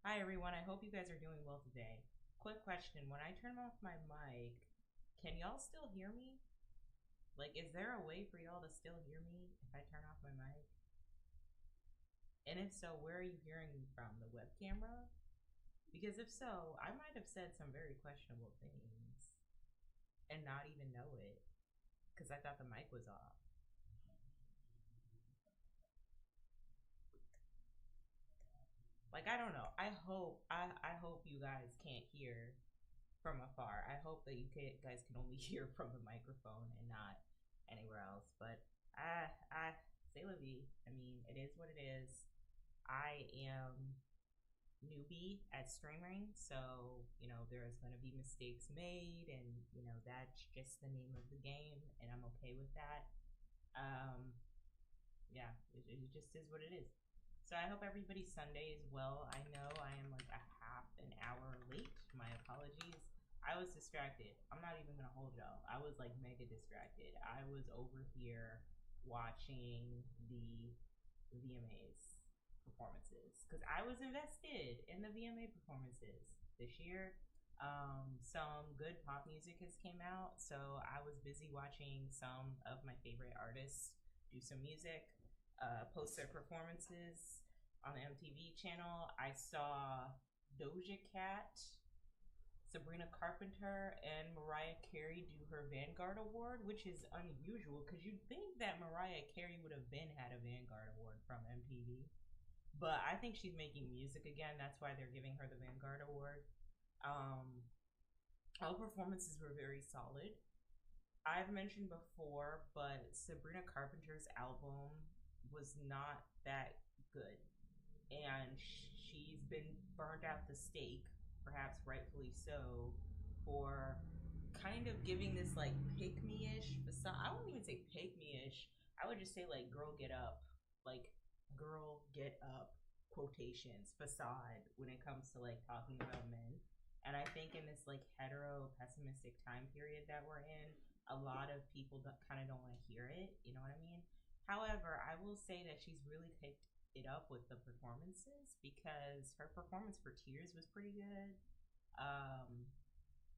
Hi everyone, I hope you guys are doing well today. Quick question, when I turn off my mic, can y'all still hear me? Like, is there a way for y'all to still hear me if I turn off my mic? And if so, where are you hearing me from? The web camera? Because if so, I might have said some very questionable things and not even know it because I thought the mic was off. Like, I don't know. I hope you guys can't hear from afar. I hope that guys can only hear from the microphone and not anywhere else. But I say la vie. I mean, it is what it is. I am newbie at streaming, so there's going to be mistakes made, and that's just the name of the game, and I'm okay with that. Um, yeah, it just is what it is. So I hope everybody's Sunday is well. I know I am like a half an hour late. My apologies. I was distracted. I'm not even gonna hold y'all. I was like mega distracted. I was over here watching the VMAs performances because I was invested in the VMA performances this year. Some good pop music has came out, so I was busy watching some of my favorite artists do some music, post their performances on the MTV channel. I saw Doja Cat, Sabrina Carpenter, and Mariah Carey do her Vanguard Award, which is unusual because you'd think that Mariah Carey would have been had a Vanguard Award from MTV. But I think she's making music again. That's why they're giving her the Vanguard Award. Um, all performances were very solid. I've mentioned before, but Sabrina Carpenter's album was not that good. And she's been burned at the stake, perhaps rightfully so, for kind of giving this like pick me ish facade. I wouldn't even say pick me ish. I would just say like girl get up, like girl get up quotations facade when it comes to like talking about men. And I think in this like hetero pessimistic time period that we're in, a lot of people kind of don't want to hear it. You know what I mean? However, I will say that she's really picked it up with the performances because her performance for Tears was pretty good. Um,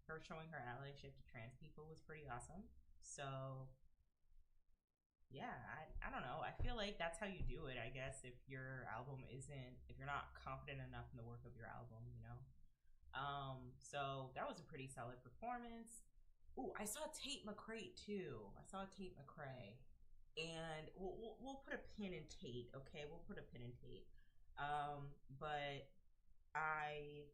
her showing her allyship to trans people was pretty awesome. So yeah, I don't know. I feel like that's how you do it, I guess, if your album isn't if you're not confident enough in the work of your album. So that was a pretty solid performance. Ooh, I saw Tate McRae too. I saw Tate McRae. And we'll put a pin in Tate, okay? We'll put a pin in Tate. But I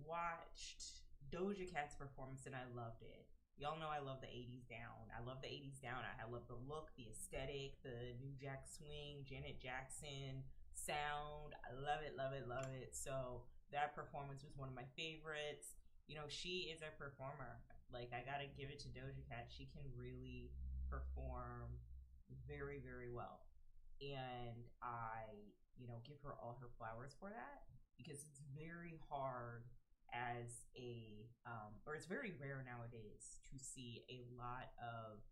watched Doja Cat's performance and I loved it. Y'all know I love the 80s down. I love the 80s down. I love the look, the aesthetic, the New Jack Swing, Janet Jackson sound. I love it, love it, love it. So that performance was one of my favorites. She is a performer. Like, I gotta give it to Doja Cat. She can really perform very, very well. And I give her all her flowers for that because it's very hard as or it's very rare nowadays to see a lot of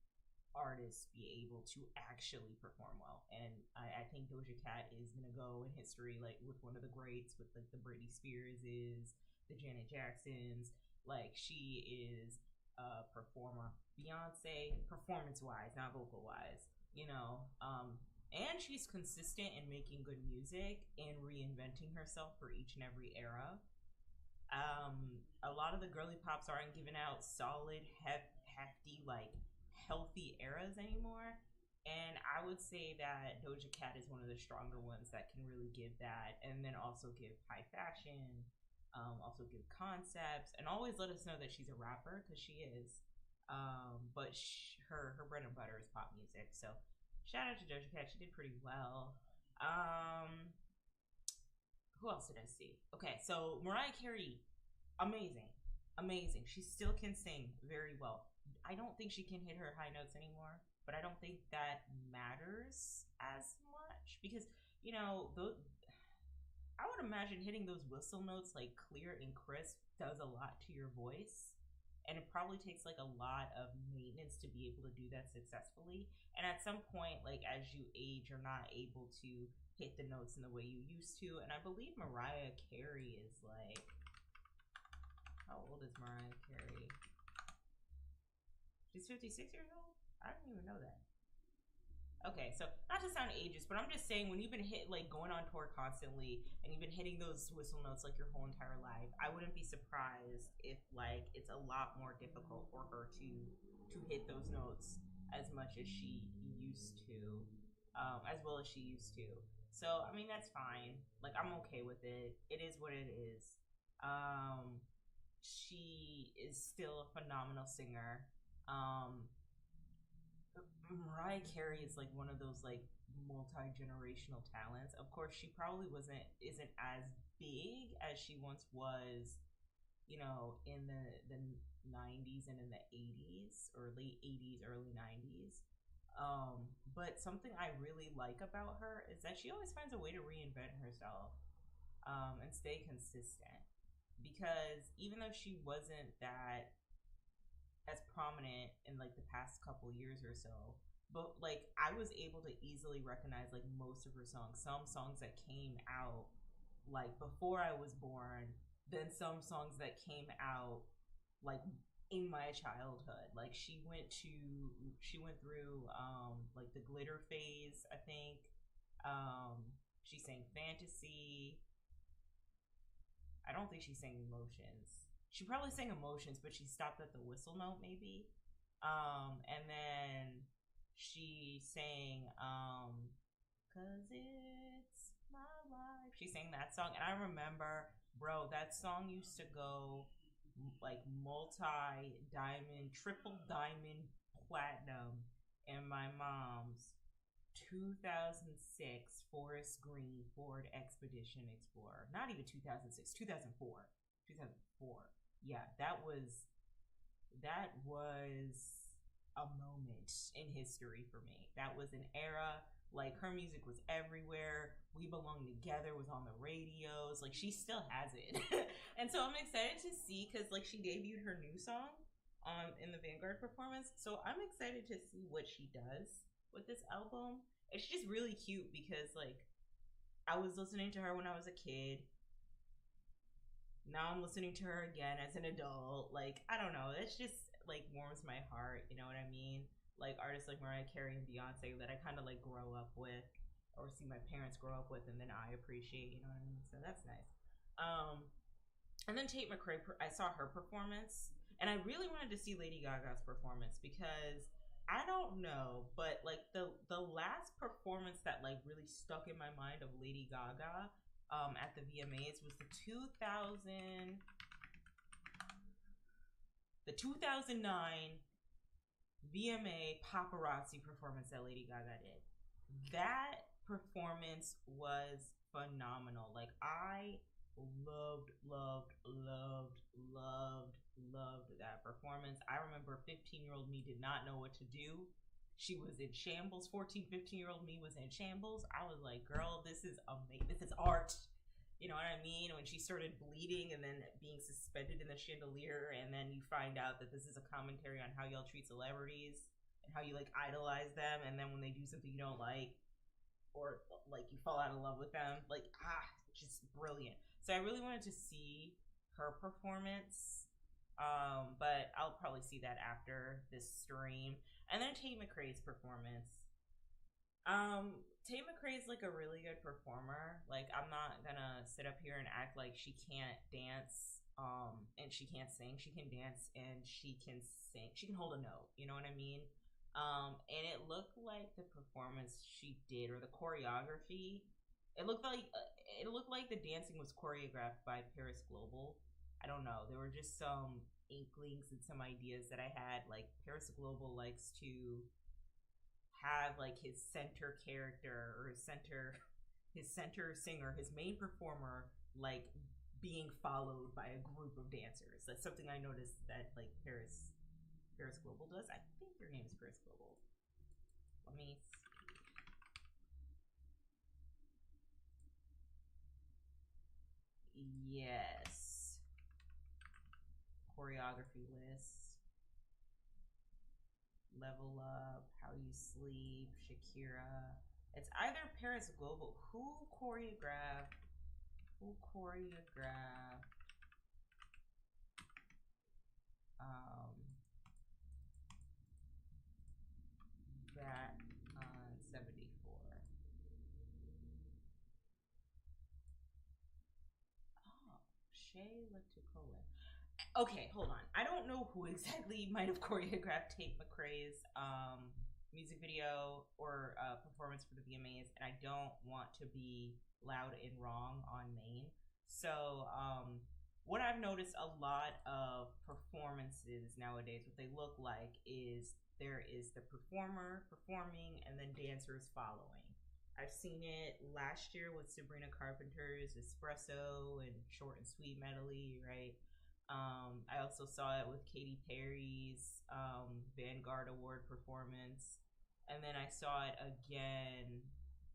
artists be able to actually perform well. And I think Doja Cat is gonna go in history like with one of the greats, with like the Britney Spearses, the Janet Jacksons. Like, she is a performer. Beyonce, performance wise, not vocal wise, and she's consistent in making good music and reinventing herself for each and every era. A lot of the girly pops aren't giving out solid, hefty, like healthy eras anymore. And I would say that Doja Cat is one of the stronger ones that can really give that, and then also give high fashion, also give concepts, and always let us know that she's a rapper because she is. But her bread and butter is pop music. So shout out to Doja Cat, she did pretty well. Who else did I see? Okay, so Mariah Carey, amazing, amazing. She still can sing very well. I don't think she can hit her high notes anymore, but I don't think that matters as much because those. I would imagine hitting those whistle notes like clear and crisp does a lot to your voice. and it probably takes like a lot of maintenance to be able to do that successfully. And at some point, like as you age, you're not able to hit the notes in the way you used to. And I believe Mariah Carey is like, how old is Mariah Carey? She's 56 years old? I didn't even know that. Okay, so not to sound ageist, but I'm just saying when you've been going on tour constantly and you've been hitting those whistle notes like your whole entire life, I wouldn't be surprised if like it's a lot more difficult for her to hit those notes as much as she used to, as well as she used to. So I mean that's fine. Like I'm okay with it. It is what it is. She is still a phenomenal singer. Mariah Carey is like one of those like multi-generational talents. Of course, she probably isn't as big as she once was, you know, in the 90s and in the 80s or late 80s, early 90s. But something I really like about her is that she always finds a way to reinvent herself and stay consistent. Because even though she wasn't that as prominent in like the past couple years or so, but like I was able to easily recognize like most of her songs, some songs that came out like before I was born, then some songs that came out like in my childhood. Like she went through like the glitter phase, I think. She sang Fantasy. I don't think she sang Emotions. She probably sang Emotions, but she stopped at the whistle note maybe. And then she sang Cause It's My Life. She sang that song, and I remember, bro, that song used to go like multi-diamond, triple diamond platinum in my mom's 2006 Forest Green Ford Expedition Explorer. Not even 2006, 2004. 2004. Yeah, that was a moment in history for me. That was an era. Like her music was everywhere. We Belong Together was on the radios. Like she still has it. And so I'm excited to see because like she debuted her new song in the Vanguard performance. So I'm excited to see what she does with this album. It's just really cute because like I was listening to her when I was a kid. Now I'm listening to her again as an adult. Like I don't know. It's just like warms my heart. You know what I mean? Like artists like Mariah Carey and Beyonce that I kind of like grow up with or see my parents grow up with and then I appreciate, you know what I mean? So that's nice. And then Tate McRae, I saw her performance and I really wanted to see Lady Gaga's performance because I don't know, but like the last performance that like really stuck in my mind of Lady Gaga at the VMAs was the 2009 VMA paparazzi performance that Lady Gaga did. That performance was phenomenal. Like I loved that performance. I remember 15-year-old me did not know what to do. She was in shambles. 15-year-old me was in shambles. I was like, girl, this is amazing. This is art. You know what I mean? When she started bleeding and then being suspended in the chandelier, and then you find out that this is a commentary on how y'all treat celebrities and how you like idolize them, and then when they do something you don't like, or like you fall out of love with them, like just brilliant. So I really wanted to see her performance, but I'll probably see that after this stream. And then Tate McRae's performance. Tate McRae is like a really good performer. Like I'm not gonna sit up here and act like she can't dance and she can't sing. She can dance and she can sing. She can hold a note, you know what I mean? And it looked like the performance she did or the choreography, it looked like the dancing was choreographed by Paris Global. I don't know. There were just some inklings and some ideas that I had. Like Paris Global likes to have like his center character or his center singer, his main performer, like being followed by a group of dancers. That's something I noticed that like Paris Global does. I think their name is Paris Global. Let me see. Yes. choreography list. Level Up, How You Sleep, Shakira. It's either Paris Global. Who choreographed? Who choreographed? That on 74. Oh, Shay Laticola. Okay, hold on. I don't know who exactly might have choreographed Tate McRae's music video or performance for the VMAs, and I don't want to be loud and wrong on Maine. So, what I've noticed a lot of performances nowadays, what they look like is there is the performer performing and then dancers following. I've seen it last year with Sabrina Carpenter's Espresso and Short and Sweet Medley, right? I also saw it with Katy Perry's Vanguard Award performance. And then I saw it again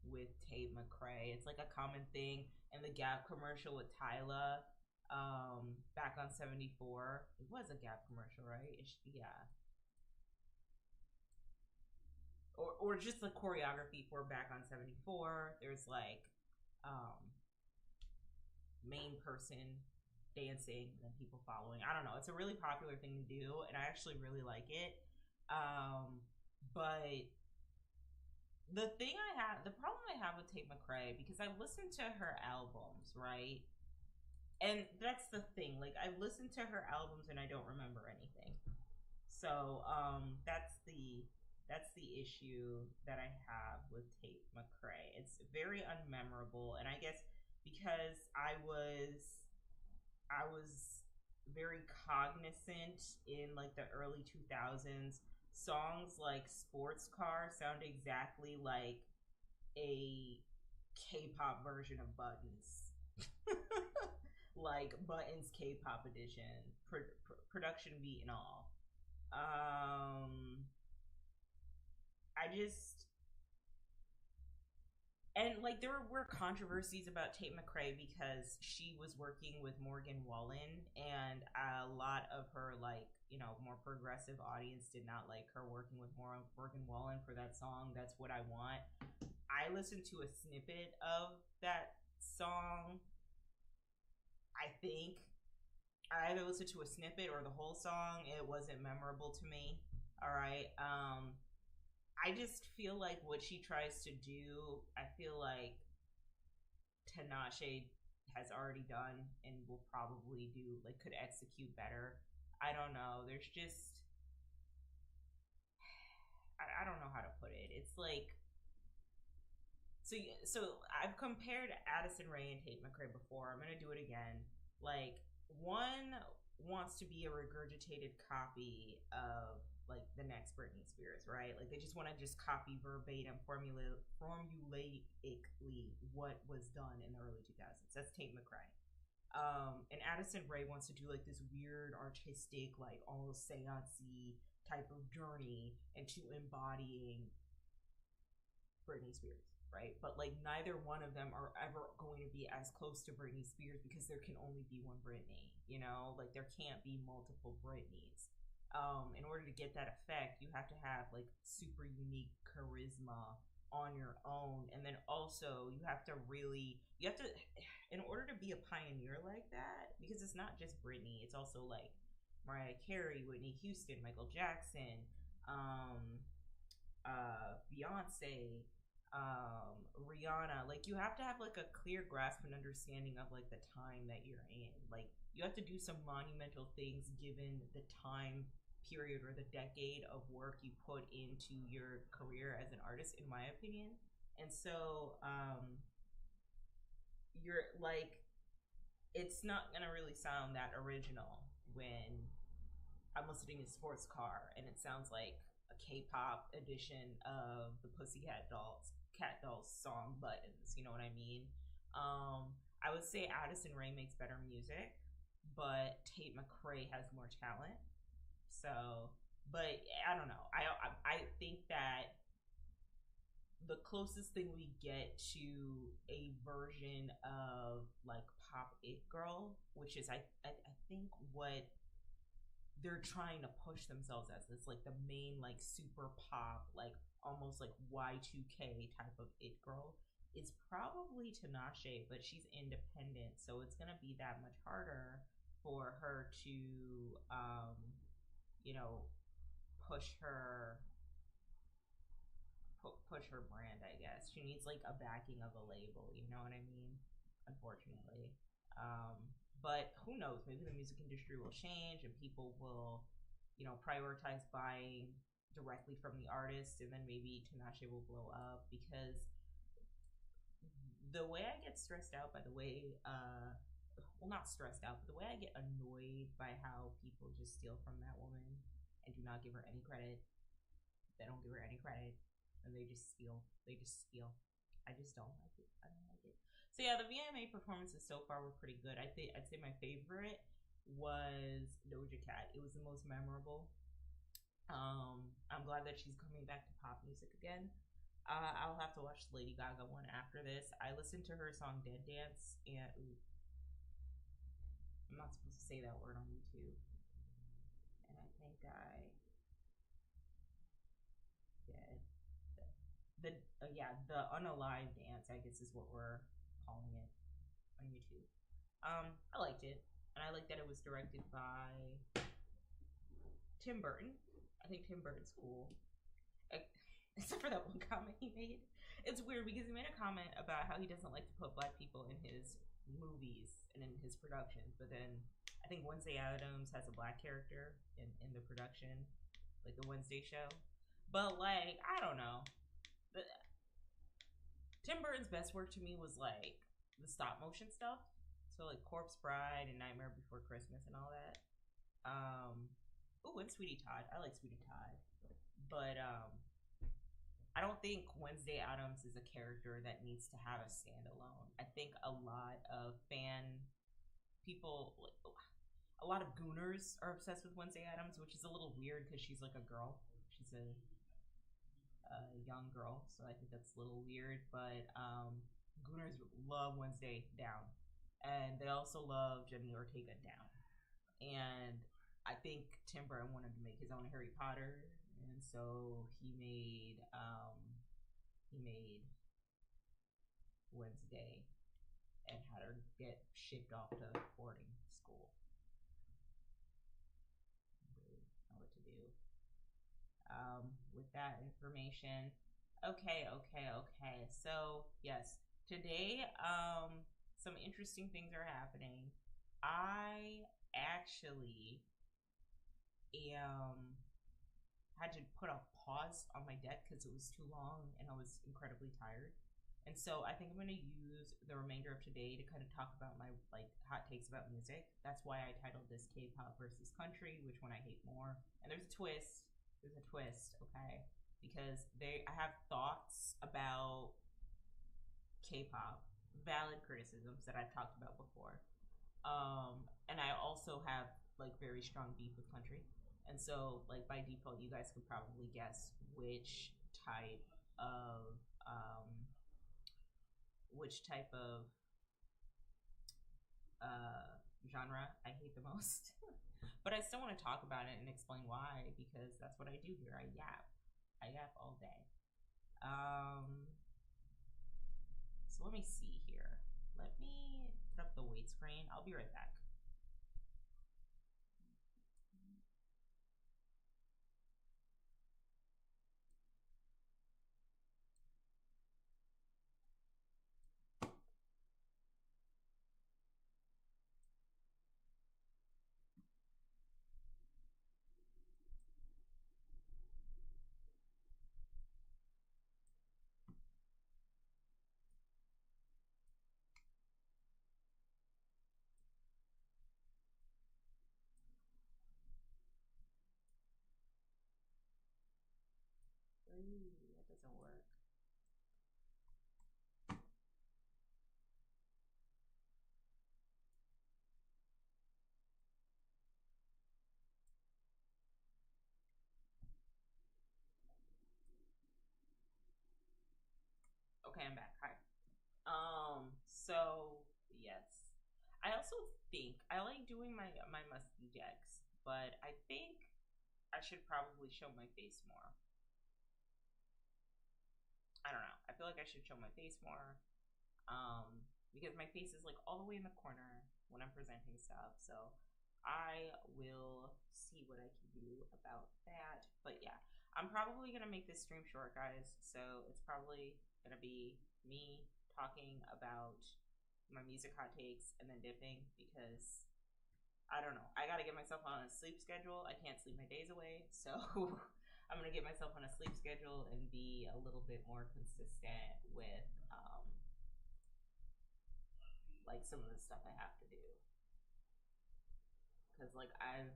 with Tate McRae. It's like a common thing. And the Gap commercial with Tyla back on 74. It was a Gap commercial, right? Yeah. Or just the choreography for back on 74. There's like main person dancing and then people following. I don't know. It's a really popular thing to do, and I actually really like it. But the problem I have with Tate McRae, because I listened to her albums, right? And that's the thing. Like, I listened to her albums and I don't remember anything. So that's the issue that I have with Tate McRae. It's very unmemorable, and I guess because I was very cognizant in like the early 2000s. Songs like Sports Car sound exactly like a K-pop version of Buttons. Like Buttons K-pop edition, production beat and all. I just and like there were controversies about Tate McRae because she was working with Morgan Wallen, and a lot of her more progressive audience did not like her working with Morgan Wallen for that song. That's What I Want. I listened to a snippet of that song. I think I either listened to a snippet or the whole song. It wasn't memorable to me. All right. I just feel like what she tries to do, I feel like Tinashe has already done and will probably do, like, could execute better. I don't know. There's just, I don't know how to put it. It's like, so I've compared Addison Rae and Tate McRae before. I'm gonna do it again. Like, one wants to be a regurgitated copy of like the next Britney Spears, right? Like they just want to just copy verbatim, formulaically what was done in the early 2000s. That's Tate McRae. And Addison Rae wants to do like this weird, artistic, like almost seance-y type of journey into embodying Britney Spears, right? But like neither one of them are ever going to be as close to Britney Spears because there can only be one Britney, you know? Like there can't be multiple Britneys. In order to get that effect, you have to have like super unique charisma on your own, and then also you have to, in order to be a pioneer like that, because it's not just Britney, it's also like Mariah Carey, Whitney Houston, Michael Jackson, Beyonce, Rihanna. Like you have to have like a clear grasp and understanding of like the time that you're in. Like you have to do some monumental things given the time period or the decade of work you put into your career as an artist, in my opinion. And so you're like, it's not gonna really sound that original when I'm listening to Sports Car and it sounds like a K-pop edition of the Pussycat Dolls song Buttons. You know what I mean? I would say Addison Rae makes better music, but Tate McRae has more talent. So, but I don't know. I think that the closest thing we get to a version of like Pop It Girl, which is I think what they're trying to push themselves as this like the main like super pop like almost like Y2K type of it girl is probably Tinashe, but she's independent, so it's gonna be that much harder for her to you know push her push her brand. I guess she needs like a backing of a label. You know what I mean? Unfortunately, um, but who knows? Maybe the music industry will change and people will, prioritize buying directly from the artist, and then maybe Tinashe will blow up because the way I get stressed out by the way, well, not stressed out, but the way I get annoyed by how people just steal from that woman and do not give her any credit. They don't give her any credit, and they just steal. They just steal. I just don't like it. I don't like it. So yeah, the VMA performances so far were pretty good. I'd say my favorite was Doja Cat. It was the most memorable. I'm glad that she's coming back to pop music again. I'll have to watch the Lady Gaga one after this. I listened to her song Dead Dance, and ooh, I'm not supposed to say that word on YouTube. And I think I did. The unalive dance, I guess is what we're calling it on YouTube. I liked it, and I liked that it was directed by Tim Burton. I think Tim Burton's cool. Except for that one comment he made. It's weird because he made a comment about how he doesn't like to put black people in his movies and in his productions, but then I think Wednesday Addams has a black character in the production, like the Wednesday show. But like, I don't know. The, Tim Burton's best work to me was like the stop motion stuff. So like Corpse Bride and Nightmare Before Christmas and all that. And Sweetie Todd. I like Sweetie Todd. But I don't think Wednesday Addams is a character that needs to have a standalone. I think a lot of people, a lot of gooners are obsessed with Wednesday Addams, which is a little weird because she's like a girl. She's a young girl, so I think that's a little weird. But gooners love Wednesday down, and they also love Jenny Ortega down. And I think Tim Burton wanted to make his own Harry Potter, and so he made Wednesday and had her get shipped off to boarding school. Really know what to do with that information. Okay. So yes, today some interesting things are happening. I actually had to put a pause on my deck because it was too long and I was incredibly tired. And so I think I'm going to use the remainder of today to kind of talk about my like hot takes about music. That's why I titled this K-pop versus country, which one I hate more. And there's a twist. Okay? Because I have thoughts about K-pop, valid criticisms that I've talked about before. And I also have like very strong beef with country. And so like by default you guys could probably guess which type of genre I hate the most. But I still want to talk about it and explain why, because that's what I do here. I yap all day. So let me see here. Let me put up the weight screen. I'll be right back. Ooh, that doesn't work. Okay, I'm back. Hi. So yes. I also think I like doing my musty decks but I think I should probably show my face more. I don't know. I feel like I should show my face more. Because my face is like all the way in the corner when I'm presenting stuff. So I will see what I can do about that. But yeah, I'm probably gonna make this stream short, guys. So it's probably gonna be me talking about my music hot takes and then dipping because I don't know. I gotta get myself on a sleep schedule. I can't sleep my days away, so I'm gonna get myself on a sleep schedule and be a little bit more consistent with like some of the stuff I have to do. Cause like I've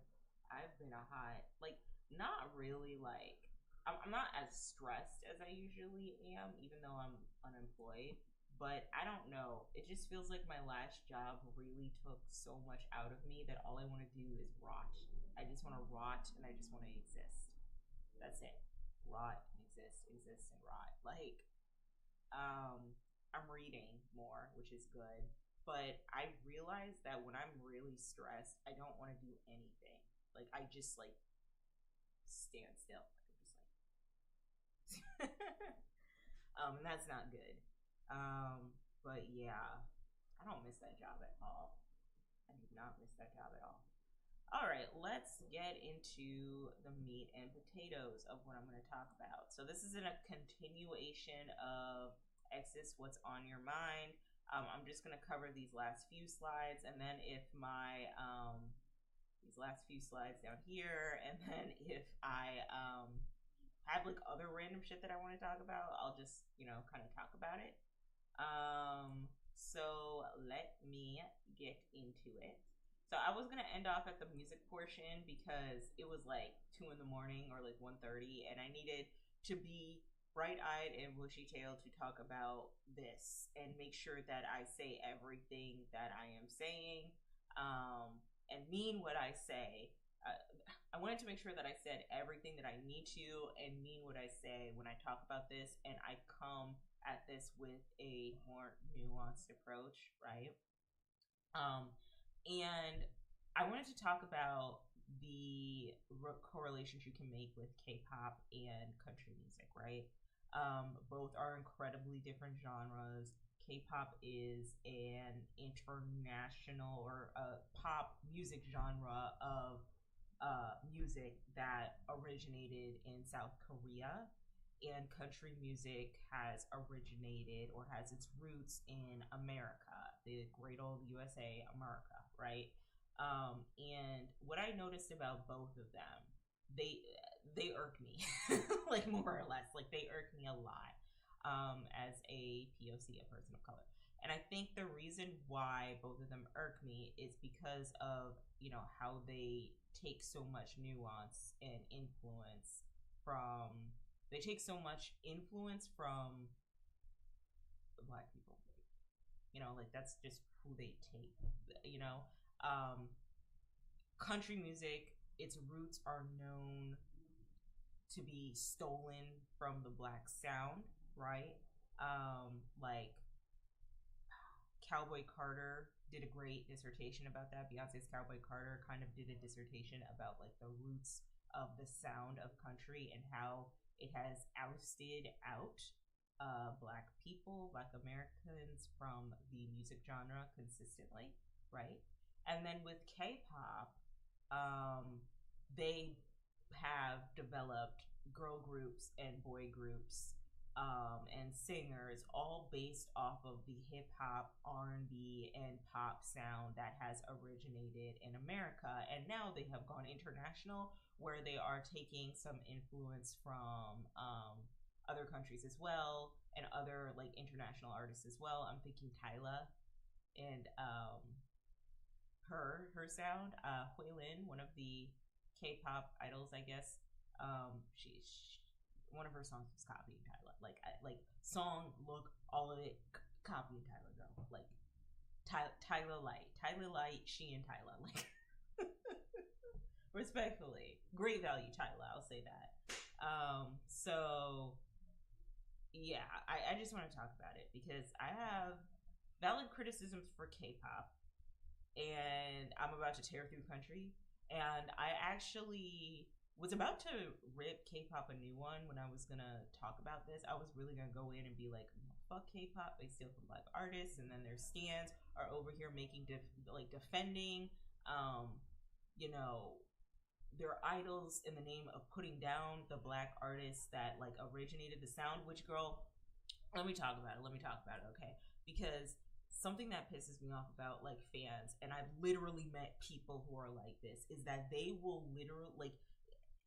been a hot like not really like I'm not as stressed as I usually am, even though I'm unemployed. But I don't know. It just feels like my last job really took so much out of me that all I want to do is rot. I just want to rot and I just want to exist. That's it. Rot and exist, exist and rot. Like, I'm reading more, which is good. But I realize that when I'm really stressed, I don't want to do anything. Like I just like stand still. Like I'm just like and that's not good. But yeah, I don't miss that job at all. I do not miss that job at all. All right, let's get into the meat and potatoes of what I'm going to talk about. So this is in a continuation of Exodus, What's on Your Mind. I'm just going to cover these last few slides, and then if my these last few slides down here, and then if I have like other random shit that I want to talk about, I'll just kind of talk about it. So let me get into it. So I was gonna end off at the music portion because it was like 2 in the morning or like 1:30, and I needed to be bright-eyed and bushy-tailed to talk about this and make sure that I say everything that I am saying, and mean what I say. I wanted to make sure that I said everything that I need to and mean what I say when I talk about this, and I come at this with a more nuanced approach, right? And I wanted to talk about the correlations you can make with K-pop and country music, right? Both are incredibly different genres. K-pop is an international or a pop music genre of music that originated in South Korea, and country music has originated or has its roots in America, the great old USA, America, right? And what I noticed about both of them, they irk me, like more or less, like they irk me a lot as a POC, a person of color. And I think the reason why both of them irk me is because of how they take so much nuance and influence from they take so much influence from the black people. Like that's just who they take. Country music, its roots are known to be stolen from the black sound, right? Like Cowboy Carter did a great dissertation about that. Beyonce's Cowboy Carter kind of did a dissertation about like the roots of the sound of country and how it has ousted out black people, black Americans from the music genre consistently, right? And then with K-pop, they have developed girl groups and boy groups and singers, all based off of the hip hop, R&B, and pop sound that has originated in America. And now they have gone international, where they are taking some influence from other countries as well, and other like international artists as well. I'm thinking Tyla and her sound. Huilin, one of the K-pop idols, I guess. She one of her songs was copying Tyla. Like song, look, all of it copying Tyla. Go like Tyla Light, she and Tyla. Like respectfully, great value Tyla. I'll say that. So yeah, I just want to talk about it because I have valid criticisms for K-pop, and I'm about to tear through country. And I actually was about to rip K-pop a new one when I was gonna talk about this. I was really gonna go in and be like, "Fuck K-pop! They steal from black artists," and then their stands are over here making defending, um, you know, their idols in the name of putting down the black artists that like originated the sound. Which, girl, let me talk about it. Let me talk about it, okay? Because something that pisses me off about like fans, and I've literally met people who are like this, is that they will literally like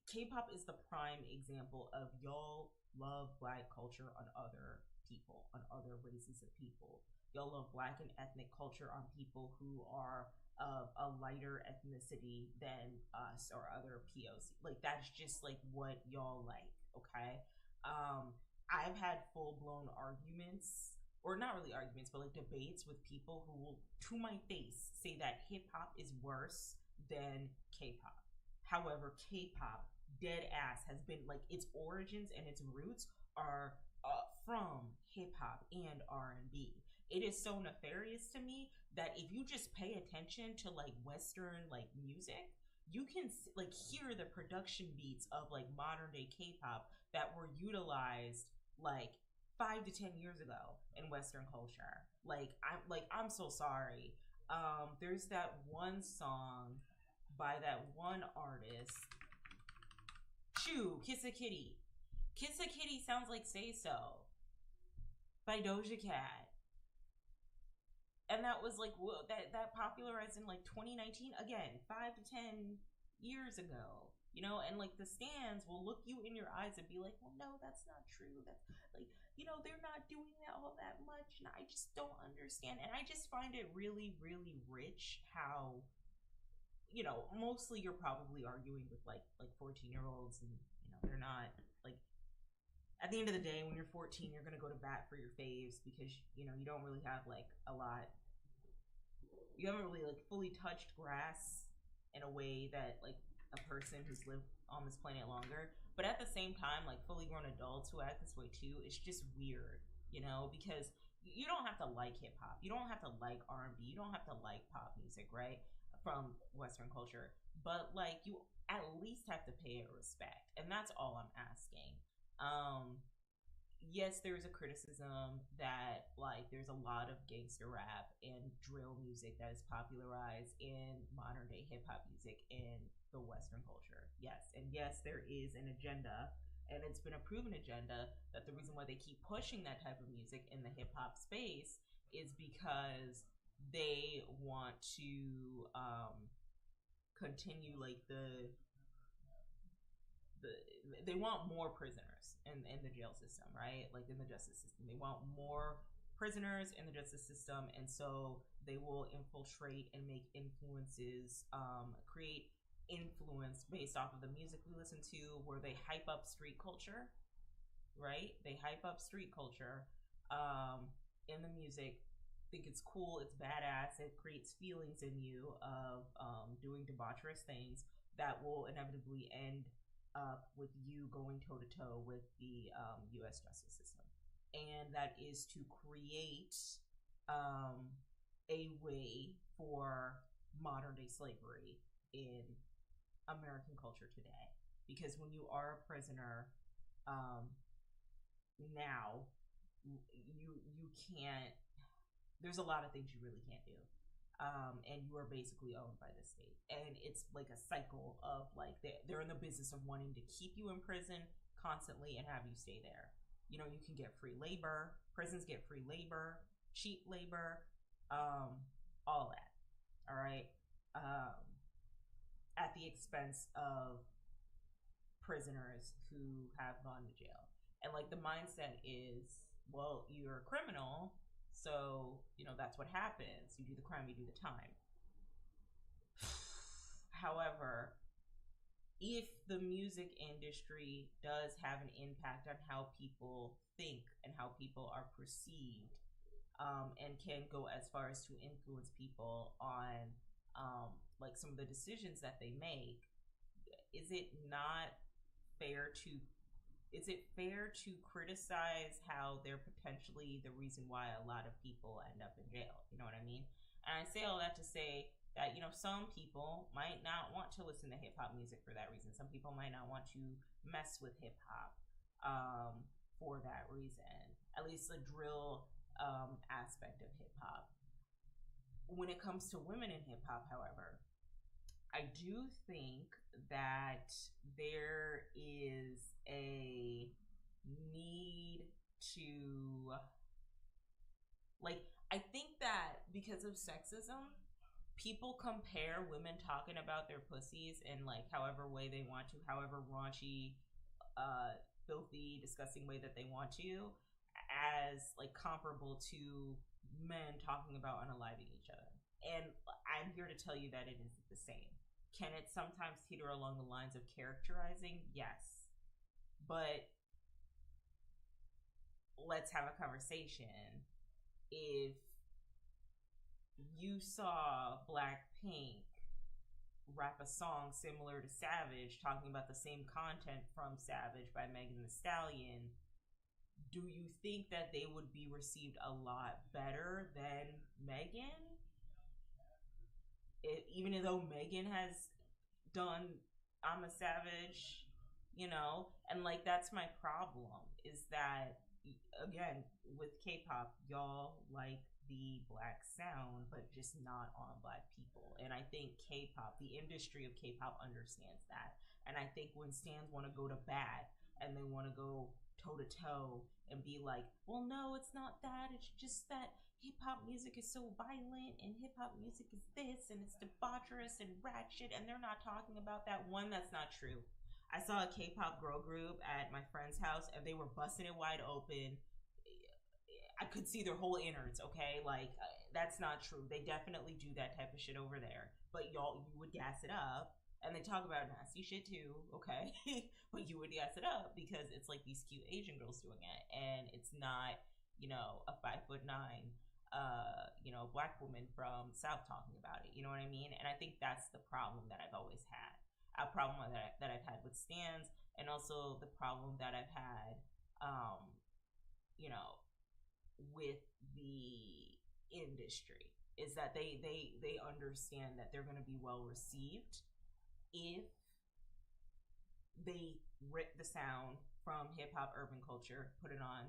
K-pop is the prime example of y'all love black culture on other people, on other races of people. Y'all love black and ethnic culture on people who are of a lighter ethnicity than us or other POC. Like that's just like what y'all like, okay? Um, I've had full blown arguments, or not really arguments, but like debates with people who will, to my face, say that hip hop is worse than K-pop. However, K-pop dead ass has been like its origins and its roots are from hip hop and R&B. It is so nefarious to me that if you just pay attention to like Western like music, you can like hear the production beats of like modern day K-pop that were utilized like 5 to 10 years ago in Western culture. I'm so sorry. There's that one song by that one artist. Shoo, Kiss a Kitty. Kiss a Kitty sounds like Say So by Doja Cat. And that was like that popularized in like 2019, again 5 to 10 years ago, you know. And like the stands will look you in your eyes and be like, well, no, that's not true, that's like, you know, they're not doing that all that much, and I just don't understand. And I just find it really really rich how, you know, mostly you're probably arguing with like 14-year-olds, and you know they're not like, at the end of the day, when you're 14, you're gonna go to bat for your faves because you know you don't really have like a lot. You haven't really like fully touched grass in a way that like a person who's lived on this planet longer. But at the same time, like fully grown adults who act this way too, it's just weird, you know, because you don't have to like hip hop, you don't have to like R&B, you don't have to like pop music, right? From Western culture, but like you at least have to pay it respect, and that's all I'm asking. Yes, there's a criticism that like there's a lot of gangster rap and drill music that is popularized in modern day hip hop music in the Western culture. Yes, and yes, there is an agenda, and it's been a proven agenda that the reason why they keep pushing that type of music in the hip hop space is because they want to continue like the they want more prisoners in the jail system, right? Like in the justice system, they want more prisoners in the justice system, and so they will infiltrate and make influences, create influence based off of the music we listen to, where they hype up street culture, right? They hype up street culture in the music. Think it's cool, it's badass, it creates feelings in you of doing debaucherous things that will inevitably end up with you going toe to toe with the U.S. justice system, and that is to create a way for modern day slavery in American culture today. Because when you are a prisoner, now you can't. There's a lot of things you really can't do. And you are basically owned by the state, and it's like a cycle of like they're in the business of wanting to keep you in prison constantly and have you stay there. You know, you can get free labor, prisons get free labor, cheap labor, all that, all right, at the expense of prisoners who have gone to jail. And like the mindset is, well, you're a criminal, so, you know, that's what happens. You do the crime, you do the time. However, if the music industry does have an impact on how people think and how people are perceived, and can go as far as to influence people on like some of the decisions that they make, is it not fair to is it fair to criticize how they're potentially the reason why a lot of people end up in jail? You know what I mean? And I say all that to say that, you know, some people might not want to listen to hip hop music for that reason. Some people might not want to mess with hip hop for that reason. At least the drill aspect of hip hop. When it comes to women in hip hop, however, I do think that there is a need to, like, I think that because of sexism, people compare women talking about their pussies in like however way they want to, however raunchy, filthy, disgusting way that they want to, as like comparable to men talking about unaliving each other. And I'm here to tell you that it isn't the same. Can it sometimes teeter along the lines of characterizing? Yes. But let's have a conversation. If you saw Blackpink rap a song similar to Savage, talking about the same content from Savage by Megan Thee Stallion, do you think that they would be received a lot better than Megan? Even though Megan has done I'm a Savage, you know, and like that's my problem is that again with K-pop, y'all like the black sound, but just not on black people. And I think K-pop, the industry of K-pop, understands that. And I think when stans want to go to bat and they want to go toe to toe and be like, well, no, it's not that. It's just that hip hop music is so violent and hip hop music is this and it's debaucherous and ratchet. And they're not talking about that. One, that's not true. I saw a K-pop girl group at my friend's house and they were busting it wide open. I could see their whole innards, okay? Like, that's not true. They definitely do that type of shit over there. But y'all, you would gas it up. And they talk about nasty shit too, okay? But you would gas it up because it's like these cute Asian girls doing it. And it's not, you know, a 5'9", you know, black woman from South talking about it. You know what I mean? And I think that's the problem that I've always had. A problem that I've had with stans, and also the problem that I've had, you know, with the industry is that they understand that they're going to be well received if they rip the sound from hip hop urban culture, put it on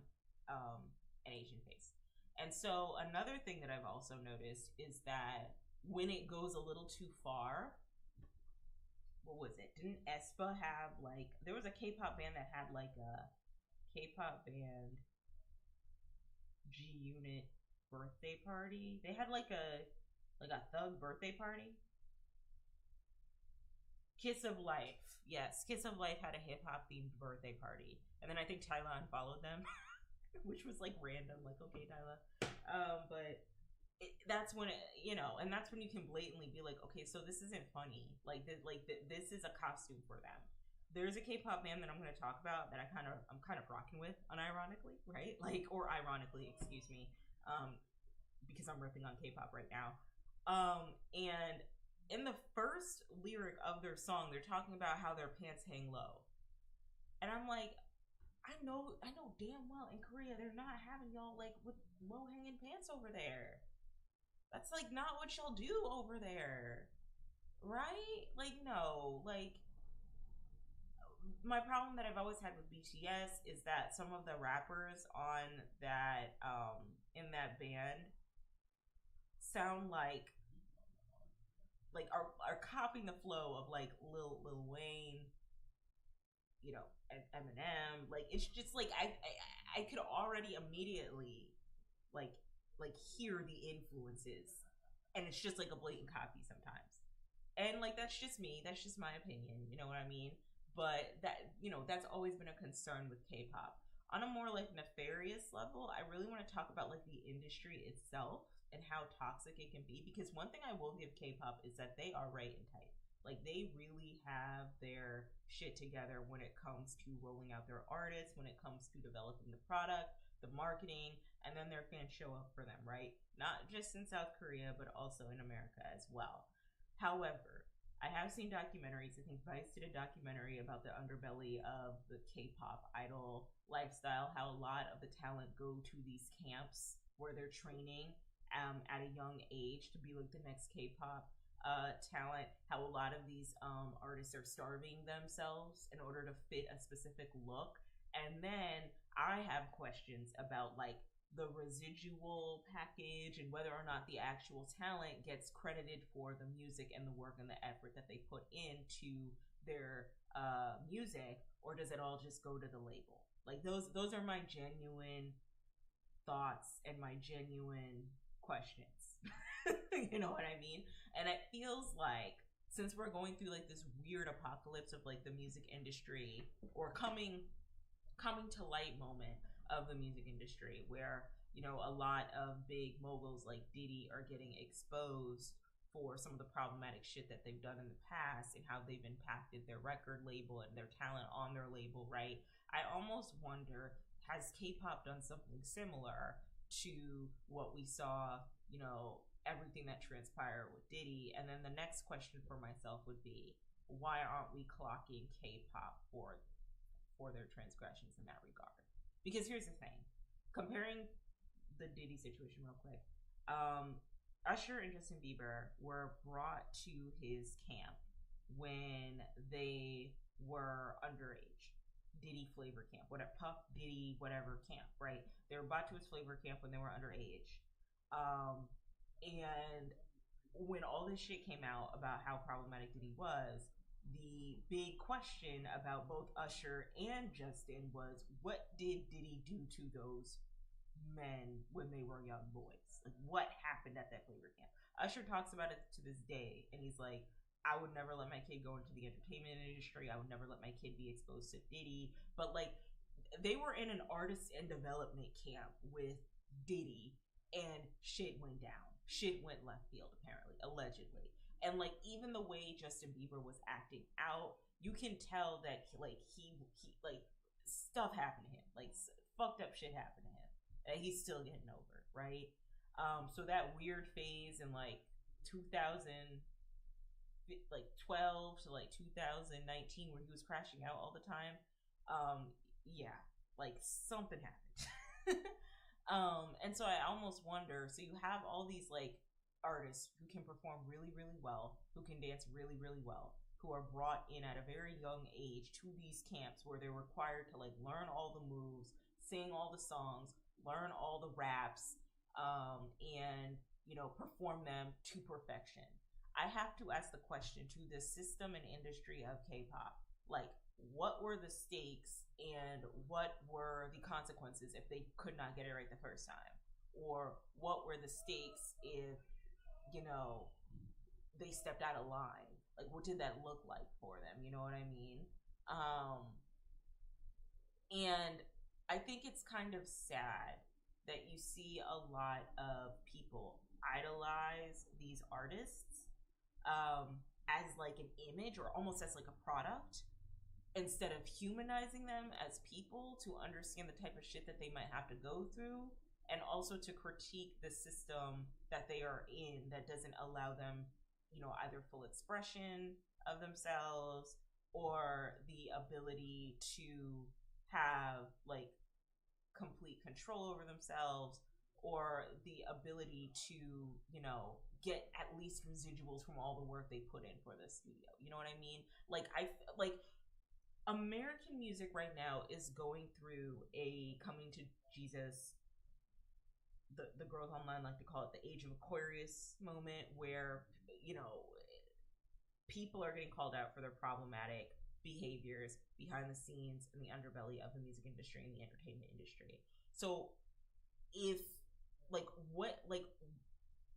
an Asian face. And so another thing that I've also noticed is that when it goes a little too far, what was it? Didn't aespa have like, there was a K-pop band that had like a K-pop band G Unit birthday party. They had like a thug birthday party. Kiss of Life. Yes, Kiss of Life had a hip hop themed birthday party. And then I think Tyla unfollowed them, which was like random, like, okay, Tyla. But that's when it, you know, and that's when you can blatantly be like, okay, so this isn't funny. Like this is a costume for them. There's a K-pop band that I'm going to talk about that I'm kind of rocking with, unironically, right? Like, or ironically, excuse me, because I'm ripping on K-pop right now. And in the first lyric of their song, they're talking about how their pants hang low, and I'm like, I know damn well in Korea they're not having y'all like with low hanging pants over there. That's like not what y'all do over there, right? Like, no, like. My problem that I've always had with BTS is that some of the rappers on that in that band sound like are copying the flow of like Lil Wayne, you know, and Eminem. Like it's just like I could already immediately like hear the influences, and it's just like a blatant copy sometimes. And like that's just me. That's just my opinion. You know what I mean? But that, you know, that's always been a concern with K-pop. On a more like nefarious level, I really want to talk about like the industry itself and how toxic it can be. Because one thing I will give K-pop is that they are right and tight. Like they really have their shit together when it comes to rolling out their artists, when it comes to developing the product, the marketing, and then their fans show up for them, right? Not just in South Korea, but also in America as well. However, I have seen documentaries. I think Vice did a documentary about the underbelly of the K-pop idol lifestyle, how a lot of the talent go to these camps where they're training at a young age to be like the next K-pop talent, how a lot of these artists are starving themselves in order to fit a specific look. And then I have questions about like the residual package and whether or not the actual talent gets credited for the music and the work and the effort that they put into their music, or does it all just go to the label? Like those are my genuine thoughts and my genuine questions. You know what I mean? And it feels like since we're going through like this weird apocalypse of like the music industry, or coming to light moment of the music industry, where a lot of big moguls like Diddy are getting exposed for some of the problematic shit that they've done in the past and how they've impacted their record label and their talent on their label, right? I almost wonder, has K-pop done something similar to what we saw, everything that transpired with Diddy? And then the next question for myself would be, why aren't we clocking K-pop for their transgressions in that regard? Because here's the thing, comparing the Diddy situation real quick, Usher and Justin Bieber were brought to his camp when they were underage. Diddy flavor camp, whatever, Puff Diddy whatever camp, right? They were brought to his flavor camp when they were underage. And when all this shit came out about how problematic Diddy was, the big question about both Usher and Justin was, what did Diddy do to those men when they were young boys? Like, what happened at that flavor camp? Usher talks about it to this day, and he's like, I would never let my kid go into the entertainment industry. I would never let my kid be exposed to Diddy. But like, they were in an artist and development camp with Diddy, and shit went down. Shit went left field, apparently, allegedly. And like, even the way Justin Bieber was acting out, you can tell that he like, stuff happened to him. Like, fucked up shit happened to him that he's still getting over, right? So that weird phase in like 2012 to like 2019 where he was crashing out all the time, yeah, like something happened. And so I almost wonder, so you have all these like artists who can perform really, really well, who can dance really, really well, who are brought in at a very young age to these camps where they're required to like learn all the moves, sing all the songs, learn all the raps, and perform them to perfection. I have to ask the question to the system and industry of K-pop, like, what were the stakes and what were the consequences if they could not get it right the first time? Or what were the stakes if, they stepped out of line? Like, what did that look like for them? You know what I mean? And I think it's kind of sad that you see a lot of people idolize these artists as like an image or almost as like a product, instead of humanizing them as people to understand the type of shit that they might have to go through, and also to critique the system that they are in that doesn't allow them, either full expression of themselves or the ability to have like complete control over themselves, or the ability to, get at least residuals from all the work they put in for the studio. You know what I mean? Like, American music right now is going through a coming to Jesus, the girls online like to call it the age of Aquarius moment, where, people are getting called out for their problematic behaviors behind the scenes in the underbelly of the music industry and the entertainment industry. So if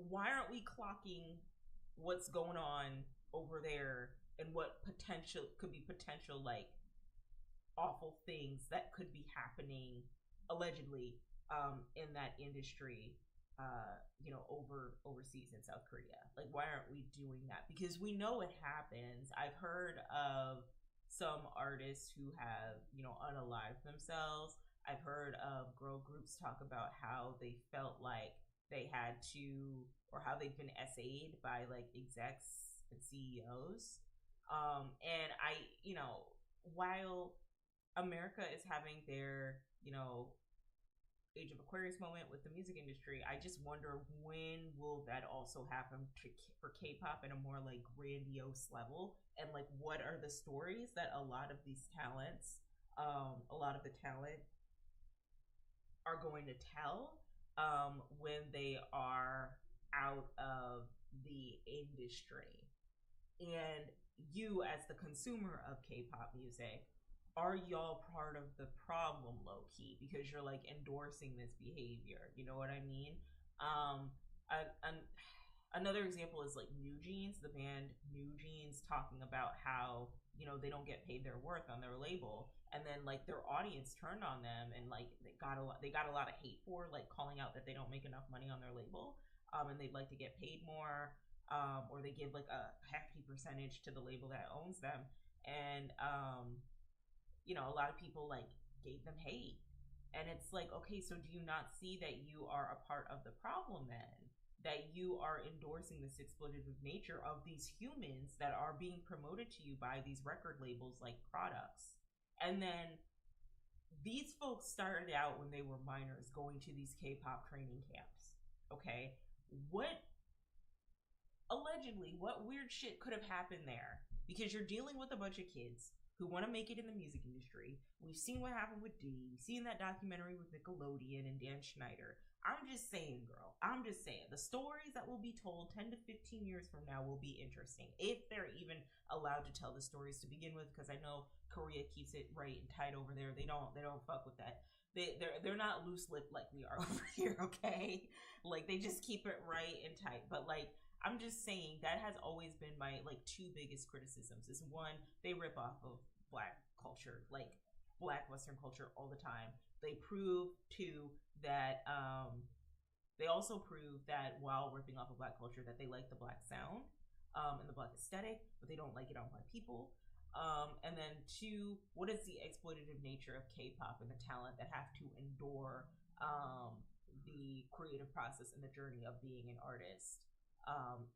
why aren't we clocking what's going on over there and what could be potential like awful things that could be happening allegedly in that industry, overseas in South Korea? Like, why aren't we doing that? Because we know it happens. I've heard of some artists who have, unalived themselves. I've heard of girl groups talk about how they felt like they had to, or how they've been essayed by like execs and CEOs. And while America is having their, Age of Aquarius moment with the music industry. I just wonder when will that also happen for K-pop at a more like grandiose level, and like what are the stories that a lot of these talents, a lot of the talent are going to tell when they are out of the industry. And you, as the consumer of K-pop music, are y'all part of the problem, low key, because you're like endorsing this behavior? You know what I mean? Um, another example is like New Jeans, the band New Jeans, talking about how they don't get paid their worth on their label, and then like their audience turned on them, and like they got a lot of hate for like calling out that they don't make enough money on their label, and they'd like to get paid more, or they give like a hefty percentage to the label that owns them, and a lot of people like gave them hate, and it's like, okay, so do you not see that you are a part of the problem then? That you are endorsing this exploitative nature of these humans that are being promoted to you by these record labels like products. And then these folks started out when they were minors going to these K-pop training camps. Okay? What weird shit could have happened there? Because you're dealing with a bunch of kids who want to make it in the music industry. We've seen what happened with Dee. We've seen that documentary with Nickelodeon and Dan Schneider. I'm just saying, girl. I'm just saying. The stories that will be told 10 to 15 years from now will be interesting. If they're even allowed to tell the stories to begin with, because I know Korea keeps it right and tight over there. They don't fuck with that. They're not loose-lipped like we are over here, okay? Like, they just keep it right and tight. But, like, I'm just saying that has always been my, like, two biggest criticisms. Is one, they rip off of Black culture, like, Black Western culture all the time. They prove, too, that they also prove that while ripping off of Black culture, that they like the Black sound and the Black aesthetic, but they don't like it on Black people. And then two, what is the exploitative nature of K-pop and the talent that have to endure the creative process and the journey of being an artist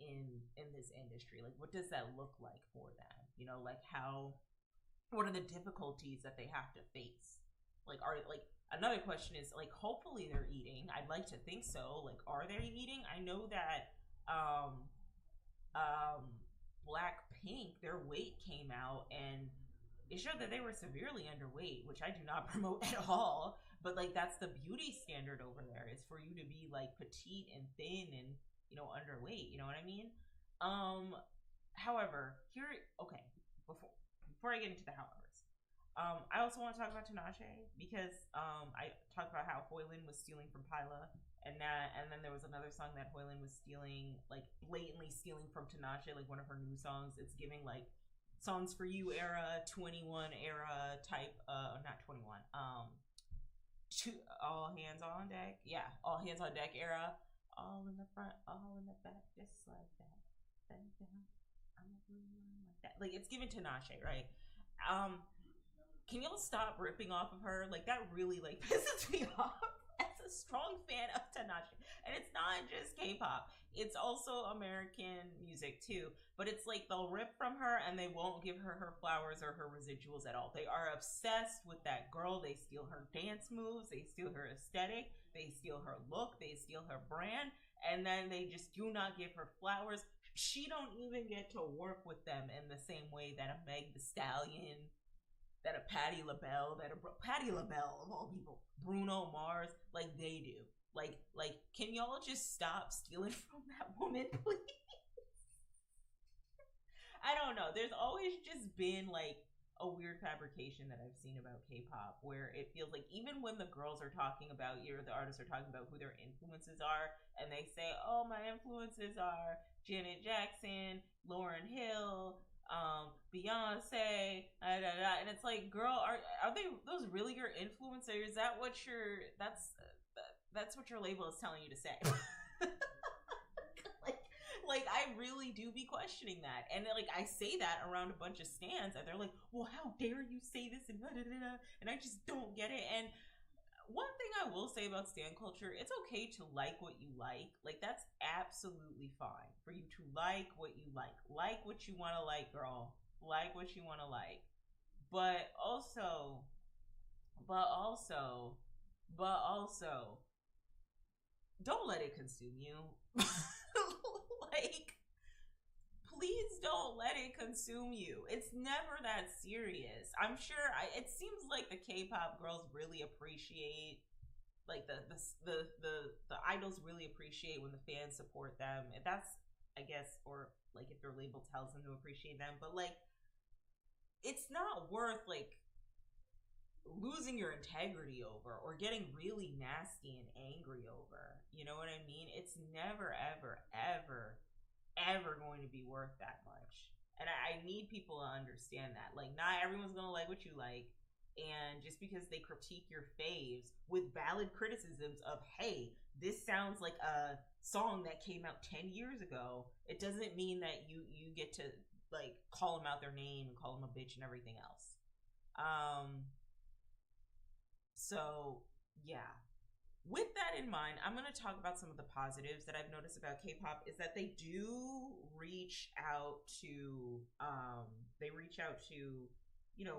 in this industry? Like, what does that look like for them? Like what are the difficulties that they have to face? Like, another question is, like, hopefully they're eating. I'd like to think so. Like, are they eating? I know that Blackpink, their weight came out and it showed that they were severely underweight, which I do not promote at all. But like, that's the beauty standard over there, is for you to be like petite and thin and underweight. You know what I mean? However, okay, before I get into the however. I also want to talk about Tinashe, because I talked about how Hoyland was stealing from Pyla, and then there was another song that Hoyland was stealing, like blatantly stealing from Tinashe, like one of her new songs. It's giving like Songs for You era, 21 era type, not 21, All Hands on Deck, yeah, All Hands on Deck era, all in the front, all in the back, just like that, bend down, I'm a like that. Like, it's giving Tinashe, right? Can y'all stop ripping off of her? Like, that really like pisses me off as a strong fan of Tinashe. And it's not just K-pop, it's also American music too. But it's like they'll rip from her and they won't give her her flowers or her residuals at all. They are obsessed with that girl. They steal her dance moves, they steal her aesthetic, they steal her look, they steal her brand, and then they just do not give her flowers. She don't even get to work with them in the same way that a Meg Thee Stallion, that a Patti LaBelle, of all people, Bruno Mars, like they do. Like, can y'all just stop stealing from that woman, please? I don't know. There's always just been like a weird fabrication that I've seen about K-pop, where it feels like even when the girls are talking about, the artists are talking about who their influences are, and they say, "Oh, my influences are Janet Jackson, Lauryn Hill, Beyonce, da, da, da." And it's like, girl, are they those really your influencers? Is that what that's what your label is telling you to say? like I really do be questioning that, and then, like, I say that around a bunch of stans, and they're like, "Well, how dare you say this?" and da, da, da, da. And I just don't get it. And one thing I will say about stan culture, it's okay to like what you like. Like, that's absolutely fine for you to like what you like. Like what you want to like, girl. Like what you want to like. But also, but also don't let it consume you. Like, please don't let it consume you. It's never that serious. I'm sure. It seems like the K-pop girls really appreciate, like the idols really appreciate when the fans support them. And that's, I guess, or like if their label tells them to appreciate them. But like, it's not worth like losing your integrity over or getting really nasty and angry over. You know what I mean? It's never, ever, ever, ever going to be worth that much. And I need people to understand that. Like, not everyone's going to like what you like. And just because they critique your faves with valid criticisms of, hey, this sounds like a song that came out 10 years ago, it doesn't mean that you get to, like, call them out their name and call them a bitch and everything else. So, yeah. With that in mind, I'm going to talk about some of the positives that I've noticed about K-pop is that they do reach out to,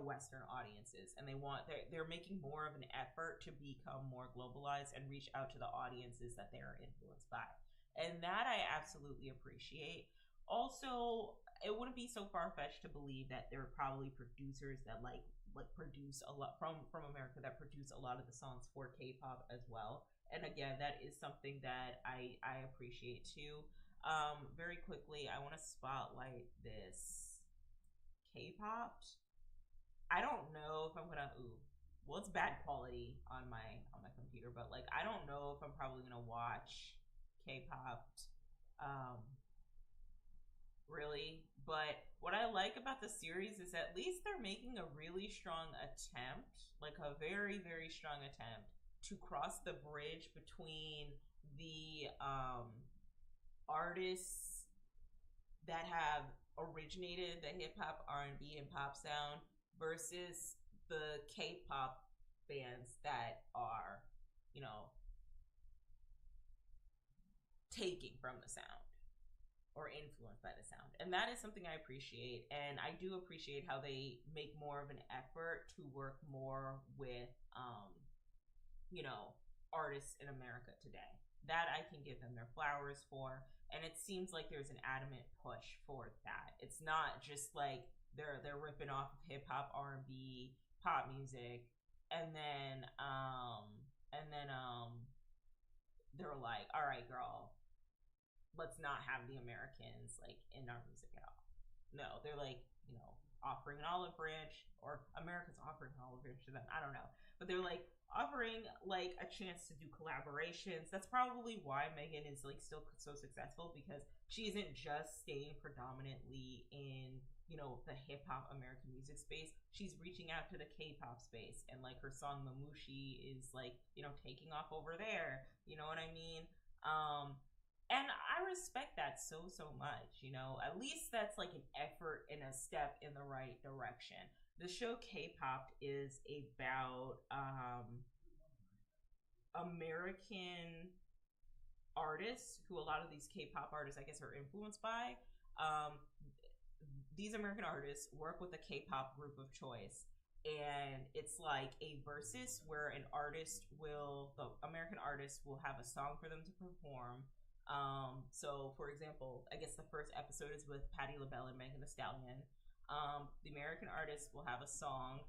Western audiences, and they're making more of an effort to become more globalized and reach out to the audiences that they are influenced by. And that I absolutely appreciate. Also, it wouldn't be so far-fetched to believe that there are probably producers that produce a lot from America that produce a lot of the songs for K-pop as well. And again, that is something that I appreciate too. Very quickly, I want to spotlight this K-pop. I don't know if I'm gonna. Ooh, well, it's bad quality on my computer, but like I don't know if I'm probably gonna watch K-pop. Um, really. But what I like about the series is at least they're making a really strong attempt, like a very, very strong attempt to cross the bridge between the artists that have originated the hip hop, R&B, and pop sound versus the K-pop bands that are, you know, taking from the sound or influenced by the sound. And that is something I appreciate. And I do appreciate how they make more of an effort to work more with, artists in America today. That I can give them their flowers for. And it seems like there's an adamant push for that. It's not just like they're ripping off of hip hop, R&B, pop music, and then they're like, all right, girl, let's not have the Americans like in our music at all. No, they're like, offering an olive branch, or America's offering an olive branch to them. I don't know. But they're like offering like a chance to do collaborations. That's probably why Megan is like still so successful, because she isn't just staying predominantly in, the hip hop American music space. She's reaching out to the K-pop space, and like her song Mamushi is like, taking off over there. You know what I mean? And I respect that so, so much, At least that's like an effort and a step in the right direction. The show K-pop is about American artists who a lot of these K-pop artists, I guess, are influenced by. These American artists work with a K-pop group of choice. And it's like a versus where the American artist will have a song for them to perform. So for example, I guess the first episode is with Patti LaBelle and Megan Thee Stallion. The American artist will have a song.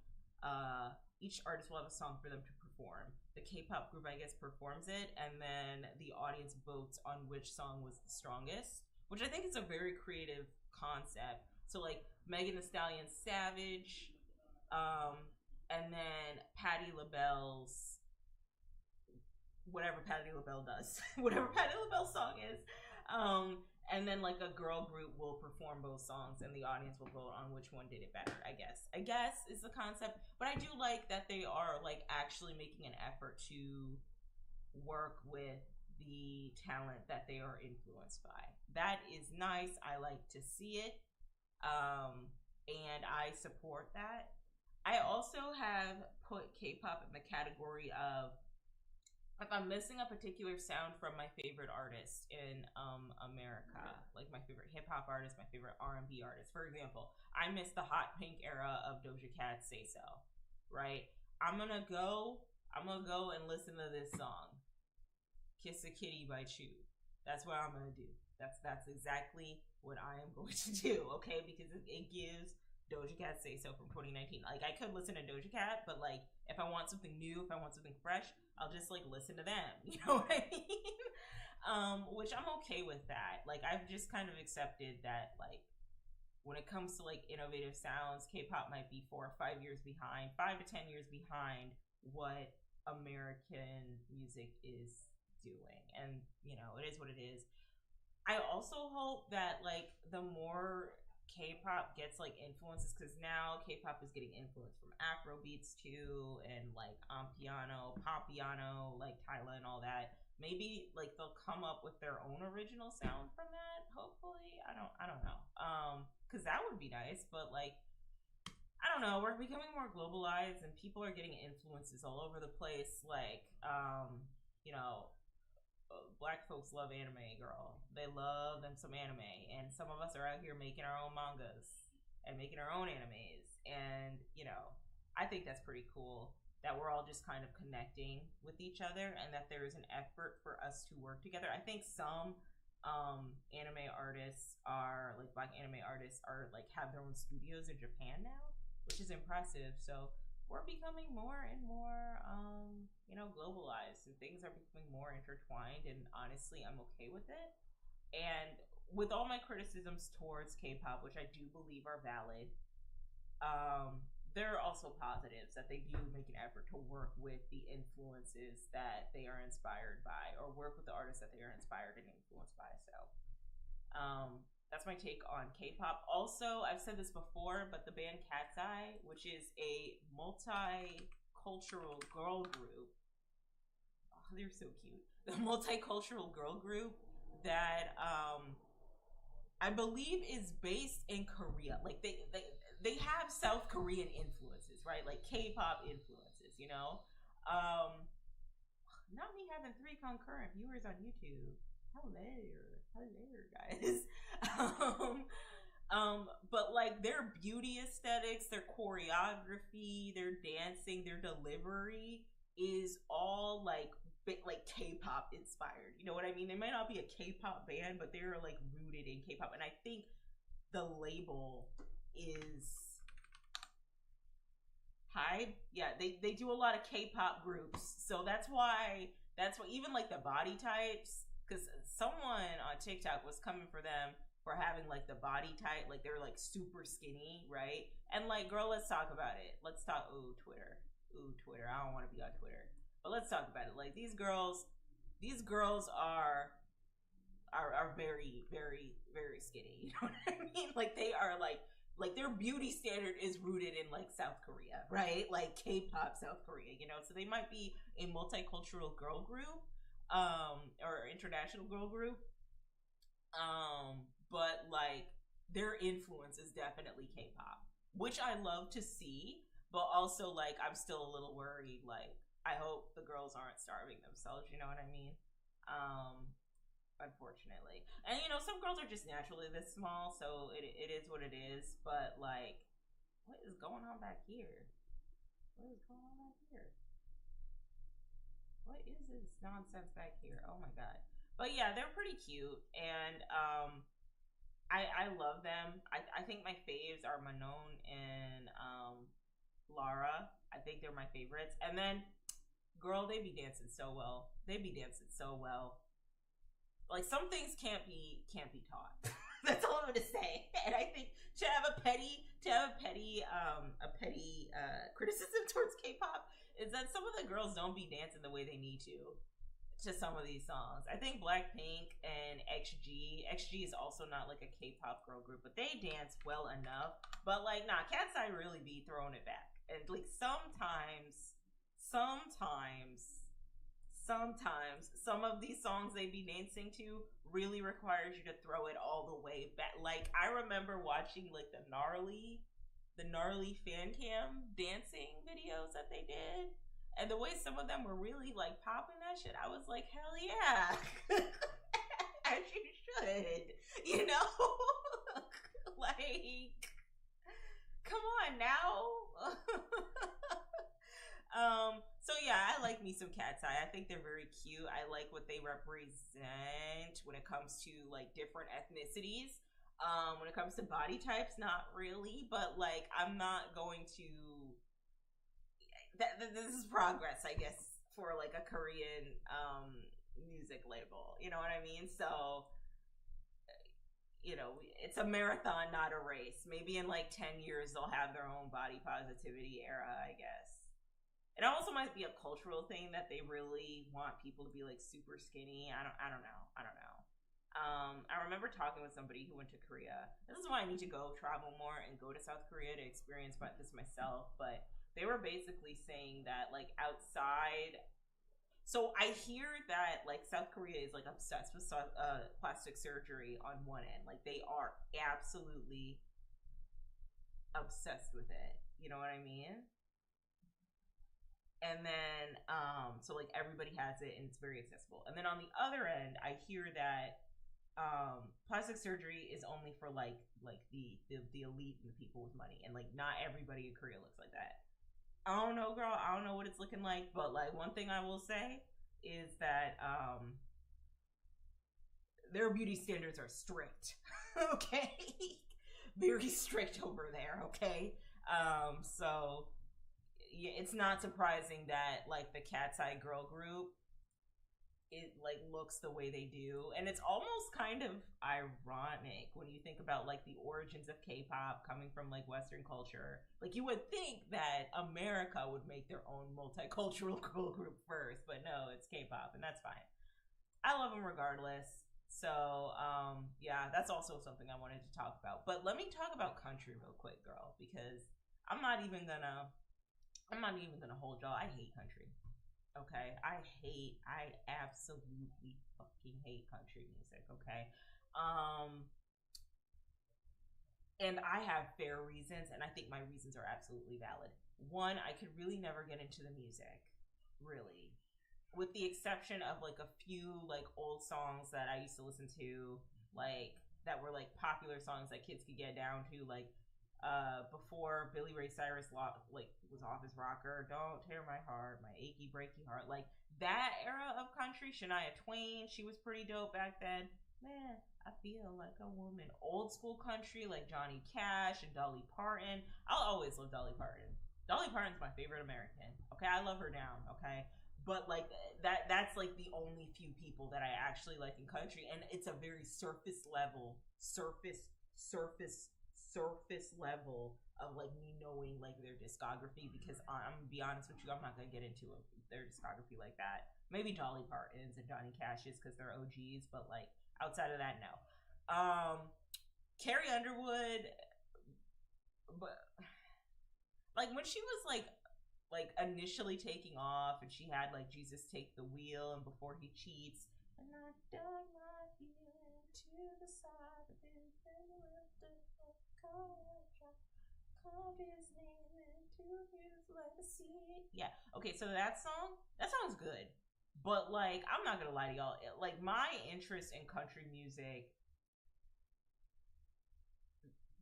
Each artist will have a song for them to perform. The K-pop group, I guess, performs it, and then the audience votes on which song was the strongest, which I think is a very creative concept. So like Megan Thee Stallion's Savage, and then Patti LaBelle's whatever Patti LaBelle does, whatever Patti LaBelle's song is. And then like a girl group will perform both songs, and the audience will vote on which one did it better. I guess is the concept. But I do like that they are like actually making an effort to work with the talent that they are influenced by. That is nice. I like to see it, and I support that. I also have put K-pop in the category of, if I'm missing a particular sound from my favorite artist in America, like my favorite hip hop artist, my favorite R&B artist. For example, I miss the hot pink era of Doja Cat's Say So, right? I'm gonna go I'm gonna go and listen to this song, "Kiss a Kitty" by Chu. That's what I'm gonna do. That's exactly what I am going to do. Okay, because it gives Doja Cat "Say So" from 2019. Like, I could listen to Doja Cat, but like, if I want something new, if I want something fresh, I'll just like listen to them. You know what I mean? Which I'm okay with that. Like, I've just kind of accepted that, like, when it comes to like innovative sounds, K-pop might be 4 or 5 years behind, 5 to 10 years behind what American music is doing. And you know, it is what it is. I also hope that like the more K-pop gets like influences, because now K-pop is getting influence from Afro beats too, and like piano, pop piano, like Tyla and all that. Maybe like they'll come up with their own original sound from that. Hopefully, I don't know. Because that would be nice. But like, I don't know. We're becoming more globalized, and people are getting influences all over the place. Like, you know, black folks love anime, girl. They love them some anime, and some of us are out here making our own mangas and making our own animes, and you know, I think that's pretty cool that we're all just kind of connecting with each other, and that there is an effort for us to work together. I think some anime artists are like black anime artists are like have their own studios in Japan now, which is impressive. So we're becoming more and more you know, globalized, and things are becoming more intertwined, and honestly I'm okay with it. And with all my criticisms towards K-pop, which I do believe are valid, there are also positives that they do make an effort to work with the influences that they are inspired by, or work with the artists that they are inspired and influenced by. So that's my take on K-pop. Also, I've said this before, but the band Cat's Eye, which is a multicultural girl group, oh, they're so cute. The multicultural girl group that I believe is based in Korea. Like they have South Korean influences, right? Like K-pop influences, you know? Not me having 3 concurrent viewers on YouTube. Hello, guys. But like their beauty aesthetics, their choreography, their dancing, their delivery is all like K-pop inspired. You know what I mean? They might not be a K-pop band, but they're like rooted in K-pop, and I think the label is Hybe. Yeah, they do a lot of K-pop groups, so that's why even like the body types, because someone on TikTok was coming for them for having like the body type, like they're like super skinny, right? And like, girl, let's talk about it. Let's talk. Twitter. I don't want to be on Twitter, but let's talk about it. Like these girls are very, very, very skinny. You know what I mean? Like they are like their beauty standard is rooted in like South Korea, right? Like K-pop South Korea, you know? So they might be a multicultural girl group, or international girl group. But like their influence is definitely K-pop, which I love to see, but also like I'm still a little worried. Like I hope the girls aren't starving themselves, you know what I mean? Unfortunately. And you know, some girls are just naturally this small, so it is what it is. But like, what is going on back here? What is this nonsense back here? Oh my god. But yeah, they're pretty cute, and I love them. I think my faves are Manon and Lara. I think they're my favorites. And then, girl, they be dancing so well. Like some things can't be taught. That's all I'm gonna say. And I think to have a petty criticism towards K-pop is that some of the girls don't be dancing the way they need to some of these songs. I think Blackpink and XG is also not like a K-pop girl group, but they dance well enough. But like, nah, Cat's Eye really be throwing it back. And like sometimes some of these songs they be dancing to really requires you to throw it all the way back. Like I remember watching like the gnarly fan cam dancing videos that they did, and the way some of them were really like popping that shit, I was like, hell yeah. As you should, you know. Like, come on now. So yeah, I like me some Cat's Eye. I think they're very cute. I like what they represent when it comes to like different ethnicities. When it comes to body types, not really, but like I'm not going to. This is progress, I guess, for like a Korean music label. You know what I mean? So, it's a marathon, not a race. Maybe in like 10 years they'll have their own body positivity era, I guess. It also might be a cultural thing that they really want people to be like super skinny. I don't know. I remember talking with somebody who went to Korea. This is why I need to go travel more and go to South Korea to experience this myself. But they were basically saying that like outside. So I hear that like South Korea is like obsessed with plastic surgery on one end. Like they are absolutely obsessed with it. You know what I mean? And then, so like everybody has it and it's very accessible. And then on the other end, I hear that plastic surgery is only for like the elite and the people with money, and like not everybody in Korea looks like that. I don't know, girl. I don't know what it's looking like, but like one thing I will say is that their beauty standards are strict. Okay, very strict over there. Okay, so yeah, it's not surprising that like the Cat's Eye girl group, it like looks the way they do, and it's almost kind of ironic when you think about like the origins of K-pop coming from like Western culture. Like you would think that America would make their own multicultural girl group first, but no, it's K-pop, and that's fine. I love them regardless. So yeah, that's also something I wanted to talk about. But let me talk about country real quick, girl, because I'm not even gonna hold y'all. I hate country. Okay, I absolutely fucking hate country music. Okay, and I have fair reasons, and I think my reasons are absolutely valid. One, I could really never get into the music, really, with the exception of like a few like old songs that I used to listen to, like that were like popular songs that kids could get down to, like before Billy Ray Cyrus was off his rocker. Don't tear my heart, my achy breaky heart. Like that era of country. Shania Twain, she was pretty dope back then. Man, I feel like a woman. Old school country like Johnny Cash and Dolly Parton. I'll always love Dolly Parton. Dolly Parton's my favorite American. Okay, I love her down. Okay, but like that's like the only few people that I actually like in country, and it's a very surface level level of like me knowing like their discography, because I'm gonna be honest with you, I'm not gonna get into their discography like that. Maybe Dolly Parton's and Johnny Cash's because they're OGs, but like outside of that, no. Carrie Underwood, but like when she was like initially taking off and she had like Jesus Take the Wheel and Before He Cheats, and I dug my heel to the side of his yeah. Okay, so that song's good. But like I'm not gonna lie to y'all, like my interest in country music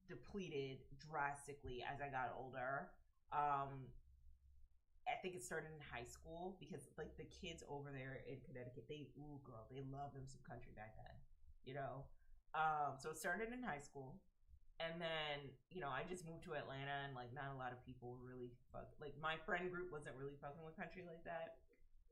depleted drastically as I got older. I think it started in high school because like the kids over there in Connecticut, they love them some country back then, you know. So it started in high school, and then I just moved to Atlanta, and like not a lot of people really like my friend group wasn't really fucking with country like that.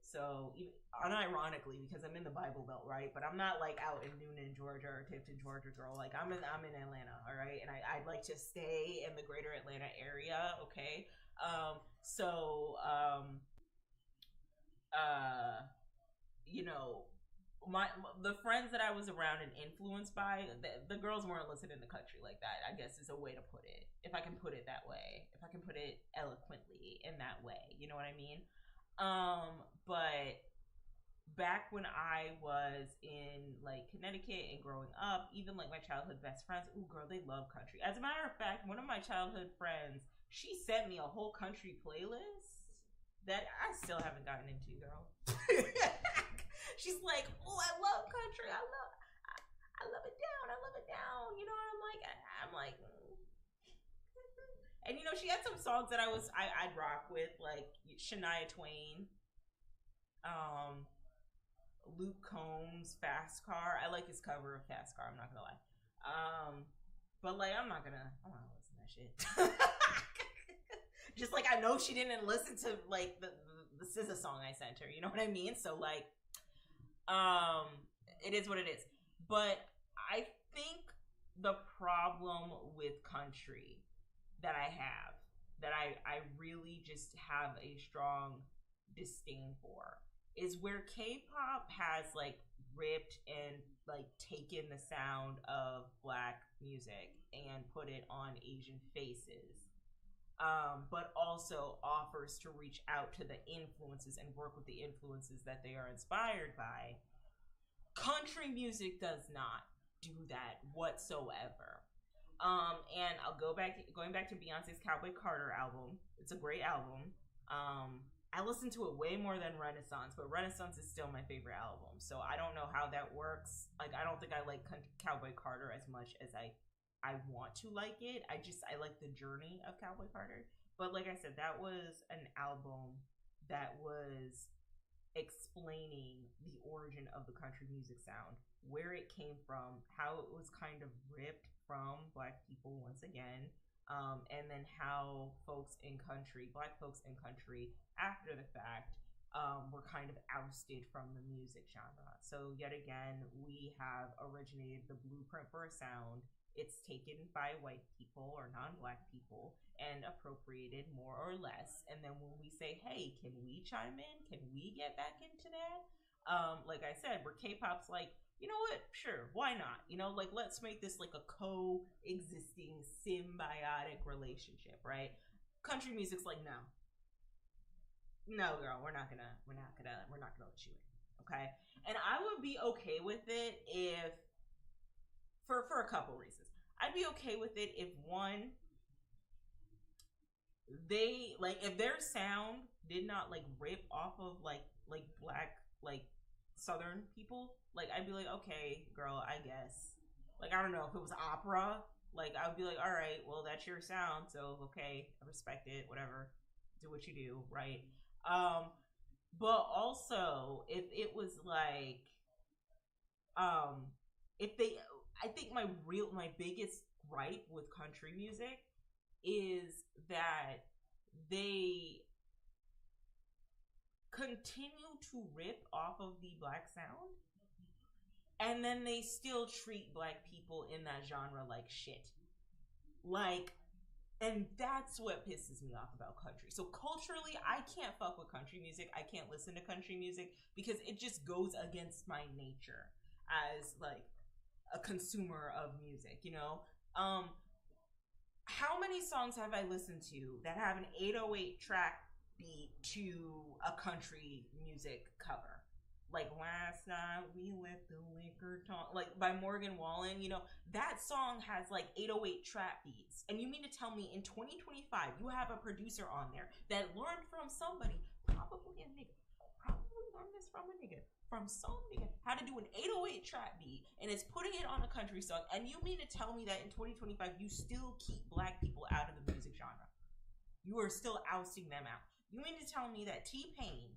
So unironically, because I'm in the Bible Belt, right? But I'm not like out in Noonan, Georgia, or Tifton, Georgia, girl. Like I'm in Atlanta, all right. And I'd like to stay in the greater Atlanta area, okay. The friends that I was around and influenced by, the girls weren't listening to country like that, I guess is a way to put it, if I can put it that way, if I can put it eloquently in that way, you know what I mean? But back when I was in like Connecticut and growing up, even like my childhood best friends, ooh girl, they love country. As a matter of fact, one of my childhood friends, she sent me a whole country playlist that I still haven't gotten into, girl. She's like, oh, I love country. I love it down. I love it down. You know what I'm like? And she had some songs that I'd rock with, like Shania Twain. Um, Luke Combs, Fast Car. I like his cover of Fast Car. I'm not gonna lie. But like, I'm not gonna listen to that shit. Just like I know she didn't listen to like the SZA song I sent her. You know what I mean? So like, um, it is what it is. But I think the problem with country that I have, that I really just have a strong disdain for, is where K-pop has like ripped and like taken the sound of black music and put it on Asian faces, but also offers to reach out to the influences and work with the influences that they are inspired by. Country music does not do that whatsoever. And I'll going back to Beyonce's Cowboy Carter album. It's a great album. I listened to it way more than Renaissance, but Renaissance is still my favorite album. So I don't know how that works. Like, I don't think I like Cowboy Carter as much as I want to like it. I like the journey of Cowboy Carter. But like I said, that was an album that was explaining the origin of the country music sound, where it came from, how it was kind of ripped from black people once again, and then how black folks in country, after the fact, were kind of ousted from the music genre. So yet again, we have originated the blueprint for a sound. It's taken by white people or non-black people and appropriated more or less. And then when we say, hey, can we chime in? Can we get back into that? Like I said, where K-pop's like, you know what? Sure, why not? You know, like, let's make this like a coexisting symbiotic relationship, right? Country music's like, no, no, girl, we're not gonna let you in, okay? And I would be okay with it if, for a couple reasons. I'd be okay with it if, one, they like, if their sound did not like rip off of like black, like southern people, like I'd be like, okay, girl, I guess. Like, I don't know, if it was opera, like I would be like, all right, well, that's your sound, so okay, I respect it, whatever, do what you do, right? um but also if it was like, um if they, I think my biggest gripe with country music is that they continue to rip off of the black sound, and then they still treat black people in that genre like shit. Like, and that's what pisses me off about country. So culturally, I can't fuck with country music. I can't listen to country music because it just goes against my nature as like a consumer of music, you know? How many songs have I listened to that have an 808 track beat to a country music cover? Like Last Night We Let the Liquor Talk, like by Morgan Wallen, you know, that song has like 808 trap beats. And you mean to tell me in 2025 you have a producer on there that learned from somebody, probably a nigga, probably learned this from a nigga, from some nigga, how to do an 808 trap beat and is putting it on a country song. And you mean to tell me that in 2025 you still keep black people out of the music genre? You are still ousting them out. You mean to tell me that T-Pain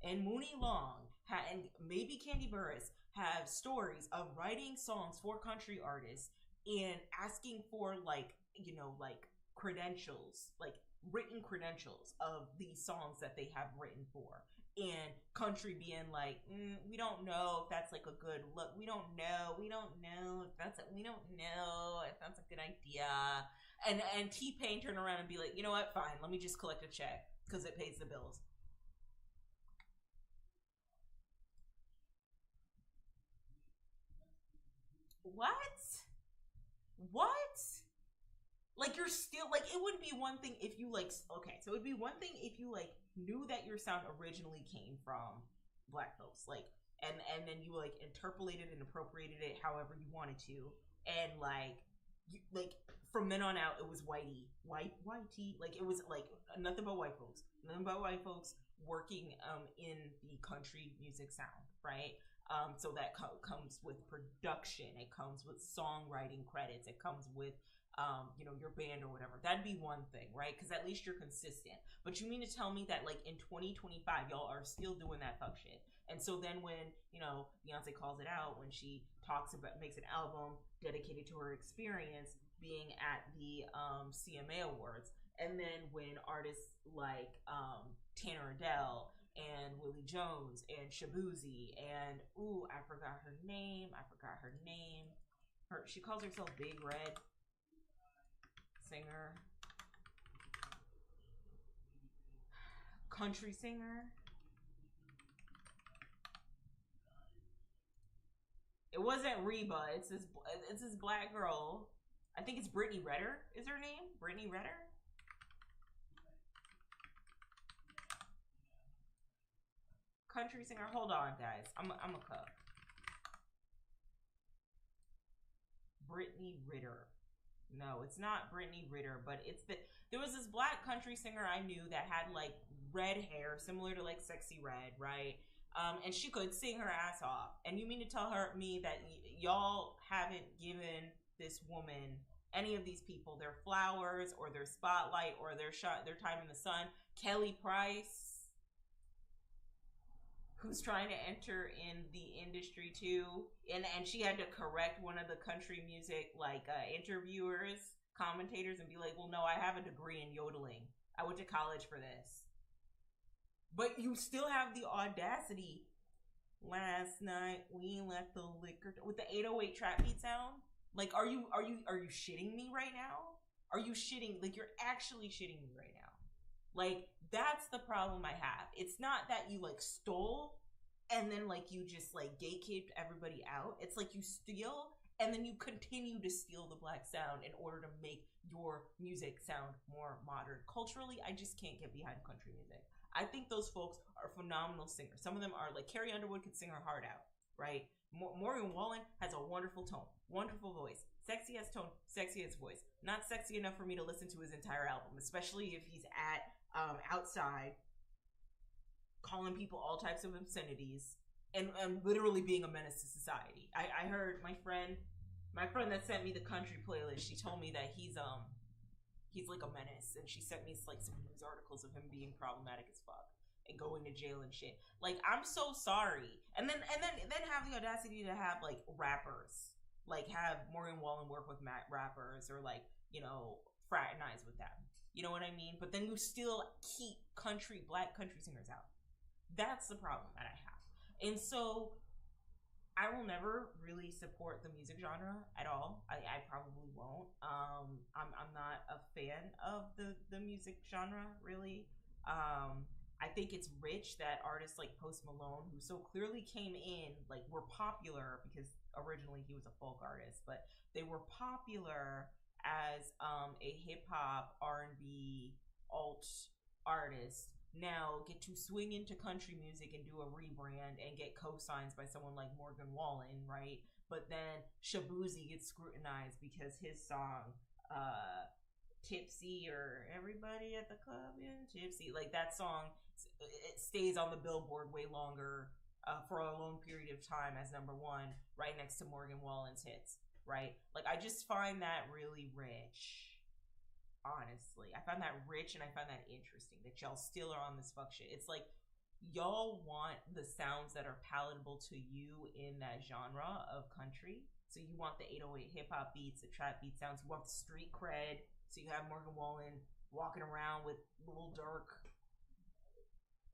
and Mooney Long and maybe Candy Burris have stories of writing songs for country artists and asking for like, you know, like credentials, like written credentials of these songs that they have written for, and country being like, we don't know if that's like a good look, we don't know if that's we don't know if that's a good idea, and T-Pain turn around and be like, you know what, fine, let me just collect a check because it pays the bills. What? What? Like, you're still like, it would be one thing if you like, okay, so it'd be one thing if you like knew that your sound originally came from black folks, like, and then you like interpolated and appropriated it however you wanted to, and like, you like, from then on out it was whitey, like it was like nothing but white folks working in the country music sound, right? So that comes with production, it comes with songwriting credits, it comes with your band or whatever. That'd be one thing, right? Because at least you're consistent. But you mean to tell me that like in 2025, y'all are still doing that fuck shit? And so then when, Beyonce calls it out, when she makes an album dedicated to her experience being at the CMA Awards, and then when artists like Tanner Adele and Willie Jones and Shabuzi and I forgot her name. She calls herself Big Red singer, country singer. It wasn't Reba. It's this black girl. I think it's Brittany Redder. Is her name Brittany Redder? Country singer. Hold on, guys. I'm a cup. Brittany Ritter. No, it's not Brittany Ritter, but there was this black country singer I knew that had like red hair, similar to like Sexy Red, right? And she could sing her ass off. And you mean to tell me that y'all haven't given this woman, any of these people, their flowers or their spotlight or their time in the sun? Kelly Price, who's trying to enter in the industry too, and she had to correct one of the country music interviewers, commentators, and be like, well, no, I have a degree in yodeling. I went to college for this. But you still have the audacity. Last night we let the liquor with the 808 trap beat sound. Like, are you shitting me right now? Are you shitting? Like, you're actually shitting me right now. Like, that's the problem I have. It's not that you like stole and then like you just like gatekept everybody out. It's like you steal and then you continue to steal the black sound in order to make your music sound more modern. Culturally, I just can't get behind country music. I think those folks are phenomenal singers. Some of them are like Carrie Underwood could sing her heart out, right? Morgan Wallen has a wonderful tone, wonderful voice. Sexy as tone, sexy as voice. Not sexy enough for me to listen to his entire album, especially if he's at outside calling people all types of obscenities and literally being a menace to society. I heard my friend that sent me the country playlist, she told me that he's like a menace, and she sent me like some news articles of him being problematic as fuck and going to jail and shit. Like, I'm so sorry. And then have the audacity to have like rappers, like have Morgan Wallen work with rappers or like, fraternize with them. You know what I mean? But then you still keep black country singers out. That's the problem that I have. And so I will never really support the music genre at all. I probably won't. I'm not a fan of the music genre, really. I think it's rich that artists like Post Malone, who so clearly came in, like, were popular because originally he was a folk artist, but they were popular as a hip-hop, R&B, alt artist, now get to swing into country music and do a rebrand and get co-signs by someone like Morgan Wallen, right? But then Shabuzi gets scrutinized because his song, Tipsy, or Everybody at the Club in Tipsy, like that song, it stays on the Billboard way longer for a long period of time as number one, right next to Morgan Wallen's hits, right? Like, I just find that really rich. Honestly, I find that rich and I find that interesting that y'all still are on this fuck shit. It's like y'all want the sounds that are palatable to you in that genre of country. So you want the 808 hip hop beats, the trap beat sounds. You want the street cred. So you have Morgan Wallen walking around with Lil Durk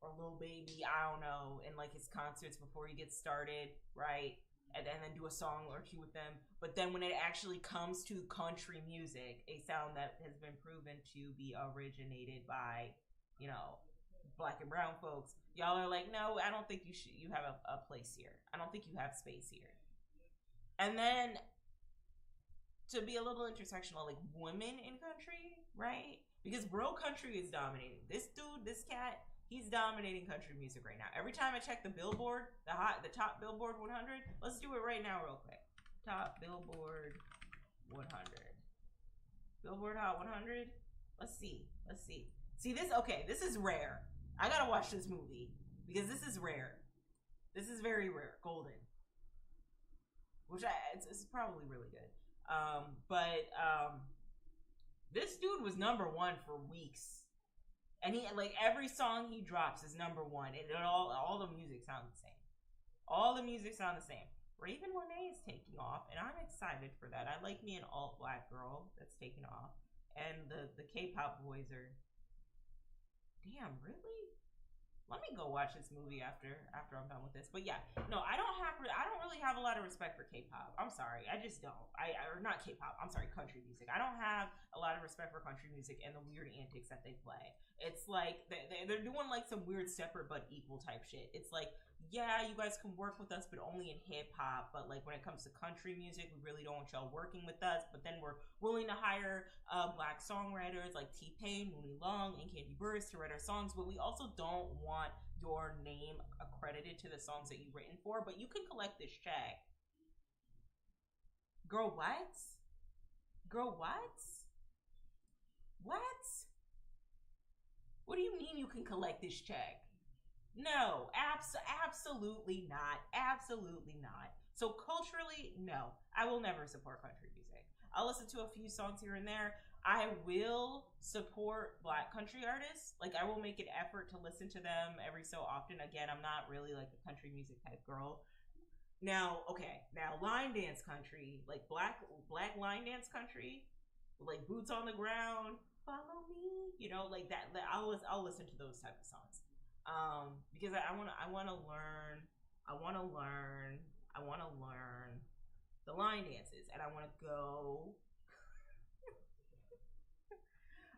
or Lil Baby, I don't know, in like his concerts before he gets started, right? And then do a song or two with them. But then when it actually comes to country music, a sound that has been proven to be originated by, black and brown folks, y'all are like, no, I don't think you have a place here. I don't think you have space here. And then to be a little intersectional, like women in country, right? Because bro country is dominating. This dude, this cat, he's dominating country music right now. Every time I check the Billboard, the top Billboard 100, let's do it right now real quick. Top Billboard 100. Billboard Hot 100? Let's see. See this? Okay, this is rare. I gotta watch this movie because this is rare. This is very rare. Golden. Which it's probably really good. But This dude was #1 for weeks. And he like every song he drops is #1. All the music sounds the same. All the music sounds the same. Raven Monet is taking off, and I'm excited for that. I like me an alt black girl that's taking off, and the K-pop boys are. Damn, really? Let me go watch this movie after I'm done with this. But yeah, no, I don't really have a lot of respect for K-pop. I'm sorry, I just don't. Or not K-pop. I'm sorry, country music. I don't have a lot of respect for country music and the weird antics that they play. It's like they're doing like some weird separate but equal type shit. It's like, yeah, you guys can work with us, but only in hip hop. But like when it comes to country music, we really don't want y'all working with us. But then we're willing to hire black songwriters like T-Pain, Mooney Long, and Candy Burris to write our songs. But we also don't want your name accredited to the songs that you've written for. But you can collect this check. Girl, what? Girl, what? What? What do you mean you can collect this check? No, absolutely not. Absolutely not. So culturally, no, I will never support country music. I'll listen to a few songs here and there. I will support black country artists. Like I will make an effort to listen to them every so often. Again, I'm not really like a country music type girl. Now, okay, now line dance country, like black line dance country, like boots on the ground, follow me, you know, like that. I'll listen to those type of songs, because I want to learn the line dances, and I want to go.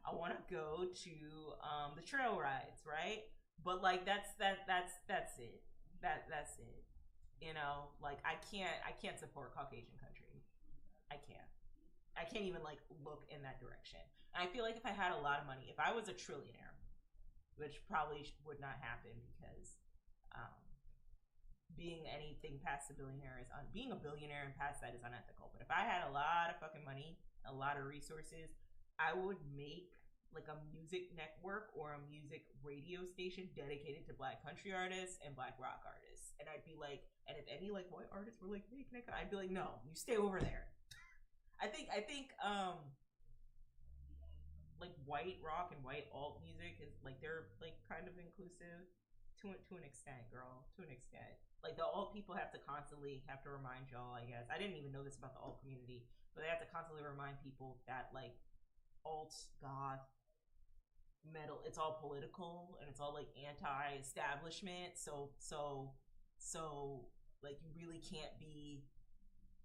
I want to go to the trail rides, right? But like that's it. That's it. You know, like I can't support Caucasian country. I can't even like look in that direction. And I feel like if I had a lot of money, if I was a trillionaire, which probably would not happen because being anything past a billionaire being a billionaire and past that is unethical. But if I had a lot of fucking money, a lot of resources, I would make like a music network or a music radio station dedicated to black country artists and black rock artists. And I'd be like, and if any like white artists were like, hey, I'd be like, no, you stay over there. I think like white rock and white alt music is like they're like kind of inclusive to an extent, girl, to an extent. Like the alt people have to remind y'all, I guess. I didn't even know this about the alt community, but they have to constantly remind people that like alt goth metal, it's all political and it's all like anti-establishment. So like you really can't be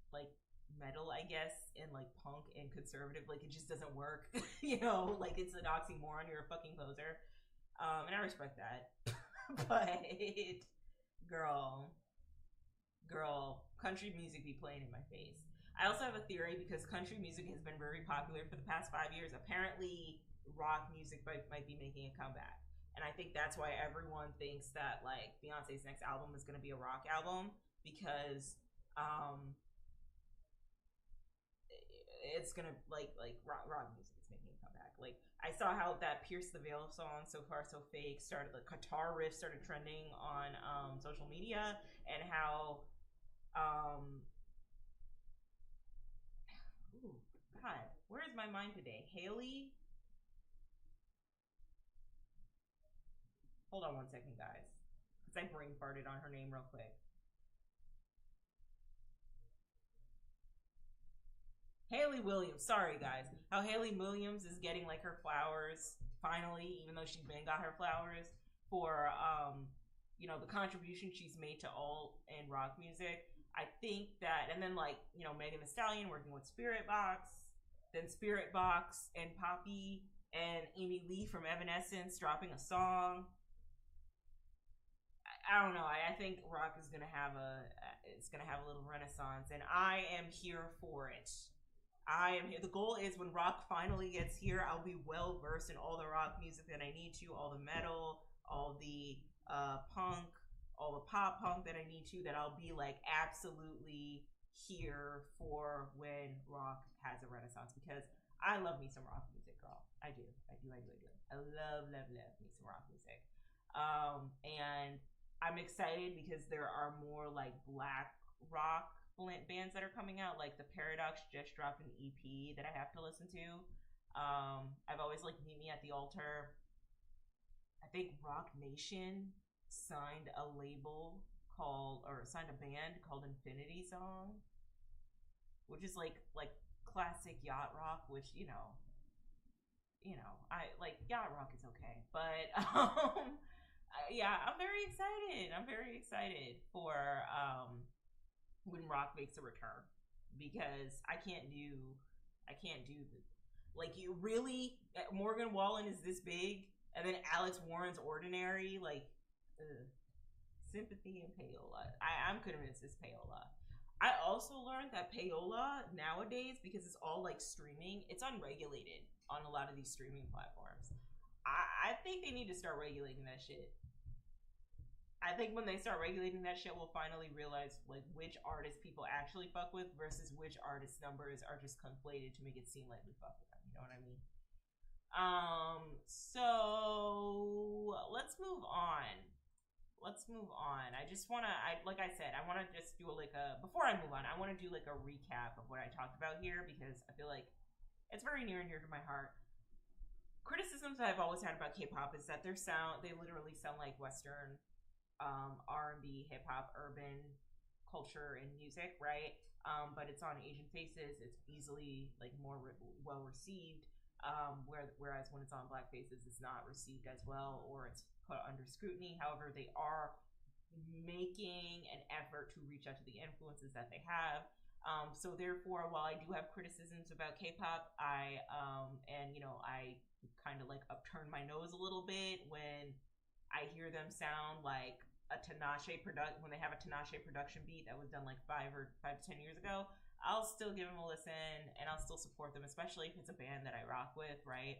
like metal, I guess, and like punk and conservative. Like it just doesn't work. You know, like it's an oxymoron. You're a fucking poser. And I respect that. But girl, country music be playing in my face. I also have a theory because country music has been very popular for the past 5 years. Apparently, rock music might be making a comeback. And I think that's why everyone thinks that like Beyonce's next album is going to be a rock album because it's gonna like rock music is making a comeback. Like I saw how that Pierce the Veil song, So Far So Fake, started, the guitar riff started trending on social media, and how ooh, God, where is my mind today? Haley, hold on one second, guys, because I brain farted on her name real quick. Haley Williams. Sorry, guys. How Haley Williams is getting like her flowers finally, even though she's been got her flowers for you know, the contribution she's made to alt and rock music. I think that, and then like, you know, Megan Thee Stallion working with Spirit Box, then Spirit Box and Poppy and Amy Lee from Evanescence dropping a song. I don't know. I think rock is gonna have a little renaissance, and I am here for it. I am here. The goal is when rock finally gets here, I'll be well versed in all the rock music that I need to, all the metal, all the punk, all the pop punk that I need to. That I'll be like absolutely here for when rock has a renaissance, because I love me some rock music, girl. I do. I love me some rock music. And I'm excited because there are more like black rock bands that are coming out. Like the Paradox just dropped an EP that I have to listen to. I've always liked Meet Me at the Altar. I think Rock Nation signed a label signed a band called Infinity Song, which is like classic yacht rock, which I like yacht rock is okay, but yeah, I'm very excited. I'm very excited for when rock makes a return because I can't do the like you really Morgan Wallen is this big and then Alex Warren's Ordinary like ugh. Sympathy and payola. I'm convinced it's payola. I also learned that payola nowadays, because it's all like streaming, it's unregulated on a lot of these streaming platforms. I think they need to start regulating that shit. I think when they start regulating that shit, we'll finally realize like which artists people actually fuck with versus which artist numbers are just conflated to make it seem like we fuck with them. You know what I mean? So let's move on. I just want to, like I said, I want to just do before I move on, I want to do like a recap of what I talked about here because I feel like it's very near and dear to my heart. Criticisms that I've always had about K-pop is that they literally sound like Western R&B, hip-hop, urban culture and music, right? But it's on Asian faces. It's easily like more well received. Whereas when it's on Black faces, it's not received as well, or it's put under scrutiny. However, they are making an effort to reach out to the influences that they have. So therefore, while I do have criticisms about K-pop, I kind of like upturn my nose a little bit when I hear them sound like a when they have a Tinashe production beat that was done like 5 to 10 years ago. I'll still give them a listen and I'll still support them, especially if it's a band that I rock with, right?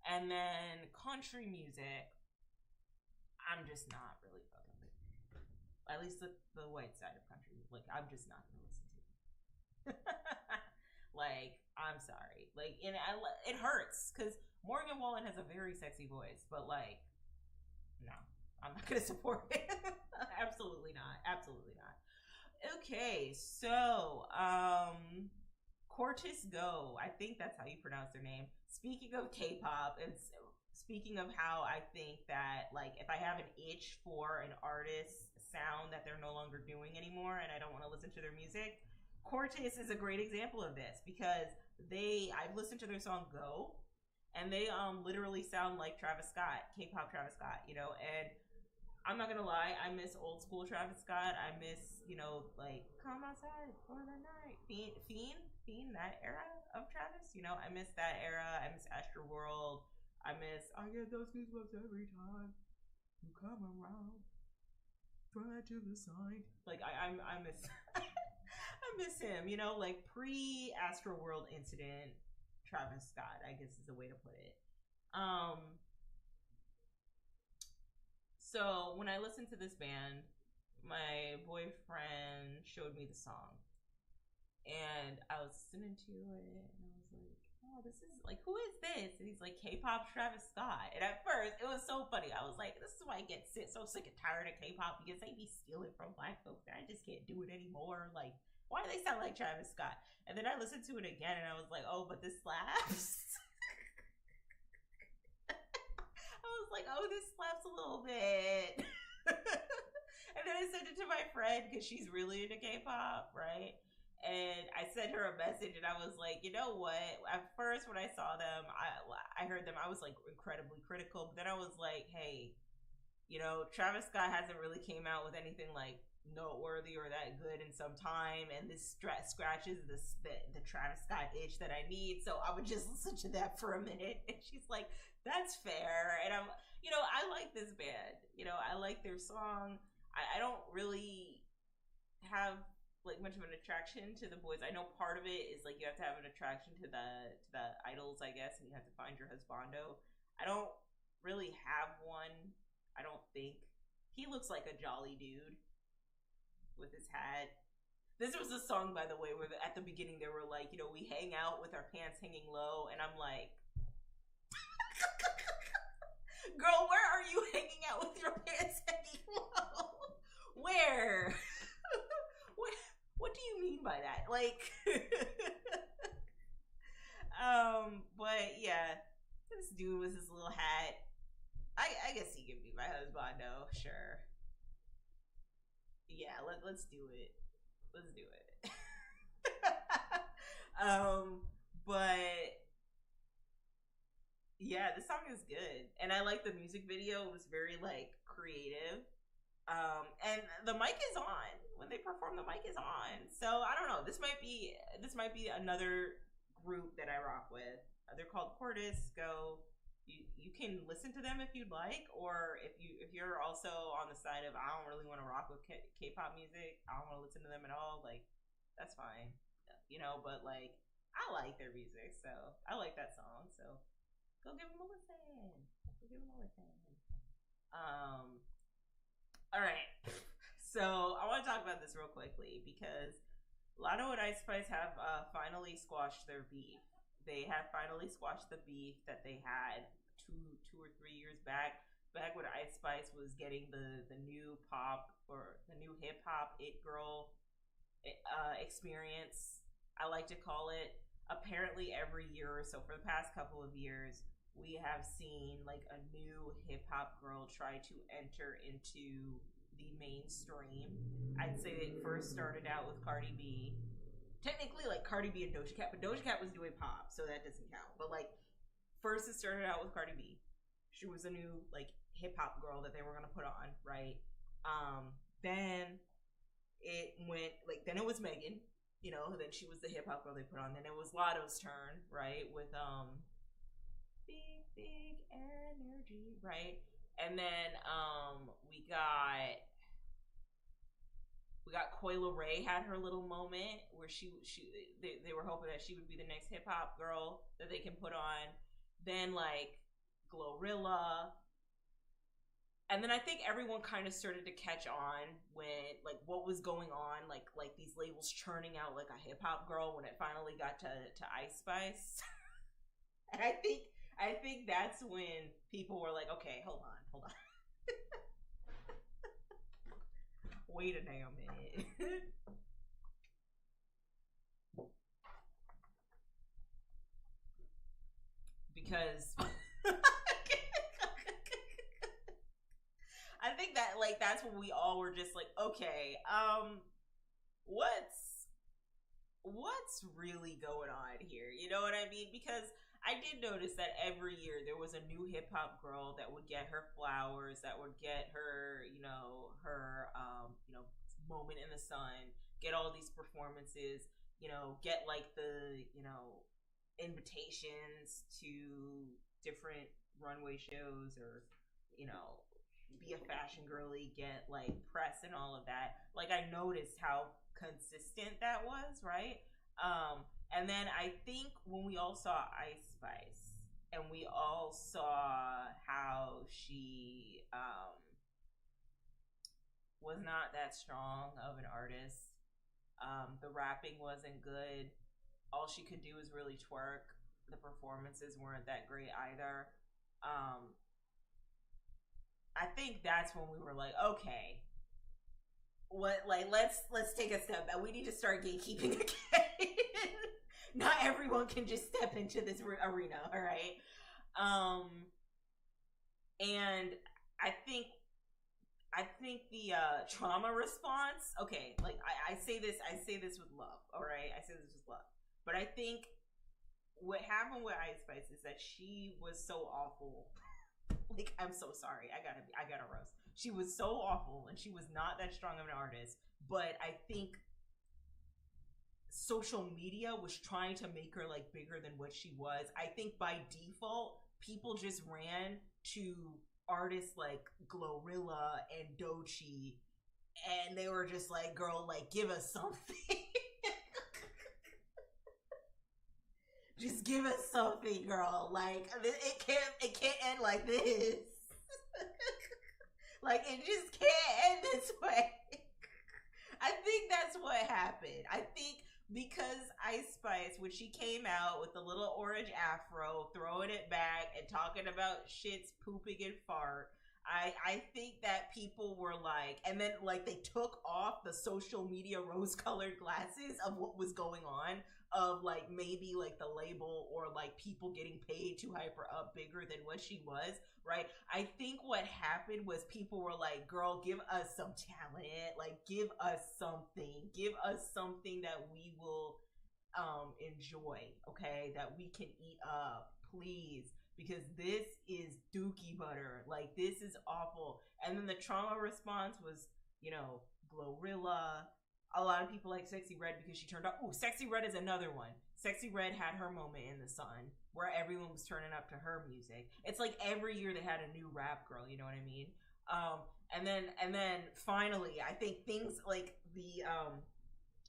And then country music, I'm just not really fucking with. At least the white side of country, like I'm just not gonna listen to it. Like I'm sorry, like it hurts because Morgan Wallen has a very sexy voice, but like no, I'm not gonna support it. Absolutely not. Absolutely not. Okay, so Cortis Go. I think that's how you pronounce their name. Speaking of K-pop, and speaking of how I think that like if I have an itch for an artist sound that they're no longer doing anymore and I don't want to listen to their music, Cortis is a great example of this because I've listened to their song Go and they literally sound like Travis Scott, K-pop Travis Scott, and I'm not gonna lie, I miss old school Travis Scott. I miss, like Come Outside for the Night, Fiend, that era of Travis. I miss that era. I miss Astro World. I get those goosebumps every time you come around. Try to the side. Like I miss, I miss him. Like pre Astro World incident, Travis Scott, I guess is the way to put it. So when I listened to this band, my boyfriend showed me the song. And I was listening to it and I was like, oh, this is like, who is this? And he's like, K-pop Travis Scott. And at first, it was so funny. I was like, this is why I get so sick and tired of K-pop because they be stealing from Black folks and I just can't do it anymore. Like, why do they sound like Travis Scott? And then I listened to it again and I was like, oh, but this slaps. Like, oh, this slaps a little bit. And then I sent it to my friend because she's really into K-pop, right? And I sent her a message and I was like, you know what? At first, when I saw them, I heard them, I was like incredibly critical. But then I was like, hey, Travis Scott hasn't really came out with anything like noteworthy or that good in some time, and this scratches the Travis Scott itch that I need, so I would just listen to that for a minute. And she's like, that's fair. And I'm I like this band, I like their song. I don't really have like much of an attraction to the boys. I know part of it is like you have to have an attraction to the idols, I guess, and you have to find your husbando. I don't really have one. I don't think. He looks like a jolly dude with his hat. This was a song, by the way, where at the beginning they were like, we hang out with our pants hanging low, and I'm like, girl, where are you hanging out with your pants hanging low? Where? What do you mean by that? Like, but yeah, sure. Yeah, let's do it. Let's do it. But yeah, the song is good, and I like the music video. It was very like creative. And the mic is on when they perform. The mic is on, so I don't know. This might be another group that I rock with. They're called Cordis. Go. You can listen to them if you'd like, or if you're also on the side of I don't really want to rock with K-pop music. I don't want to listen to them at all. Like that's fine, But like I like their music, so I like that song. So go give them a listen. Go give them a listen. All right. So I want to talk about this real quickly because Lotto and Ice Spice have finally squashed their beef. They have finally squashed the beef that they had two or 3 years back when Ice Spice was getting the new pop or the new hip hop it girl experience. I like to call it. Apparently, every year or so for the past couple of years, we have seen like a new hip hop girl try to enter into the mainstream. I'd say it first started out with Cardi B. Technically, like Cardi B and Doja Cat, but Doja Cat was doing pop, so that doesn't count. But like, first it started out with Cardi B. She was a new like hip hop girl that they were gonna put on, right? Then it went like then it was Megan, then she was the hip hop girl they put on. Then it was Lotto's turn, right? With big energy, right? And then we got Coyle Ray had her little moment where they were hoping that she would be the next hip hop girl that they can put on. Then like Glorilla. And then I think everyone kind of started to catch on when like what was going on, like these labels churning out like a hip hop girl when it finally got to Ice Spice. And I think that's when people were like, okay, hold on. Wait a damn minute. Because I think that like that's when we all were just like, okay, what's really going on here? You know what I mean? Because I did notice that every year there was a new hip hop girl that would get her flowers, that would get her, her moment in the sun, get all these performances, get like the, invitations to different runway shows or, be a fashion girly, get like press and all of that. Like I noticed how consistent that was, right? And then I think when we all saw Ice Spice and we all saw how she was not that strong of an artist, the rapping wasn't good. All she could do was really twerk. The performances weren't that great either. I think that's when we were like, okay, what? Like, let's take a step back. We need to start gatekeeping again. Not everyone can just step into this arena, all right? And I think the trauma response. Okay, like I say this with love, all right? I say this with love, but I think what happened with Ice Spice is that she was so awful. Like I'm so sorry. I gotta roast. She was so awful, and she was not that strong of an artist. But I think social media was trying to make her like bigger than what she was. I think by default, people just ran to artists like Glorilla and Doechii, and they were just like, "Girl, like, give us something." Just give us something, girl. Like it can't end like this. Like it just can't end this way. I think that's what happened. I think because Ice Spice, when she came out with the little orange afro, throwing it back and talking about shits, pooping and fart, I think that people were like, and then like they took off the social media rose-colored glasses of what was going on, of like maybe like the label or like people getting paid to hype her up bigger than what she was, right? I think what happened was people were like, girl, give us some talent, like give us something that we will enjoy, okay, that we can eat up, please, because this is dookie butter, like this is awful. And then the trauma response was, you know, Glorilla. A lot of people like Sexy Red because she turned up. Oh, Sexy Red is another one. Sexy Red had her moment in the sun where everyone was turning up to her music. It's like every year they had a new rap girl, you know what I mean? And then finally, I think things like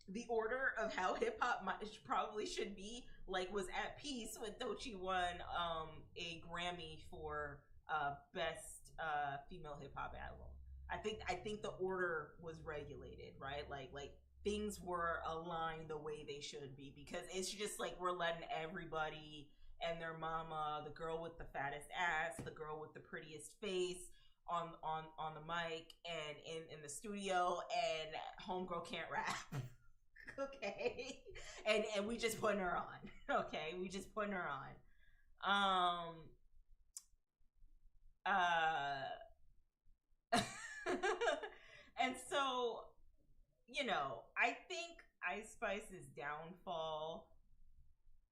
the order of how hip hop probably should be like was at peace when Doechii won a Grammy for best female hip hop album. I think the order was regulated, right? Like things were aligned the way they should be, because it's just like we're letting everybody and their mama, the girl with the fattest ass, the girl with the prettiest face on the mic and in the studio, and homegirl can't rap. Okay, and we just putting her on. Okay, we just putting her on. And so, you know, I think Ice Spice's downfall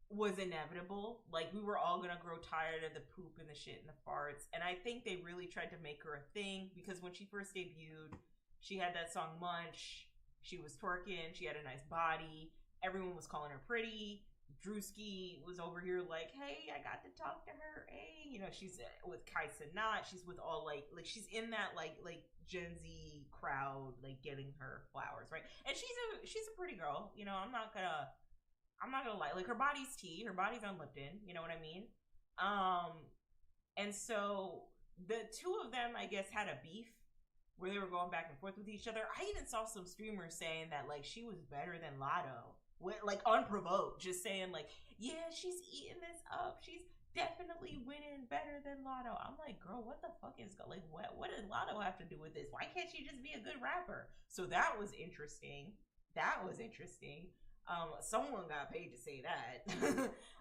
was inevitable. Like, we were all gonna grow tired of the poop and the shit and the farts, and I think they really tried to make her a thing, because when she first debuted, she had that song Munch. She was twerking. She had a nice body. Everyone was calling her pretty. Drewski was over here like, hey, I got to talk to her. Hey, you know, she's with Kai Cenat. She's with all like she's in that like Gen Z crowd, like getting her flowers, right? And she's a pretty girl. You know, I'm not gonna lie. Like, her body's tea. Her body's on Lipton. You know what I mean? And so the two of them, I guess, had a beef where they were going back and forth with each other. I even saw some streamers saying that like she was better than Lotto, like unprovoked, just saying like, yeah, she's eating this up. She's definitely winning better than Lotto. I'm like, girl, what the fuck is like what did Lotto have to do with this? Why can't she just be a good rapper? So that was interesting. Someone got paid to say that.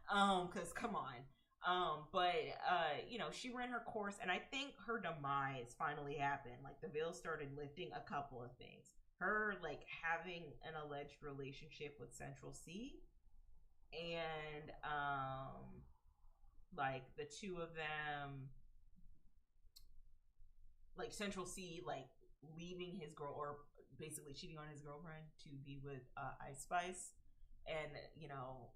Cause come on. You know, she ran her course, and I think her demise finally happened. Like, the veil started lifting a couple of things. Her, like, having an alleged relationship with Central C, and, like, the two of them, like, Central C, like, leaving his girl, or basically cheating on his girlfriend to be with, Ice Spice, and, you know,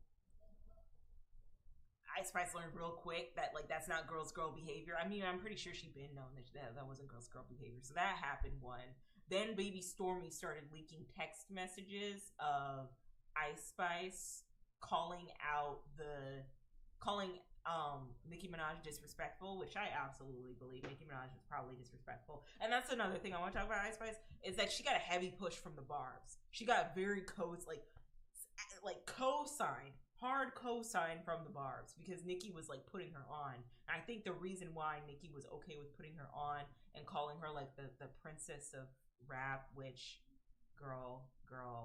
Ice Spice learned real quick that like that's not girl behavior. I mean, I'm pretty sure she'd been known that wasn't girl behavior. So that happened one. Then Baby Stormy started leaking text messages of Ice Spice calling Nicki Minaj disrespectful, which I absolutely believe Nicki Minaj was probably disrespectful. And that's another thing I want to talk about Ice Spice, is that she got a heavy push from the Barbs. She got very co-signed, hard co-sign from the Barbs, because Nicki was like putting her on. And I think the reason why Nicki was okay with putting her on and calling her like the princess of rap, which girl,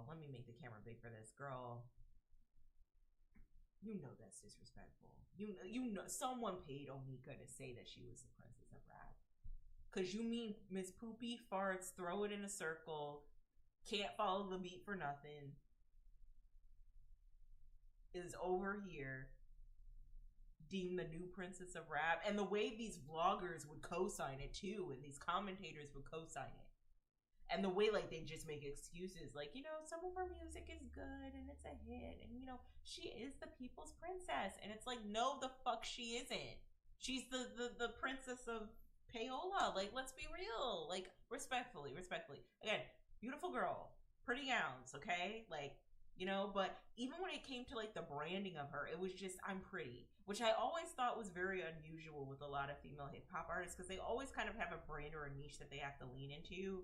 let me make the camera big for this. Girl, you know that's disrespectful. You know someone paid Onika to say that she was the princess of rap. Cause you mean Miss Poopy farts, throw it in a circle, can't follow the beat for nothing, is over here deemed the new princess of rap. And the way these vloggers would co-sign it too, and these commentators would co-sign it, and the way like they just make excuses like, you know, some of her music is good and it's a hit, and you know, she is the people's princess. And it's like, no, the fuck she isn't. She's the princess of payola. Like, let's be real. Like, respectfully, again, beautiful girl, pretty gowns, okay, like, you know. But even when it came to like the branding of her, it was just, I'm pretty, which I always thought was very unusual with a lot of female hip hop artists, because they always kind of have a brand or a niche that they have to lean into.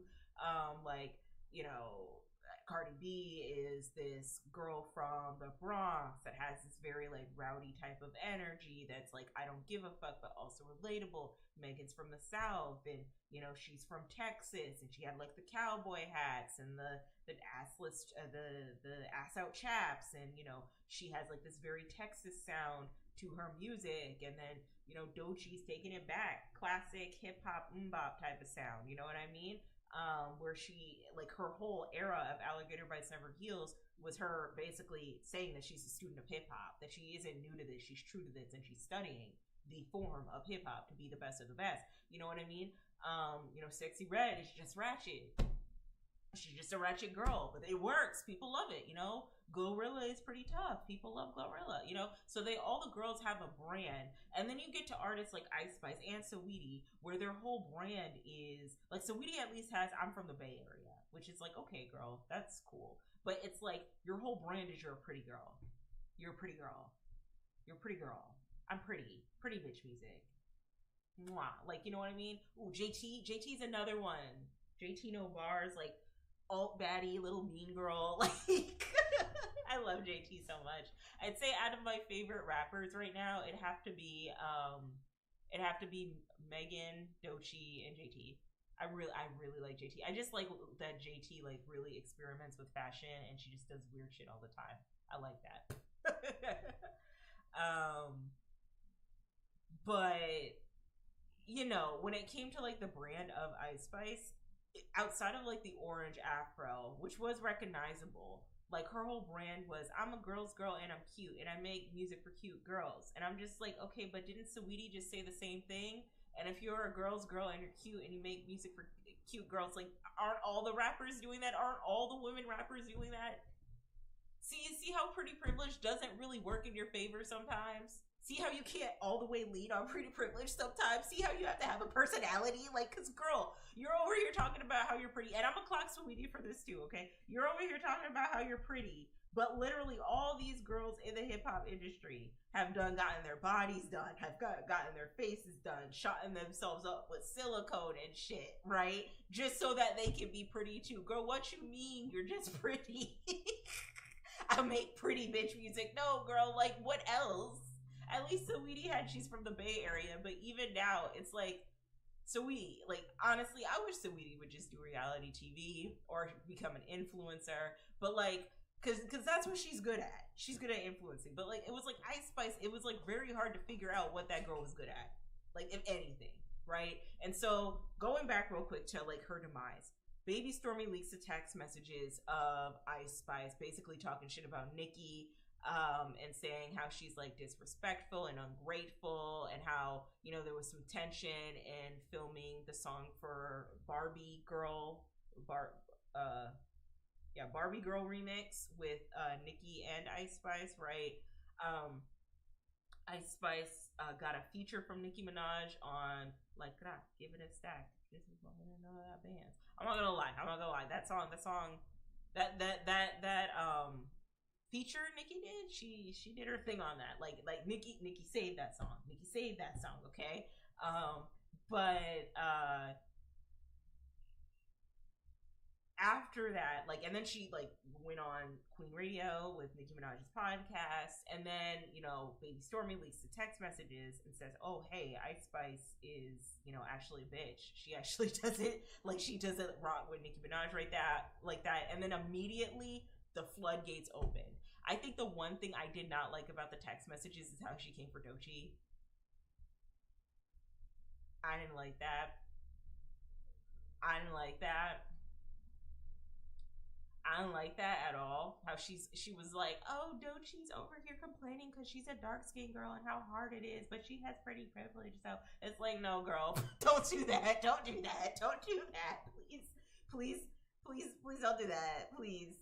Like, you know, Cardi B is this girl from the Bronx that has this very like rowdy type of energy that's like I don't give a fuck but also relatable. Megan's from the South, and you know she's from Texas, and she had like the cowboy hats and the assless the ass out chaps, and you know she has like this very Texas sound to her music, and then you know Dochi's taking it back, classic hip hop bop type of sound. You know what I mean? Where she like her whole era of Alligator Bites Never Heals was her basically saying that she's a student of hip hop, that she isn't new to this, she's true to this, and she's studying the form of hip hop to be the best of the best. You know what I mean? You know, Sexy Red is just ratchet. She's just a ratchet girl, but it works. People love it, you know. Glorilla is pretty tough. People love Glorilla, you know. So they all the girls have a brand, and then you get to artists like Ice Spice and Saweetie, where their whole brand is like Saweetie at least has I'm from the Bay Area, which is like okay, girl, that's cool. But it's like your whole brand is you're a pretty girl. You're a pretty girl. You're a pretty girl. I'm pretty. Pretty bitch music. Mwah. Like you know what I mean? Ooh, JT's another one. JT No Bars, like alt baddie, little mean girl. Like I love JT so much. I'd say out of my favorite rappers right now, it'd have to be Megan, Doechii, and JT. I really like JT. I just like that JT like really experiments with fashion and she just does weird shit all the time. I like that. But you know, when it came to like the brand of Ice Spice, outside of like the orange afro, which was recognizable, like her whole brand was I'm a girl's girl and I'm cute and I make music for cute girls. And I'm just like, okay, but didn't Saweetie just say the same thing? And if you're a girl's girl and you're cute and you make music for cute girls, like aren't all the rappers doing that? Aren't all the women rappers doing that? See how pretty privilege doesn't really work in your favor sometimes? See how you can't all the way lead on pretty privilege sometimes? See how you have to have a personality? Like, cause girl, you're over here talking about how you're pretty, and I'm a clock Saweetie for this too, okay? You're over here talking about how you're pretty, but literally all these girls in the hip hop industry have gotten their bodies done, have gotten their faces done, shotting themselves up with silicone and shit, right? Just so that they can be pretty too. Girl, what you mean you're just pretty? I make pretty bitch music. No, girl, like what else? At least Saweetie she's from the Bay Area, but even now, it's like, Saweetie, like, honestly, I wish Saweetie would just do reality TV or become an influencer, but like, cause that's what she's good at. She's good at influencing, but like, it was like Ice Spice, it was like very hard to figure out what that girl was good at, like, if anything, right? And so, going back real quick to like her demise, Baby Stormy leaks the text messages of Ice Spice, basically talking shit about Nicki, and saying how she's like disrespectful and ungrateful, and how you know there was some tension in filming the song for Barbie Girl, Barbie Girl remix with Nicki and Ice Spice, right? Ice Spice got a feature from Nicki Minaj on like give it a stack. This is what I know that band. I'm not gonna lie. That song, feature Nicki did. She did her thing on that. Like Nicki saved that song. Nicki saved that song. Okay. But after that, like, and then she like went on Queen Radio with Nicki Minaj's podcast, and then you know Baby Stormy leaks the text messages and says, "Oh hey, Ice Spice is you know actually a bitch. She actually doesn't rock with Nicki Minaj right like that." And then immediately the floodgates open. I think the one thing I did not like about the text messages is how she came for Doechii. I didn't like that. I didn't like that at all. How she was like, oh, Doechii's over here complaining because she's a dark skinned girl and how hard it is, but she has pretty privilege. So it's like, no, girl, don't do that. Don't do that. Don't do that. Please don't do that. Please.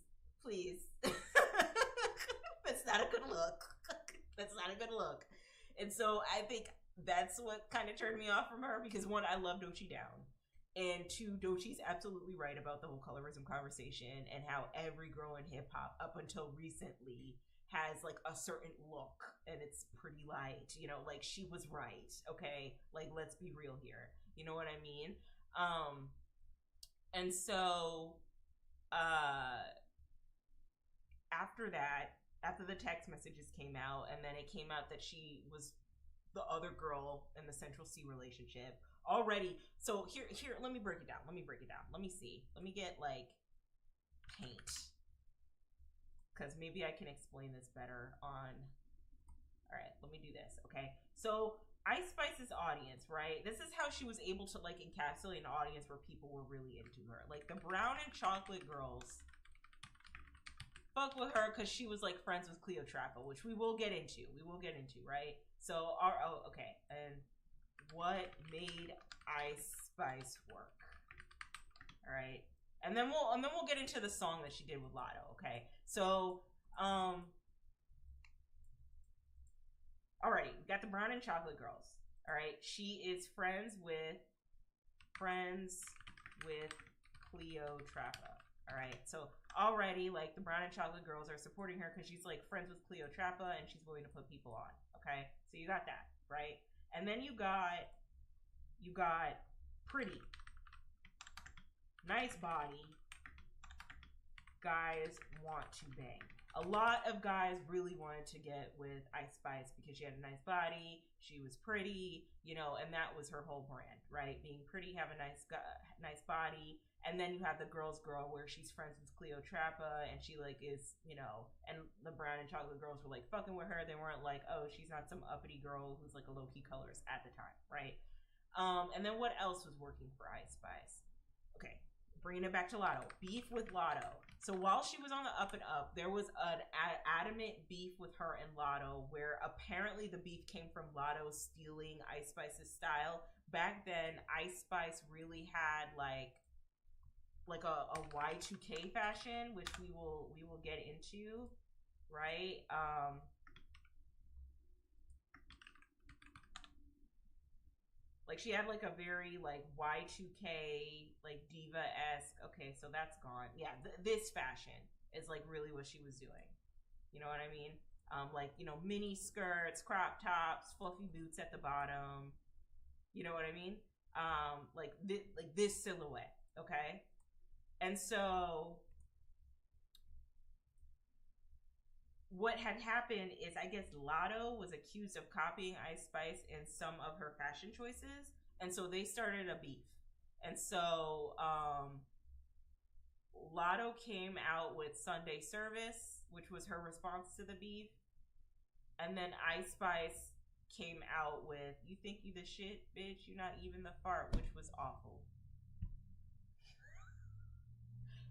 That's not a good look. That's not a good look. And so I think that's what kind of turned me off from her, because one, I love Doechii down. And two, Doechii's absolutely right about the whole colorism conversation and how every girl in hip hop up until recently has like a certain look and it's pretty light, you know, like she was right. Okay. Like, let's be real here. You know what I mean? And so uh after that, after the text messages came out, and then it came out that she was the other girl in the Central C relationship already. So here, let me break it down. Let me see. Let me get like paint, because maybe I can explain this better on. All right, let me do this. Okay, so Ice Spice's audience, right? This is how she was able to like encapsulate an audience where people were really into her. Like the brown and chocolate girls fuck with her because she was like friends with Cleopatra, which we will get into. Right? So okay. And what made Ice Spice work? All right. And then we'll get into the song that she did with Lotto, okay? So, alrighty, we got the brown and chocolate girls. All right, she is friends with Cleopatra. All right, so already like the brown and chocolate girls are supporting her because she's like friends with Cleopatra and she's willing to put people on. Okay, so you got that, right? And then you got pretty, nice body, guys want to bang. A lot of guys really wanted to get with Ice Spice because she had a nice body, she was pretty, you know, and that was her whole brand, right? Being pretty, have a nice body, and then you have the girl's girl where she's friends with Cleopatra and she like is, you know, and the brown and chocolate girls were like fucking with her. They weren't like, oh, she's not some uppity girl who's like a low-key colorist at the time, right? And then what else was working for Ice Spice? Okay, bringing it back to Lotto. Beef with Lotto. So while she was on the up and up, there was an adamant beef with her and Lotto where apparently the beef came from Lotto stealing Ice Spice's style. Back then, Ice Spice really had like a Y2K fashion, which we will get into, right? Like she had like a very like Y2K like diva-esque. Okay, so that's gone. Yeah, this fashion is like really what she was doing. You know what I mean? Like, you know, mini skirts, crop tops, fluffy boots at the bottom. You know what I mean? Like this silhouette. Okay, and so what had happened is, I guess Lotto was accused of copying Ice Spice in some of her fashion choices, and so they started a beef. And so Lotto came out with Sunday Service, which was her response to the beef, and then Ice Spice came out with You Think You the Shit, Bitch, You Not Even the Fart, which was awful.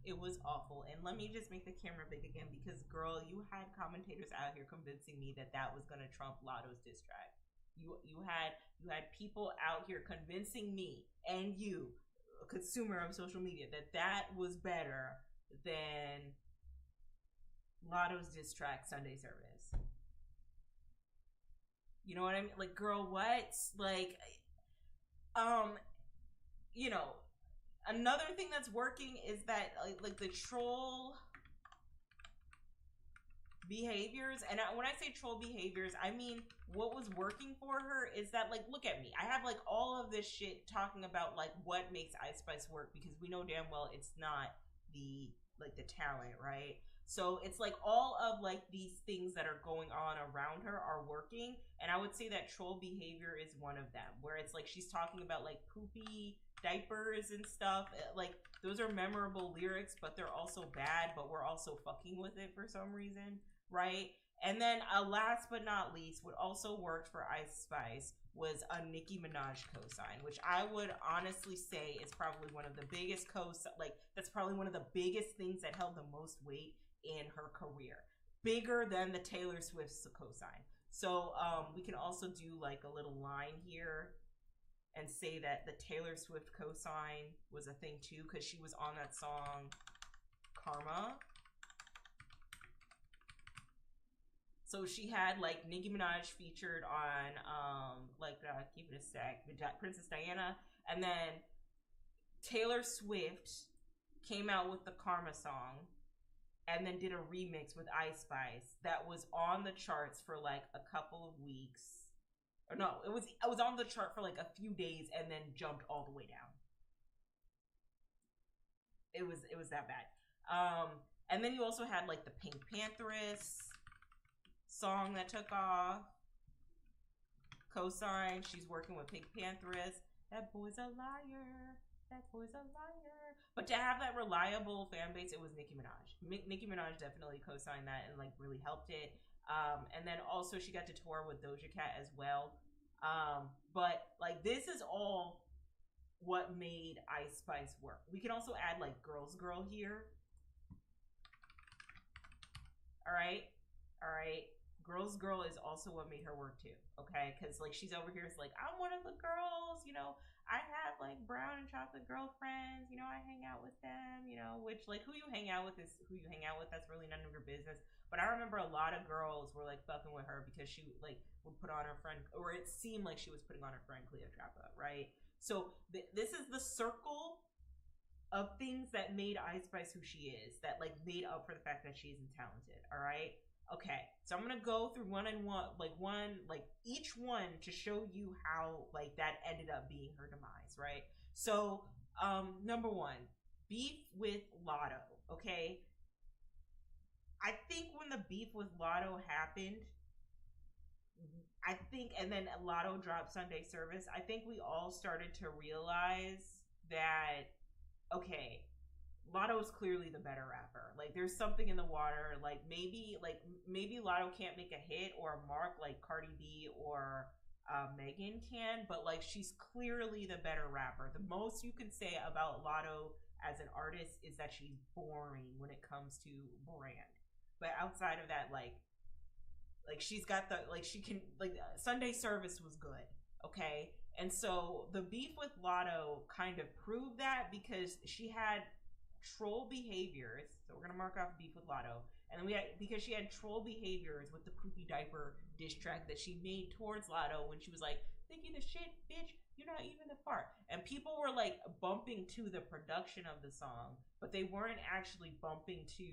It was awful. And let me just make the camera big again because, girl, you had commentators out here convincing me that that was going to trump Lotto's diss track. You had people out here convincing me and you, a consumer of social media, that that was better than Lotto's diss track Sunday Service. You know what I mean? Like, girl, what? Like, you know, another thing that's working is that like the troll behaviors, and when I say troll behaviors, I mean what was working for her is that, like, look at me, I have like all of this shit talking about like what makes Ice Spice work, because we know damn well it's not the talent, right? So it's like all of like these things that are going on around her are working, and I would say that troll behavior is one of them, where it's like she's talking about like poopy diapers and stuff. Like, those are memorable lyrics, but they're also bad, but we're also fucking with it for some reason, right? And then last but not least, what also worked for Ice Spice was a Nicki Minaj cosign, which I would honestly say is probably one of the biggest that's probably one of the biggest things that held the most weight in her career, bigger than the Taylor Swift's cosign. So we can also do like a little line here and say that the Taylor Swift cosign was a thing too, because she was on that song Karma. So she had like Nicki Minaj featured on Keep It a Stack, Princess Diana, and then Taylor Swift came out with the Karma song and then did a remix with Ice Spice that was on the charts for like a couple of weeks. Or no, it was on the chart for like a few days and then jumped all the way down. It was that bad. Um, and then you also had like the Pink Pantheress song that took off. Cosign, she's working with Pink Pantheress. That boy's a liar. That boy's a liar. But to have that reliable fan base, it was Nicki Minaj. Nicki Minaj definitely co-signed that and like really helped it. And then also she got to tour with Doja Cat as well. But like this is all what made Ice Spice work. We can also add like Girls Girl here. All right. Girls Girl is also what made her work too. Okay, because like she's over here, it's like I'm one of the girls. You know, I have like brown and chocolate girlfriends. You know, I hang out with them. You know, which like who you hang out with is who you hang out with. That's really none of your business. But I remember a lot of girls were like fucking with her because she like would put on her friend, or it seemed like she was putting on her friend Cleopatra, right? So this is the circle of things that made Ice Spice who she is, that like made up for the fact that she's talented. All right. Okay, so I'm gonna go through each one to show you how like that ended up being her demise, right? So, number one, beef with Lotto. Okay, I think when the beef with Lotto happened, and then Lotto dropped Sunday Service, I think we all started to realize that okay, Lotto is clearly the better rapper. Like there's something in the water. Like maybe Lotto can't make a hit or a mark like Cardi B or Megan can, but like she's clearly the better rapper. The most you can say about Lotto as an artist is that she's boring when it comes to brand. But outside of that, like she's got the like she can like Sunday Service was good, okay? And so the beef with Lotto kind of proved that because she had troll behaviors. So we're gonna mark off beef with Lotto, and then we had because she had troll behaviors with the poopy diaper diss track that she made towards Lotto when she was like, "Think you the shit, bitch? You're not even the fart." And people were like bumping to the production of the song, but they weren't actually bumping to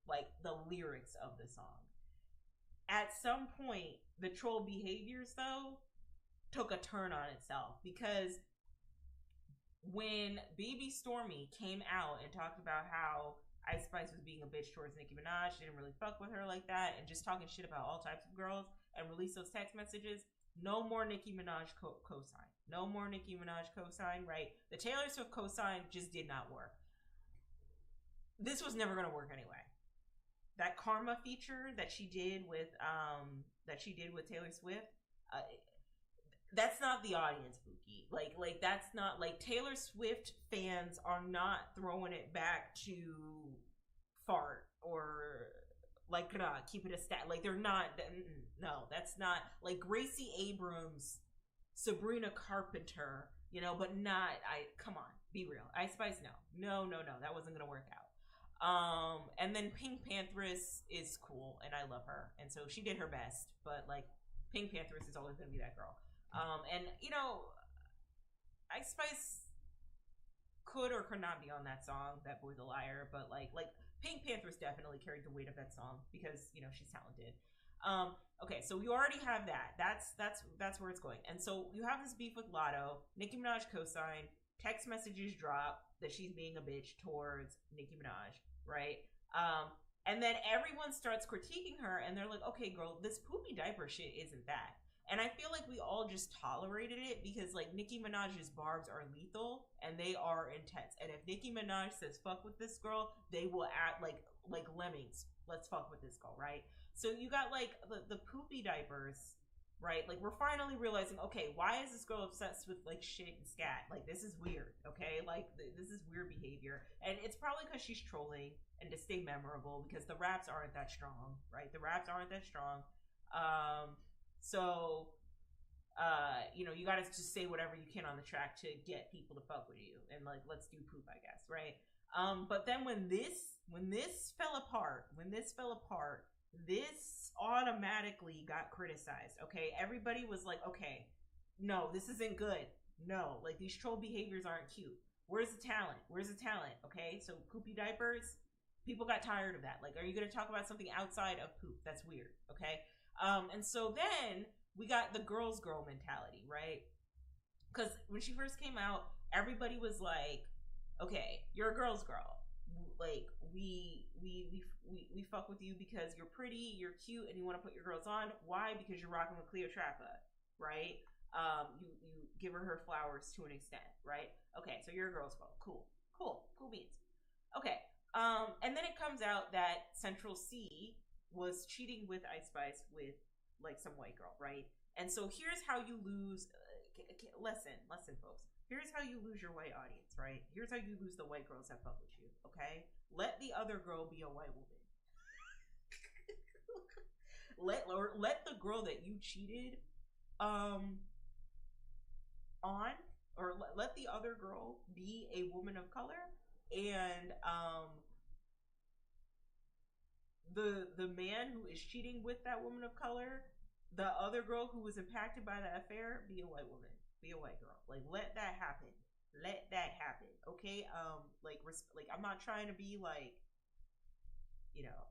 like the lyrics of the song. At some point, the troll behaviors though took a turn on itself because when Baby Stormy came out and talked about how Ice Spice was being a bitch towards Nicki Minaj, she didn't really fuck with her like that, and just talking shit about all types of girls, and released those text messages, no more Nicki Minaj co-sign. No more Nicki Minaj co-sign, right? The Taylor Swift co-sign just did not work. This was never going to work anyway. That Karma feature that she did with Taylor Swift, that's not the audience, Buki. Like that's not like Taylor Swift fans are not throwing it back to fart or like keep it a stat. Like they're not. No, that's not like Gracie Abrams, Sabrina Carpenter, you know, but not. Come on, be real. Ice Spice, no, that wasn't gonna work out. And then Pink Pantheress is cool, and I love her, and so she did her best. But like Pink Pantheress is always gonna be that girl. And you know, Ice Spice could or could not be on that song, That Boy's a Liar, but like Pink Pantheress definitely carried the weight of that song because, you know, she's talented. Okay, so you already have that. That's where it's going. And so you have this beef with Lotto, Nicki Minaj co-sign, text messages drop that she's being a bitch towards Nicki Minaj, right? And then everyone starts critiquing her and they're like, okay, girl, this poopy diaper shit isn't that. And I feel like we all just tolerated it because like Nicki Minaj's barbs are lethal and they are intense. And if Nicki Minaj says fuck with this girl, they will act like lemmings. Let's fuck with this girl, right? So you got like the poopy diapers, right? Like we're finally realizing, okay, why is this girl obsessed with like shit and scat? Like this is weird, okay? Like this is weird behavior. And it's probably because she's trolling and to stay memorable because the raps aren't that strong, right? The raps aren't that strong. So, you know, you gotta just say whatever you can on the track to get people to fuck with you. And like, let's do poop, I guess, right? But then when this fell apart, this automatically got criticized, okay? Everybody was like, okay, no, this isn't good. No, like these troll behaviors aren't cute. Where's the talent? Okay, so poopy diapers, people got tired of that. Like, are you gonna talk about something outside of poop? That's weird, okay? And so then we got the girls girl mentality, right? Because when she first came out, everybody was like, okay, you're a girls girl. like we fuck with you because you're pretty, you're cute, and you want to put your girls on. Why? Because you're rocking with Cleopatra, right? You give her flowers to an extent, right? Okay, so you're a girl's girl. Cool beans. Okay, and then it comes out that Central C was cheating with Ice Spice with like some white girl, right? And so here's how you lose. Listen, folks. Here's how you lose your white audience, right? Here's how you lose the white girls that fuck with you. Okay, let the other girl be a white woman. let the girl that you cheated on, or let the other girl be a woman of color, and the man who is cheating with that woman of color, the other girl who was impacted by that affair, be a white woman, be a white girl. Like, let that happen. Let that happen. Okay? Like I'm not trying to be like, you know,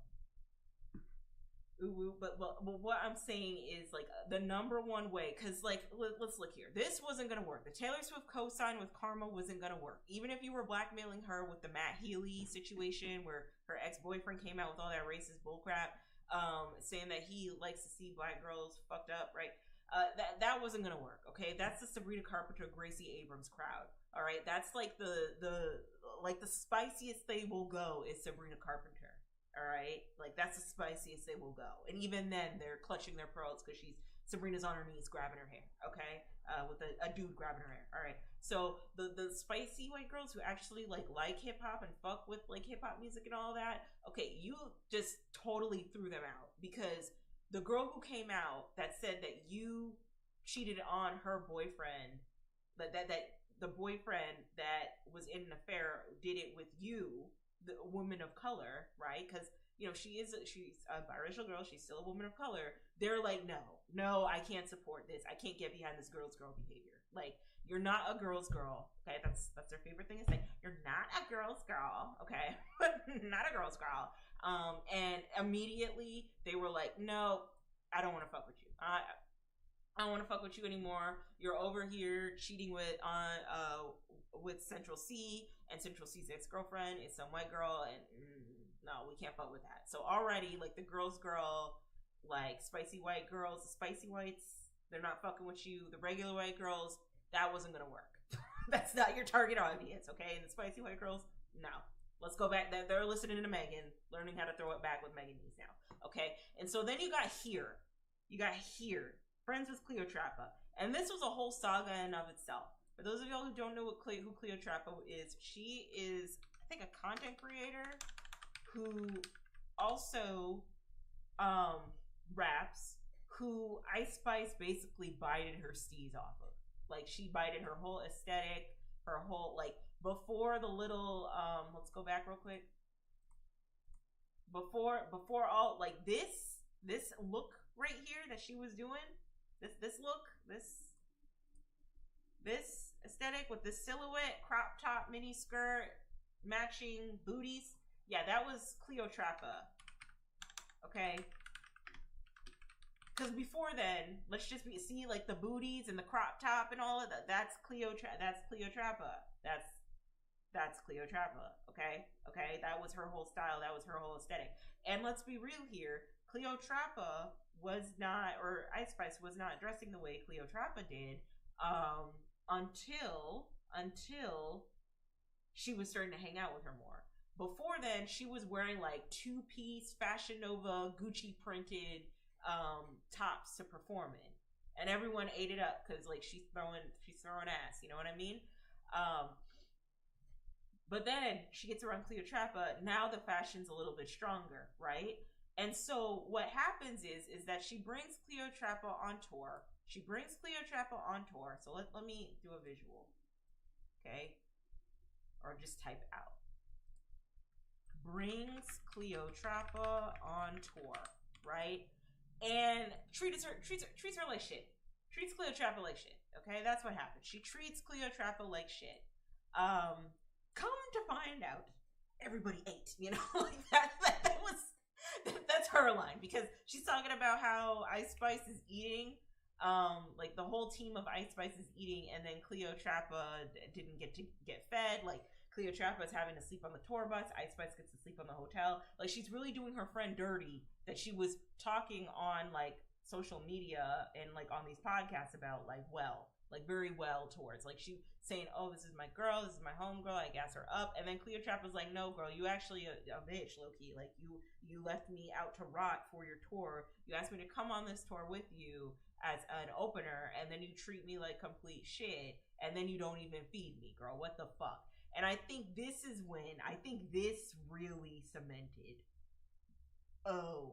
ooh, but what I'm saying is like the number one way, because like let's look here. This wasn't gonna work. The Taylor Swift co-sign with Karma wasn't gonna work. Even if you were blackmailing her with the Matt Healy situation where her ex-boyfriend came out with all that racist bullcrap, saying that he likes to see black girls fucked up, right? That wasn't gonna work. Okay, that's the Sabrina Carpenter, Gracie Abrams crowd. All right, that's like the spiciest they will go is Sabrina Carpenter. All right, like that's the spiciest they will go, and even then they're clutching their pearls because Sabrina's on her knees grabbing her hair. Okay, with a dude grabbing her hair. All right, so the spicy white girls who actually like hip hop and fuck with like hip hop music and all that. Okay, you just totally threw them out, because the girl who came out that said that you cheated on her boyfriend, that the boyfriend that was in an affair did it with you, the woman of color, right? Because she's a biracial girl, she's still a woman of color. They're like, no, I can't support this. I can't get behind this girl behavior. Like, you're not a girl's girl. Okay, that's their favorite thing to say. You're not a girl's girl. Okay, not a girl's girl. And immediately they were like, no, I don't want to fuck with you. I don't want to fuck with you anymore. You're over here cheating with Central C, and Central C's ex-girlfriend is some white girl, and no, we can't fuck with that. So already, like, the girl's girl, like, spicy white girls, the spicy whites, they're not fucking with you. The regular white girls, that wasn't gonna work. That's not your target audience, okay? And the spicy white girls, no. Let's go back. They're listening to Megan, learning how to throw it back with Megan Thee now, okay? And so then you got here. Friends with Cleopatra. And this was a whole saga in of itself. For those of y'all who don't know who Cleopatra is, she is, I think, a content creator who also raps, who Ice Spice basically bited her steez off of. Like, she bited her whole aesthetic, her whole, like, before the little, let's go back real quick. Before all, like, this look right here that she was doing, this look, this aesthetic with this silhouette, crop top, mini skirt, matching booties. Yeah, that was Cleopatra. Okay. Because before then, let's just see like the booties and the crop top and all of that. That's Cleopatra. That's Cleopatra. That's Cleopatra. Okay. That was her whole style. That was her whole aesthetic. And let's be real here. Cleopatra was not, or Ice Spice was not dressing the way Cleopatra did until she was starting to hang out with her more. Before then, she was wearing like two-piece Fashion Nova Gucci printed tops to perform in, and everyone ate it up because like she's throwing ass. You know what I mean? But then she gets around Cleopatra. Now the fashion's a little bit stronger, right? And so what happens is that she brings Cleopatra on tour. So let me do a visual. Okay? Or just type out. Brings Cleopatra on tour, right? And treats her like shit. Treats Cleopatra like shit. Okay? That's what happens. She treats Cleopatra like shit. Come to find out, everybody ate, you know? Like that's her line, because she's talking about how Ice Spice is eating, like the whole team of Ice Spice is eating, and then Cleopatra didn't get fed. Like Cleotrapa is having to sleep on the tour bus. Ice Spice gets to sleep on the hotel. Like, she's really doing her friend dirty that she was talking on, like, social media and, like, on these podcasts about, like, very well towards. Like, she saying, oh, this is my girl, this is my homegirl, I gas her up. And then Cleotrapa's like, no, girl, you actually a bitch, low-key. Like, you left me out to rot for your tour. You asked me to come on this tour with you as an opener, and then you treat me like complete shit, and then you don't even feed me, girl. What the fuck? And I think this really cemented, oh,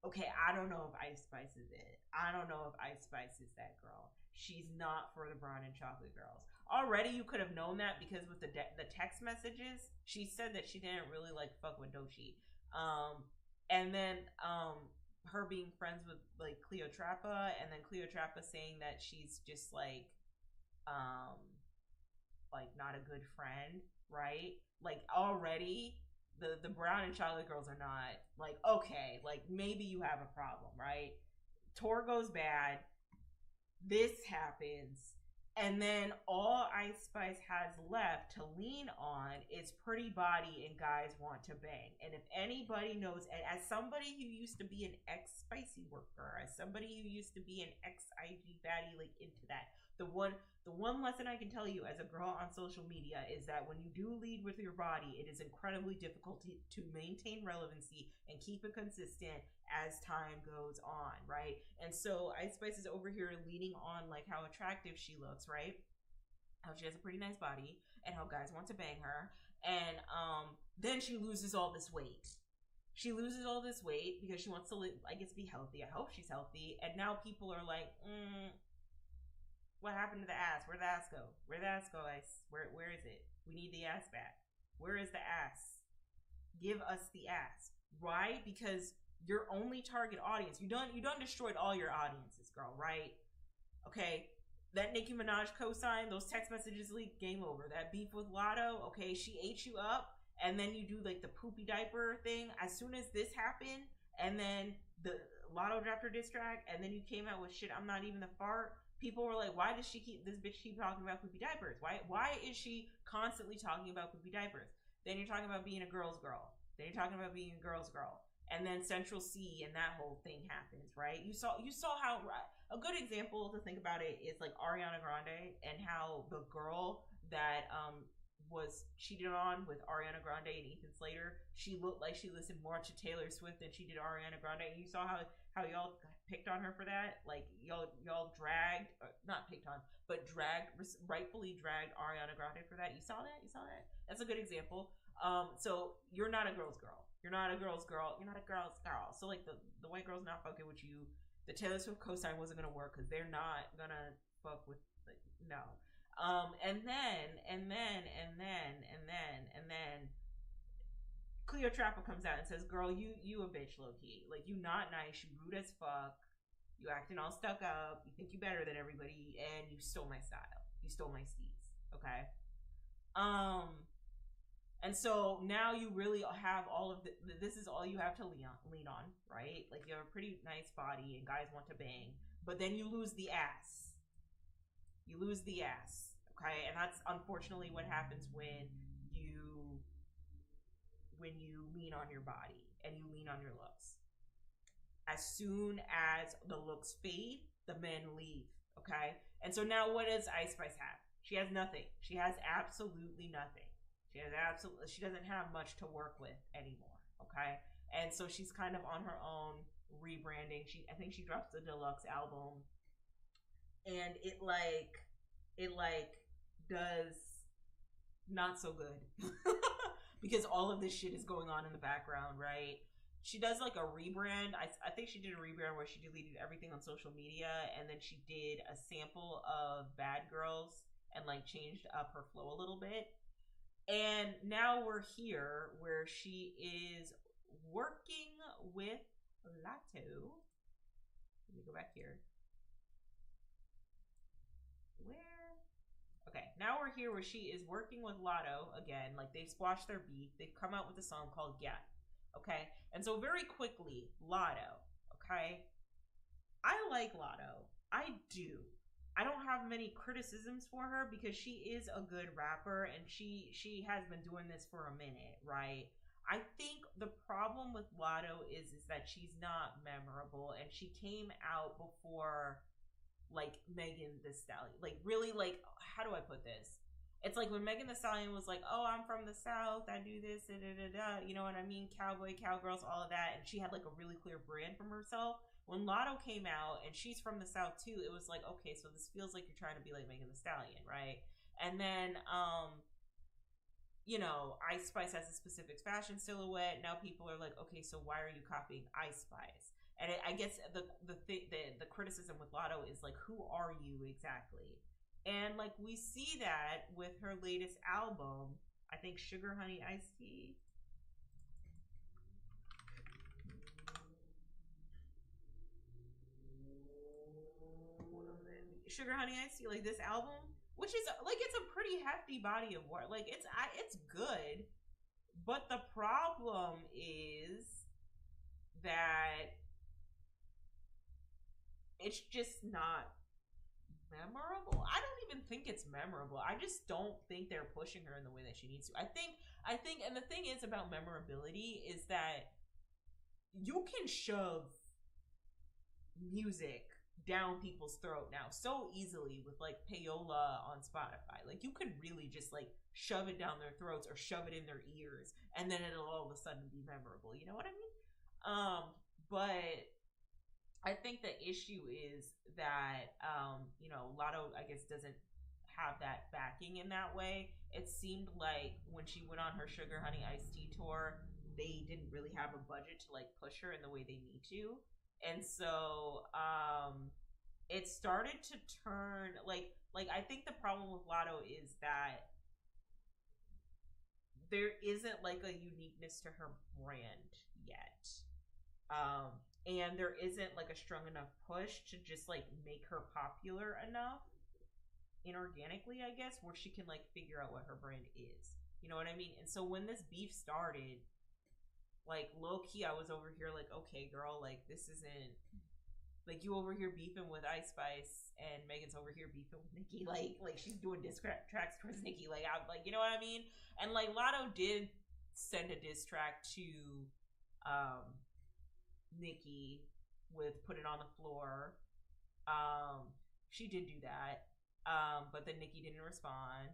okay, I don't know if Ice Spice is it. I don't know if Ice Spice is that girl. She's not for the Brown and Chocolate girls. Already, you could have known that because with the text messages, she said that she didn't really like fuck with Doechii. And then her being friends with like Cleotrapa, and then Cleotrapa saying that she's just like not a good friend, right? Like, already the Brown and Chocolate girls are not like, okay, like maybe you have a problem, right? Tour goes bad, this happens, and then all Ice Spice has left to lean on is Pretty Body and Guys Want to Bang. And if anybody knows, and as somebody who used to be an ex-Spicy worker, as somebody who used to be an ex-IG baddie, like into that, the one lesson I can tell you as a girl on social media is that when you do lead with your body, it is incredibly difficult to maintain relevancy and keep it consistent as time goes on, right? And so Ice Spice is over here leaning on like how attractive she looks, right? How she has a pretty nice body and how guys want to bang her. And then she loses all this weight. She loses all this weight because she wants to, I guess, be healthy. I hope she's healthy. And now people are like, what happened to the ass? Where'd the ass go? Where'd the ass go, Ice? Where is it? We need the ass back. Where is the ass? Give us the ass. Why? Because your only target audience, you done destroyed all your audiences, girl, right? Okay, that Nicki Minaj cosign, those text messages leaked, game over. That beef with Lotto, okay, she ate you up, and then you do like the poopy diaper thing. As soon as this happened, and then the Lotto dropped her diss track, and then you came out with shit, I'm not even the fart. People were like, why does this bitch keep talking about poopy diapers? Why is she constantly talking about poopy diapers? Then you're talking about being a girl's girl. Then you're talking about being a girl's girl. And then Central C and that whole thing happens, right? You saw how, a good example to think about it is like Ariana Grande and how the girl that was cheated on with Ariana Grande and Ethan Slater, she looked like she listened more to Taylor Swift than she did Ariana Grande. And you saw how y'all picked on her for that. Like y'all dragged, not picked on, but rightfully dragged Ariana Grande for that. You saw that? That's a good example. So you're not a girl's girl. You're not a girl's girl. You're not a girl's girl. So like the white girl's not fucking with you. The Taylor Swift cosign wasn't gonna work because they're not gonna fuck with, like, no. And then Cleotrapa comes out and says, girl, you a bitch, low-key. Like, you not nice, you rude as fuck, you acting all stuck up, you think you better than everybody, and you stole my style. You stole my steez, okay? And so now you really have all of this is all you have to lean on, right? Like, you have a pretty nice body and guys want to bang, but then you lose the ass. You lose the ass, okay? And that's unfortunately what happens when you lean on your body and you lean on your looks. As soon as the looks fade, the men leave, okay? And so now what does Ice Spice have? She has nothing. She has absolutely nothing. She doesn't have much to work with anymore, okay? And so she's kind of on her own, rebranding. I think she drops the deluxe album, and it does not so good because all of this shit is going on in the background, right? She does like a rebrand. I think she did a rebrand where she deleted everything on social media, and then she did a sample of Bad Girls and like changed up her flow a little bit. And now we're here where she is working with Lotto. Let me go back here. Okay, now we're here where she is working with Lotto again. Like, they've squashed their beef. They've come out with a song called Get. Okay, and so very quickly, Lotto. Okay, I like Lotto. I do. I don't have many criticisms for her because she is a good rapper and she has been doing this for a minute, right? I think the problem with Lotto is that she's not memorable and she came out before like Megan the Stallion. Like really like how do I put this? It's like when Megan the Stallion was like, "Oh, I'm from the South. I do this, da, da, da, da." You know what I mean? Cowboy, cowgirls, all of that, and she had like a really clear brand from herself. When Lotto came out, and she's from the South too, it was like, okay, so this feels like you're trying to be like Megan the Stallion, right? And then, Ice Spice has a specific fashion silhouette. Now people are like, okay, so why are you copying Ice Spice? And I guess the criticism with Lotto is like, who are you exactly? And like we see that with her latest album, I think Sugar Honey Iced Tea. Sugar Honey Iced Tea, like this album, which is like it's a pretty hefty body of work. Like it's good, but the problem is that it's just not memorable. I don't even think it's memorable. I just don't think they're pushing her in the way that she needs to. I think and the thing is about memorability is that you can shove music down people's throat now so easily with like payola on Spotify. Like you could really just like shove it down their throats or shove it in their ears and then it'll all of a sudden be memorable. You know what I mean? But I think the issue is that Lotto I guess doesn't have that backing in that way. It seemed like when she went on her Sugar Honey Iced Tea tour, they didn't really have a budget to like push her in the way they need to. And so it started to turn like I think the problem with Lotto is that there isn't like a uniqueness to her brand yet. And there isn't like a strong enough push to just like make her popular enough inorganically, I guess, where she can like figure out what her brand is. You know what I mean? And so when this beef started, like low key, I was over here like, okay, girl, like this isn't like you over here beefing with Ice Spice and Megan's over here beefing with Nicki. Like she's doing diss tracks towards Nicki. Like I like you know what I mean? And like Lotto did send a diss track to um Nicki with "Put It on the Floor." She did do that, but then Nicki didn't respond.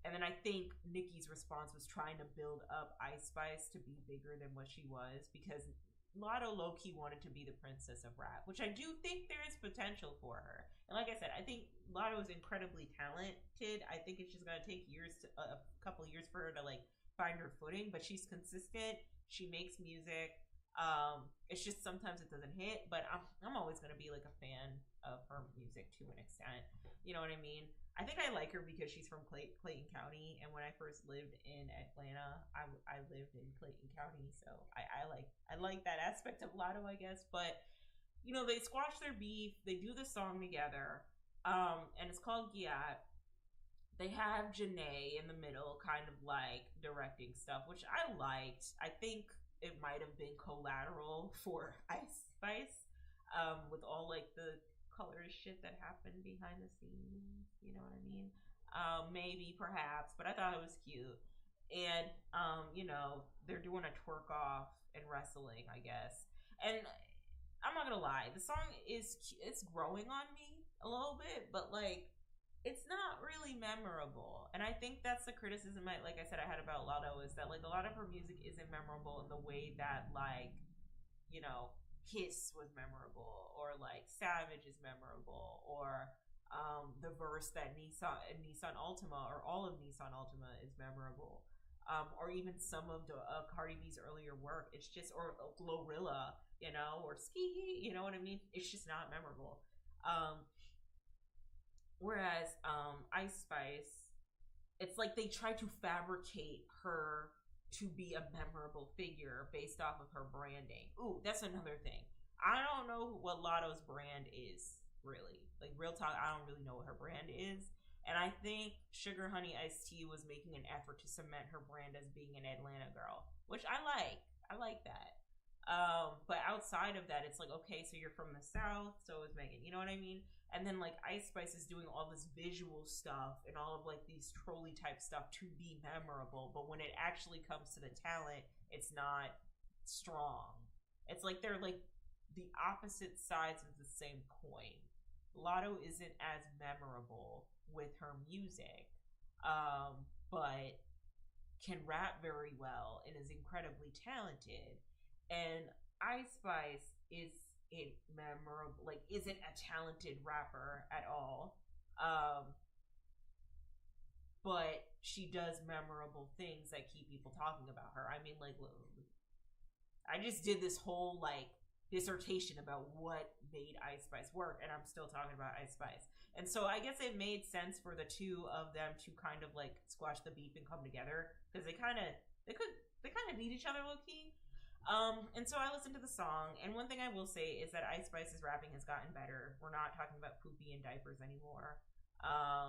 And then I think Nicki's response was trying to build up Ice Spice to be bigger than what she was because Lotto low key wanted to be the princess of rap, which I do think there is potential for her. And like I said, I think Lotto is incredibly talented. I think it's just gonna take a couple years for her to like find her footing. But she's consistent. She makes music. It's just sometimes it doesn't hit. But I'm always gonna be like a fan of her music to an extent. You know what I mean? I think I like her because she's from Clayton County, and when I first lived in Atlanta, I lived in Clayton County, so I like that aspect of Lotto, I guess. But they squash their beef, they do the song together, and it's called Giat. They have Janae in the middle, kind of like directing stuff, which I liked. I think it might have been collateral for Ice Spice, with all like the color shit that happened behind the scenes. You know what I mean? Maybe, perhaps, but I thought it was cute. And they're doing a twerk off and wrestling, I guess. And I'm not gonna lie, the song it's growing on me a little bit, but like it's not really memorable. And I think that's the criticism like I said I had about Lotto is that like a lot of her music isn't memorable in the way that like Kiss was memorable, or like Savage is memorable, or the verse that Nissan Altima, or all of Nissan Altima, is memorable, or even some of Cardi B's earlier work. It's just, or Glorilla, or Ski, you know what I mean? It's just not memorable. Whereas Ice Spice, it's like they try to fabricate her to be a memorable figure based off of her branding. Ooh, that's another thing. I don't know what Lotto's brand is, really. Like, real talk, I don't really know what her brand is. And I think Sugar Honey Iced Tea was making an effort to cement her brand as being an Atlanta girl, which I like. I like that. But outside of that, it's like, okay, so you're from the South, so is Megan. You know what I mean? And then like Ice Spice is doing all this visual stuff and all of like these trolley type stuff to be memorable. But when it actually comes to the talent, it's not strong. It's like they're like the opposite sides of the same coin. Lotto isn't as memorable with her music, but can rap very well and is incredibly talented. And Ice Spice is a memorable, like, isn't a talented rapper at all. Um, but she does memorable things that keep people talking about her. I mean, like, I just did this whole like dissertation about what made Ice Spice work, and I'm still talking about Ice Spice. And so I guess it made sense for the two of them to kind of like squash the beef and come together because they kind of need each other low key. And so I listened to the song, and one thing I will say is that Ice Spice's rapping has gotten better. We're not talking about poopy and diapers anymore. I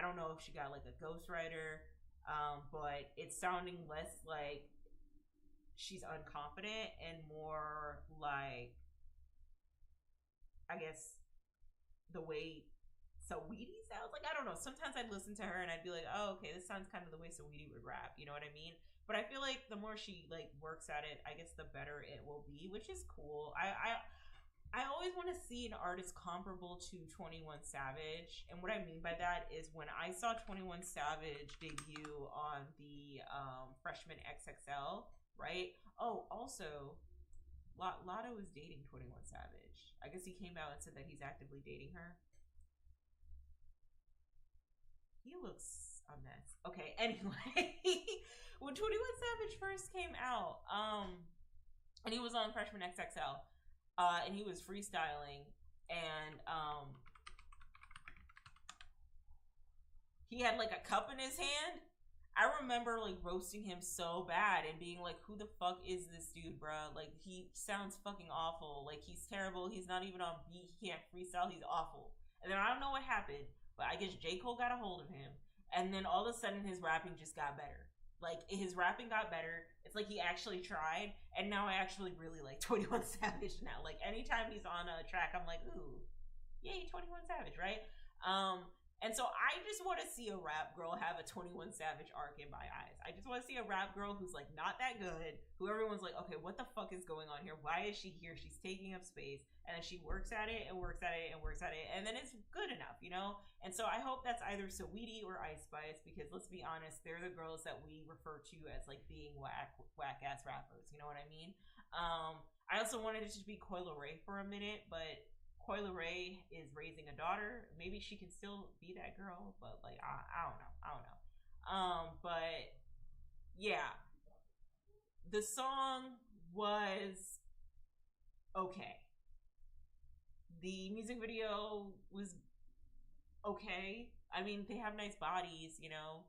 don't know if she got like a ghostwriter, but it's sounding less like she's unconfident and more like, I guess, the way Saweetie sounds. Like, I don't know. Sometimes I'd listen to her and I'd be like, oh, okay, this sounds kind of the way Saweetie would rap. You know what I mean? But I feel like the more she like works at it, I guess the better it will be, which is cool. I always want to see an artist comparable to 21 Savage. And what I mean by that is when I saw 21 Savage debut on the Freshman XXL, right? Oh, also, Lotto is dating 21 Savage. I guess he came out and said that he's actively dating her. He looks a mess. Okay, anyway. When 21 Savage first came out, and he was on Freshman XXL, and he was freestyling, and he had like a cup in his hand. I remember like roasting him so bad and being like, who the fuck is this dude, bro? Like, he sounds fucking awful. Like, he's terrible. He's not even on beat. He can't freestyle. He's awful. And then I don't know what happened, but I guess J. Cole got a hold of him. And then all of a sudden his rapping just got better. Like, his rapping got better. It's like he actually tried. And now I actually really like 21 Savage now. Like, anytime he's on a track, I'm like, ooh, yay, 21 Savage, right? And so I just want to see a rap girl have a 21 Savage arc in my eyes. I just want to see a rap girl who's like not that good, who everyone's like, okay, what the fuck is going on here? Why is she here? She's taking up space. And then she works at it and works at it and works at it. And then it's good enough, you know? And so I hope that's either Saweetie or Ice Spice, because let's be honest, they're the girls that we refer to as like being whack ass rappers. You know what I mean? I also wanted it to be Coil Ray for a minute, but Coil Ray is raising a daughter. Maybe she can still be that girl, but like I don't know. But yeah, the song was okay. The music video was okay. I mean, they have nice bodies, you know,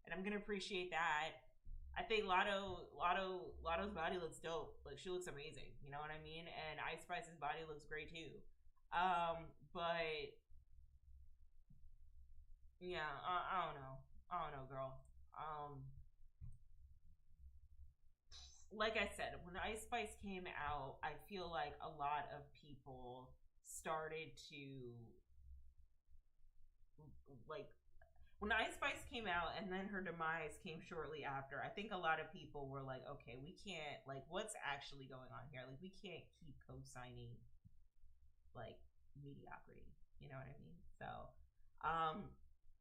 and I'm gonna appreciate that. I think Lotto's body looks dope. Like, she looks amazing. You know what I mean? And Ice Spice's body looks great too. But yeah, I don't know. I don't know, girl. Like I said, when Ice Spice came out, I feel like a lot of people started to like when Ice Spice came out and then her demise came shortly after. I think a lot of people were like, okay, we can't, like, what's actually going on here? Like, we can't keep co-signing like mediocrity. You know what I mean? So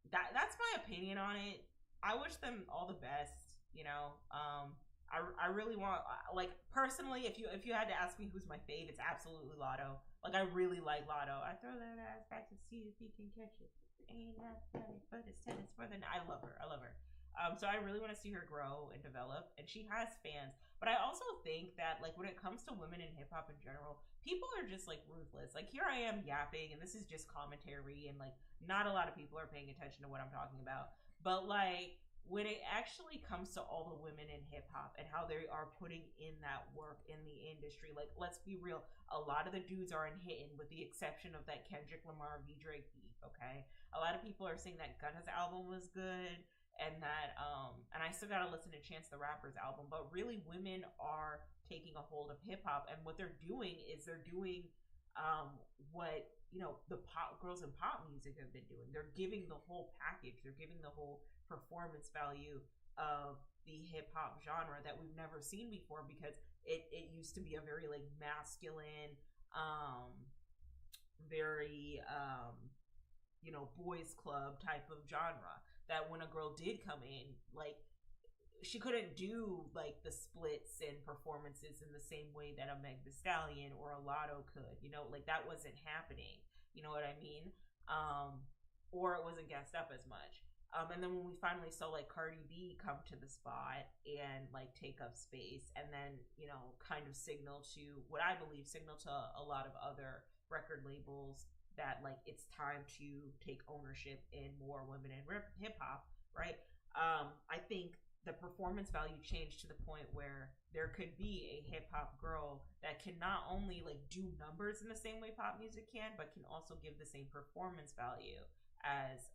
that's my opinion on it. I wish them all the best, you know. I really want, like, personally, if you had to ask me who's my fave, it's absolutely Lotto. Like, I really like Lotto. I throw that ass back to see if he can catch it. Ain't nothing but his tennis for the night. I love her. So I really want to see her grow and develop, and she has fans. But I also think that, like, when it comes to women in hip hop in general, people are just like ruthless. Like, here I am yapping, and this is just commentary, and like not a lot of people are paying attention to what I'm talking about. But like, when it actually comes to all the women in hip hop and how they are putting in that work in the industry, like, let's be real, a lot of the dudes aren't hitting, with the exception of that Kendrick Lamar v Drake beef. Okay, a lot of people are saying that Gunna's album was good, and that and I I still gotta listen to Chance the Rapper's album. But really, women are taking a hold of hip hop, and what they're doing is they're doing what the pop girls in pop music have been doing. They're giving the whole package. They're giving the whole performance value of the hip hop genre that we've never seen before, because it used to be a very like masculine, very boys club type of genre, that when a girl did come in, like, she couldn't do like the splits and performances in the same way that a Meg Thee Stallion or a Lotto could, like that wasn't happening. You know what I mean? Or it wasn't gassed up as much. And then when we finally saw like Cardi B come to the spot and like take up space, and then kind of signal to a lot of other record labels that like it's time to take ownership in more women in hip hop, right? I think the performance value changed to the point where there could be a hip hop girl that can not only like do numbers in the same way pop music can, but can also give the same performance value as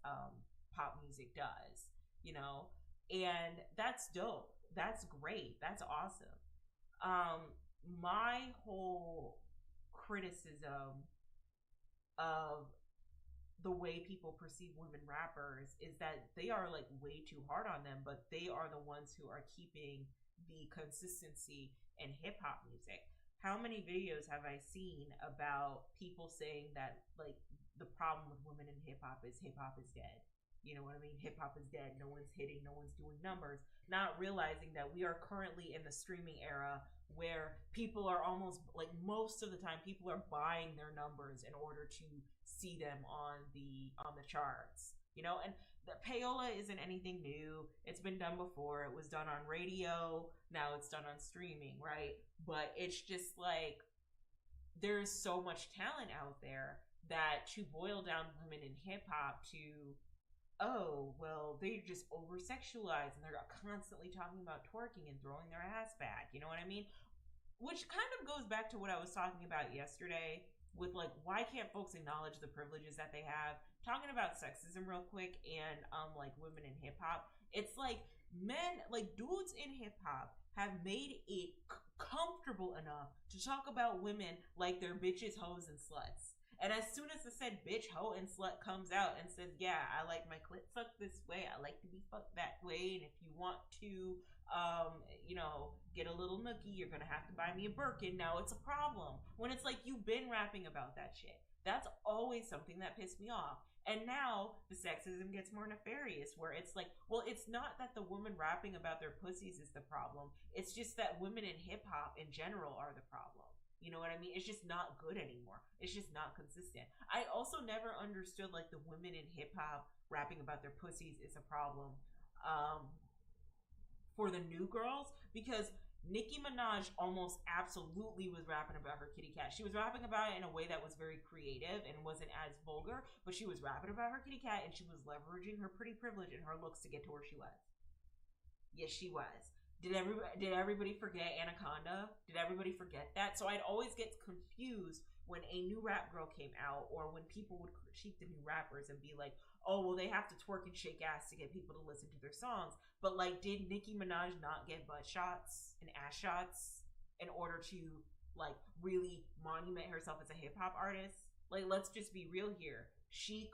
pop music does, and that's dope. That's great. That's awesome. My whole criticism of the way people perceive women rappers is that they are like way too hard on them, but they are the ones who are keeping the consistency in hip hop music. How many videos have I seen about people saying that like the problem with women in hip hop is dead? You know what I mean? Hip hop is dead. No one's hitting, no one's doing numbers, not realizing that we are currently in the streaming era where people are almost like, most of the time people are buying their numbers in order to see them on the charts, and the payola isn't anything new. It's been done before. It was done on radio, now it's done on streaming, right? But it's just like there's so much talent out there that to boil down women in hip hop to, oh, well, they just over sexualize and they're constantly talking about twerking and throwing their ass back. You know what I mean? Which kind of goes back to what I was talking about yesterday with like, why can't folks acknowledge the privileges that they have? Talking about sexism real quick and like women in hip hop. It's like men, like dudes in hip hop have made it comfortable enough to talk about women like they're bitches, hoes, and sluts. And as soon as the said bitch, hoe, and slut comes out and says, yeah, I like my clit sucked this way, I like to be fucked that way, and if you want to, get a little nookie, you're gonna have to buy me a Birkin. Now it's a problem. When it's like, you've been rapping about that shit. That's always something that pissed me off. And now the sexism gets more nefarious, where it's like, well, it's not that the women rapping about their pussies is the problem. It's just that women in hip hop in general are the problem. You know what I mean? It's just not good anymore. It's just not consistent. I also never understood like the women in hip hop rapping about their pussies is a problem for the new girls, because Nicki Minaj almost absolutely was rapping about her kitty cat. She was rapping about it in a way that was very creative and wasn't as vulgar, but she was rapping about her kitty cat and she was leveraging her pretty privilege and her looks to get to where she was. Yes, she was. Did everybody forget Anaconda? Did everybody forget that? So I'd always get confused when a new rap girl came out, or when people would critique the new rappers and be like, oh, well, they have to twerk and shake ass to get people to listen to their songs. But like, did Nicki Minaj not get butt shots and ass shots in order to like really monument herself as a hip hop artist? Like, let's just be real here. She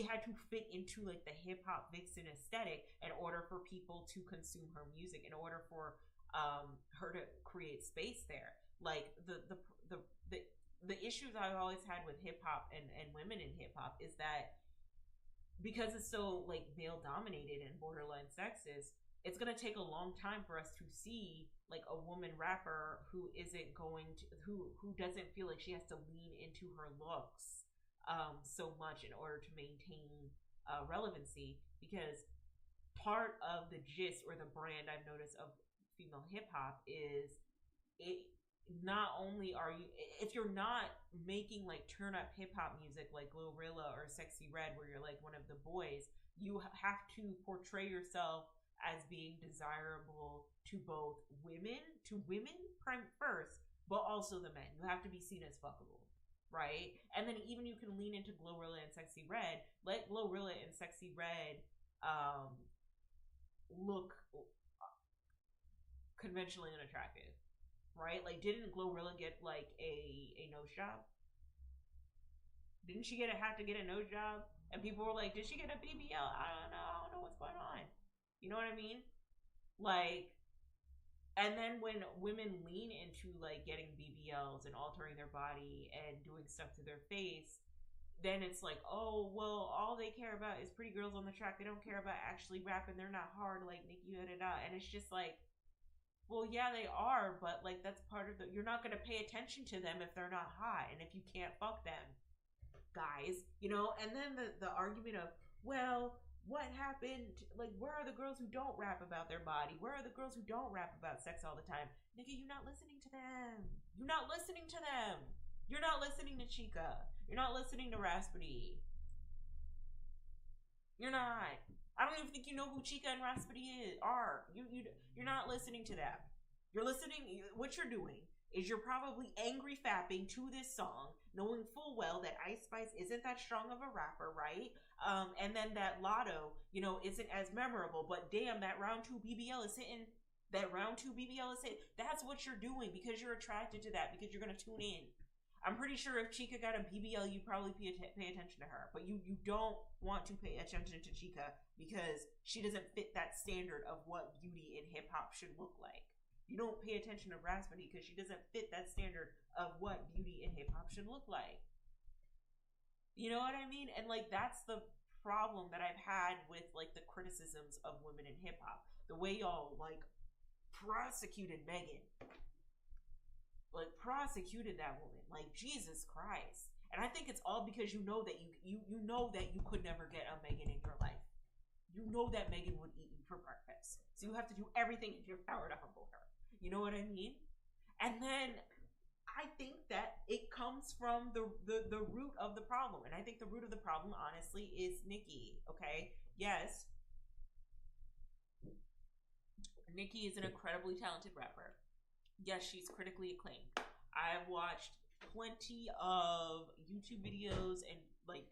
had to fit into like the hip hop vixen aesthetic in order for people to consume her music, in order for her to create space there. Like the issues I've always had with hip hop and women in hip hop is that because it's so like male dominated and borderline sexist, it's gonna take a long time for us to see like a woman rapper who doesn't feel like she has to lean into her looks so much in order to maintain relevancy. Because part of the gist or the brand I've noticed of female hip hop is it. Not only are you, if you're not making like turn up hip hop music like Glorilla or Sexy Red, where you're like one of the boys, you have to portray yourself as being desirable to both women first, but also the men. You have to be seen as fuckable, right? And then even you can lean into Glorilla and Sexy Red. Let Glorilla and Sexy Red look conventionally unattractive, right? Like, didn't Glorilla get like a nose job? Didn't she have to get a nose job? And people were like, did she get a BBL? I don't know what's going on. You know what I mean? Like, and then when women lean into like getting BBLs and altering their body and doing stuff to their face, then it's like, oh, well, all they care about is pretty girls on the track. They don't care about actually rapping. They're not hard like Nicki, da da da. And it's just like, well, yeah, they are, but like that's part of the. You're not gonna pay attention to them if they're not hot and if you can't fuck them, guys. You know. And then the argument of, well, what happened? Like, where are the girls who don't rap about their body? Where are the girls who don't rap about sex all the time? Nigga, you're not listening to them. You're not listening to them. You're not listening to Chica. You're not listening to Raspity. You're not. I don't even think you know who Chica and Raspity are. You're not listening to them. You're listening. What you're doing is you're probably angry fapping to this song, knowing full well that Ice Spice isn't that strong of a rapper, right? And then that Lotto, isn't as memorable. But damn, that round 2 BBL is hitting. That round 2 BBL is hitting. That's what you're doing because you're attracted to that because you're gonna tune in. I'm pretty sure if Chica got a BBL, you'd probably pay attention to her. But you don't want to pay attention to Chica because she doesn't fit that standard of what beauty in hip-hop should look like. You don't pay attention to Raspity because she doesn't fit that standard of what beauty in hip-hop should look like. You know what I mean? And, like, that's the problem that I've had with, like, the criticisms of women in hip-hop. The way y'all, like, prosecuted Megan. Like, prosecuted that woman. Like, Jesus Christ. And I think it's all because you know that you know that you could never get a Megan in your life. You know that Megan would eat you for breakfast. So you have to do everything in your power to humble her. You know what I mean? And then I think that it comes from the root of the problem. And I think the root of the problem, honestly, is Nicki. Okay? Yes. Nicki is an incredibly talented rapper. Yes, she's critically acclaimed. I've watched plenty of YouTube videos and like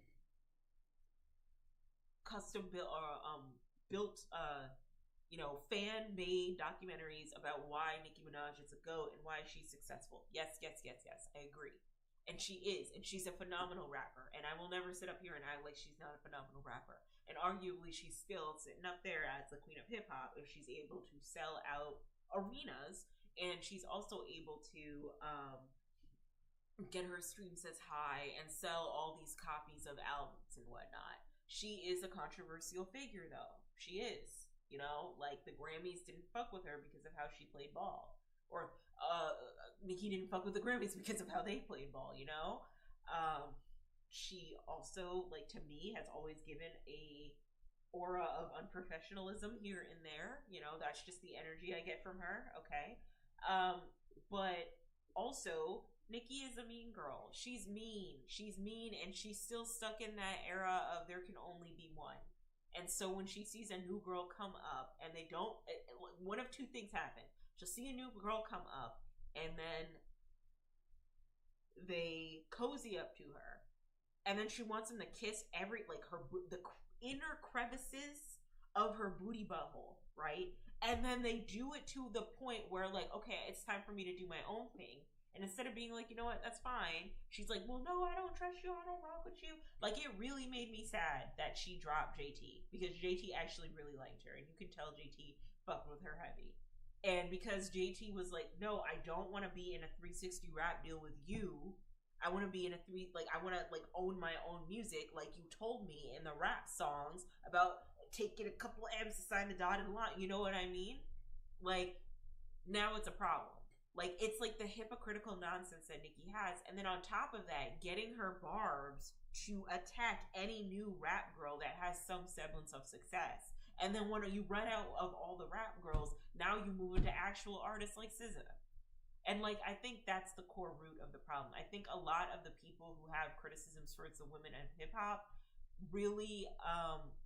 custom built fan-made documentaries about why Nicki Minaj is a GOAT and why she's successful. Yes, I agree. And she is, and she's a phenomenal rapper. And I will never sit up here and act like she's not a phenomenal rapper. And arguably, she's still sitting up there as the queen of hip-hop if she's able to sell out arenas. And she's also able to get her streams as high and sell all these copies of albums and whatnot. She is a controversial figure, though. She is. Like the Grammys didn't fuck with her because of how she played ball. Or Nicki didn't fuck with the Grammys because of how they played ball, She also, like, to me, has always given a aura of unprofessionalism here and there. That's just the energy I get from her, okay? But also, Nicki is a mean girl. She's mean, and she's still stuck in that era of there can only be one. And so when she sees a new girl come up, and they don't, one of two things happen. She'll see a new girl come up, and then they cozy up to her, and then she wants them to kiss the inner crevices of her booty butthole, right? And then they do it to the point where, like, okay, it's time for me to do my own thing. And instead of being like, you know what, that's fine, she's like, well, no, I don't trust you, I don't rock with you. Like, it really made me sad that she dropped JT, because JT actually really liked her, and you can tell JT fucked with her heavy. And because JT was like, no, I don't want to be in a 360 rap deal with you. I want to be in I want to, like, own my own music, like you told me in the rap songs about taking a couple M's to sign the dotted line. You know what I mean? Like, now it's a problem. Like, it's like the hypocritical nonsense that Nicki has. And then on top of that, getting her barbs to attack any new rap girl that has some semblance of success. And then when you run out of all the rap girls, now you move into actual artists like SZA. And, like, I think that's the core root of the problem. I think a lot of the people who have criticisms towards the women of hip-hop really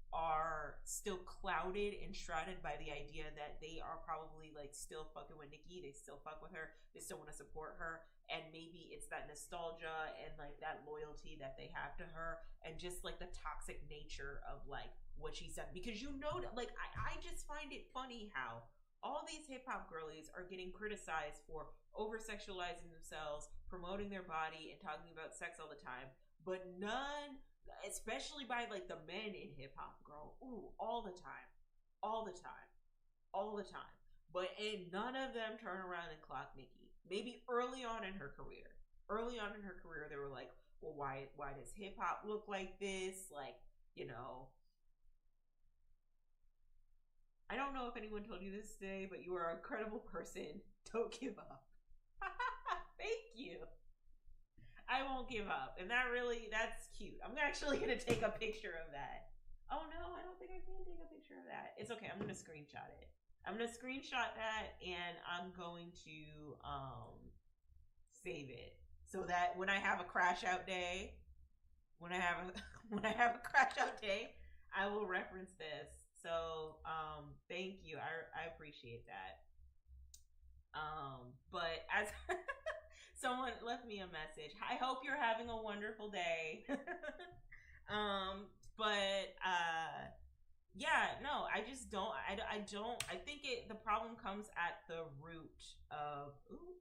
are still clouded and shrouded by the idea that they are probably, like, still fucking with Nicki. They still fuck with her. They still want to support her. And maybe it's that nostalgia and, like, that loyalty that they have to her. And just, like, the toxic nature of, like, what she's done, because you know, like I just find it funny how all these hip hop girlies are getting criticized for over sexualizing themselves, promoting their body, and talking about sex all the time, but none, especially by like the men in hip hop, girl, ooh, all the time, all the time, all the time. But and none of them turn around and clock Nicki. Maybe early on in her career. Early on in her career, they were like, well, why does hip hop look like this? Like, you know, I don't know if anyone told you this today, but you are a credible person. Don't give up. Thank you. I won't give up. And that's cute. I'm actually going to take a picture of that. Oh no, I don't think I can take a picture of that. It's okay. I'm going to screenshot it. I'm going to screenshot that, and I'm going to save it so that when I have a crash out day, when I have a crash out day, I will reference this. So thank you. I appreciate that. But as someone left me a message, I hope you're having a wonderful day. But yeah, no, I just don't. I don't. I think the problem comes at the root of. Ooh.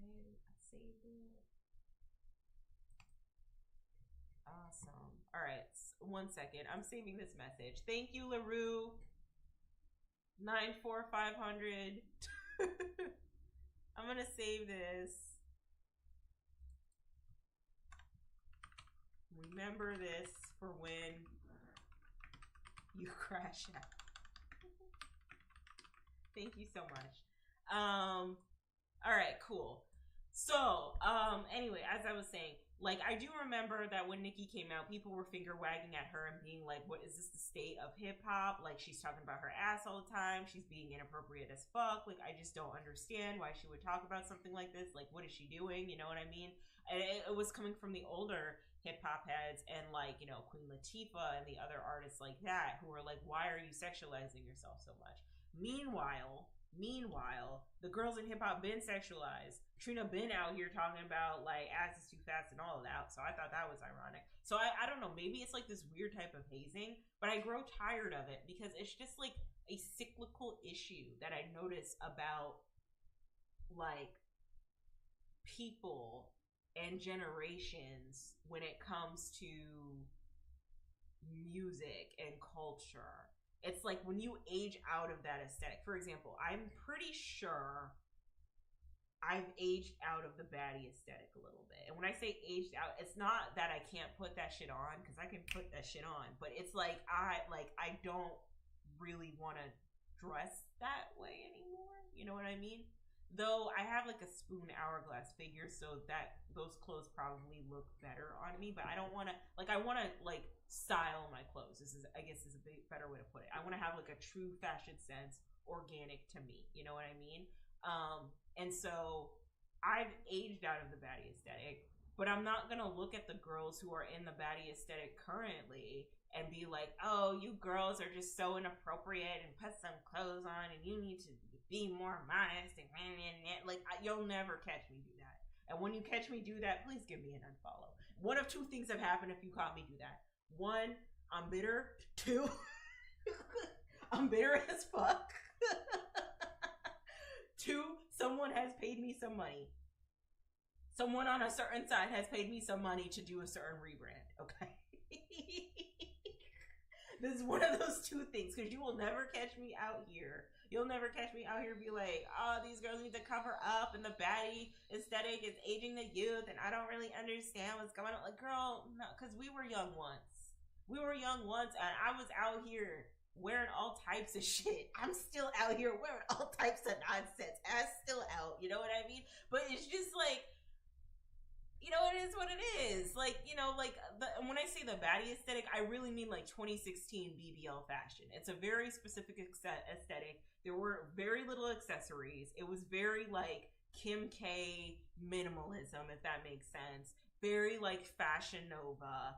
Okay, I saved it. Awesome. All right, 1 second. I'm saving this message. Thank you, LaRue. 94500. I'm gonna save this. Remember this for when you crash out. Thank you so much. All right, cool. So, anyway, as I was saying, like, I do remember that when Nicki came out, people were finger wagging at her and being like, what is this, the state of hip hop? Like, she's talking about her ass all the time. She's being inappropriate as fuck. Like, I just don't understand why she would talk about something like this. Like, what is she doing? You know what I mean? And it was coming from the older hip hop heads and, like, you know, Queen Latifah and the other artists like that who were like, why are you sexualizing yourself so much? Meanwhile, the girls in hip hop been sexualized. Trina been out here talking about like ass is too fast and all of that. So I thought that was ironic. So I don't know, maybe it's like this weird type of hazing, but I grow tired of it because it's just like a cyclical issue that I notice about like people and generations when it comes to music and culture. It's like when you age out of that aesthetic. For example, I'm pretty sure I've aged out of the baddie aesthetic a little bit. And when I say aged out, it's not that I can't put that shit on, because I can put that shit on. But it's like I don't really want to dress that way anymore. You know what I mean? Though I have like a spoon hourglass figure, so that those clothes probably look better on me. But I don't want to I want to like style my clothes. I guess is a better way to put it. I want to have like a true fashion sense, organic to me. You know what I mean? And so I've aged out of the baddie aesthetic, but I'm not gonna look at the girls who are in the baddie aesthetic currently and be like, oh, you girls are just so inappropriate and put some clothes on and you need to be more modest and like you'll never catch me do that. And when you catch me do that, please give me an unfollow. One of two things have happened if you caught me do that. One, I'm bitter. Two, I'm bitter as fuck. Two, someone has paid me some money. Someone on a certain side has paid me some money to do a certain rebrand, okay? This is one of those two things, because you will never catch me out here. You'll never catch me out here be like, oh, these girls need to cover up and the baddie aesthetic is aging the youth and I don't really understand what's going on. Like, girl, no, because we were young once. We were young once and I was out here wearing all types of shit. I'm still out here wearing all types of nonsense. I'm still out, you know what I mean? But it's just like, you know, it is what it is. Like, you know, like when I say the baddie aesthetic, I really mean like 2016 BBL fashion. It's a very specific aesthetic. There were very little accessories. It was very like Kim K minimalism, if that makes sense. Very like Fashion Nova.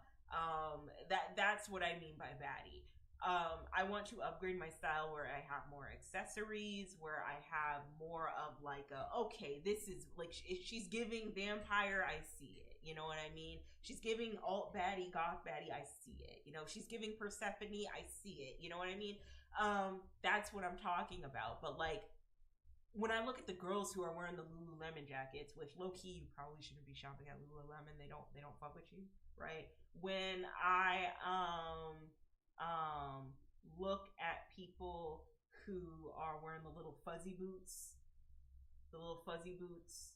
That's what I mean by baddie. I want to upgrade my style where I have more accessories, where I have more of like okay, this is like she's giving vampire, I see it. You know what I mean? She's giving alt baddie, goth baddie. I see it. You know, she's giving Persephone. I see it. You know what I mean? That's what I'm talking about. But like, when I look at the girls who are wearing the Lululemon jackets, which low key you probably shouldn't be shopping at Lululemon. They don't fuck with you, right? When I look at people who are wearing the little fuzzy boots, the little fuzzy boots.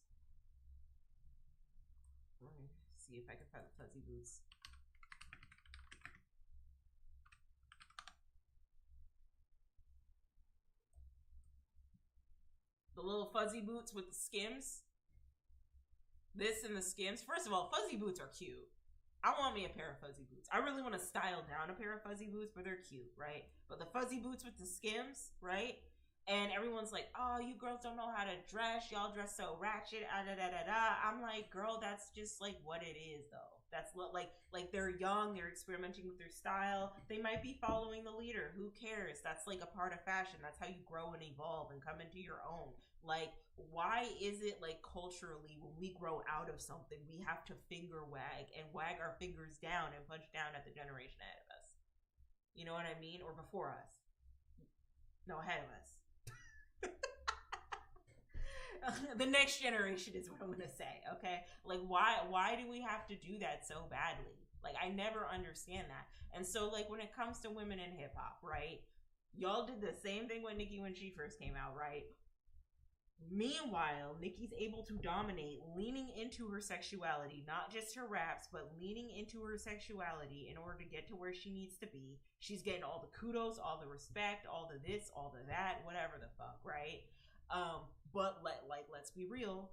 Let me see if I can find the fuzzy boots. The little fuzzy boots with the skims. This and the skims. First of all, fuzzy boots are cute. I want me a pair of fuzzy boots. I really want to style down a pair of fuzzy boots, but they're cute, right? But the fuzzy boots with the skims, right? And everyone's like, oh, you girls don't know how to dress. Y'all dress so ratchet. Da, da, da, da. I'm like, girl, that's just like what it is, though. That's like they're young. They're experimenting with their style. They might be following the leader. Who cares? That's like a part of fashion. That's how you grow and evolve and come into your own. Like, why is it like culturally when we grow out of something, we have to finger wag and wag our fingers down and punch down at the generation ahead of us? You know what I mean? Or before us. No, ahead of us. The next generation is what I'm gonna say, okay? Like, why do we have to do that so badly? Like, I never understand that. And so, like, when it comes to women in hip hop, right? Y'all did the same thing with Nicki when she first came out, right? Meanwhile, Nicki's able to dominate, leaning into her sexuality, not just her raps, but leaning into her sexuality in order to get to where she needs to be. She's getting all the kudos, all the respect, all the this, all the that, whatever the fuck, right? But let's be real.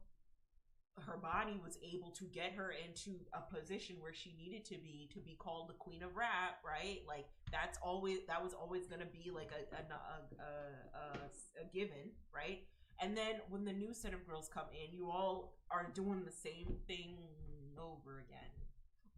Her body was able to get her into a position where she needed to be called the queen of rap, right? Like that was always gonna be like a given, right? And then when the new set of girls come in, you all are doing the same thing over again.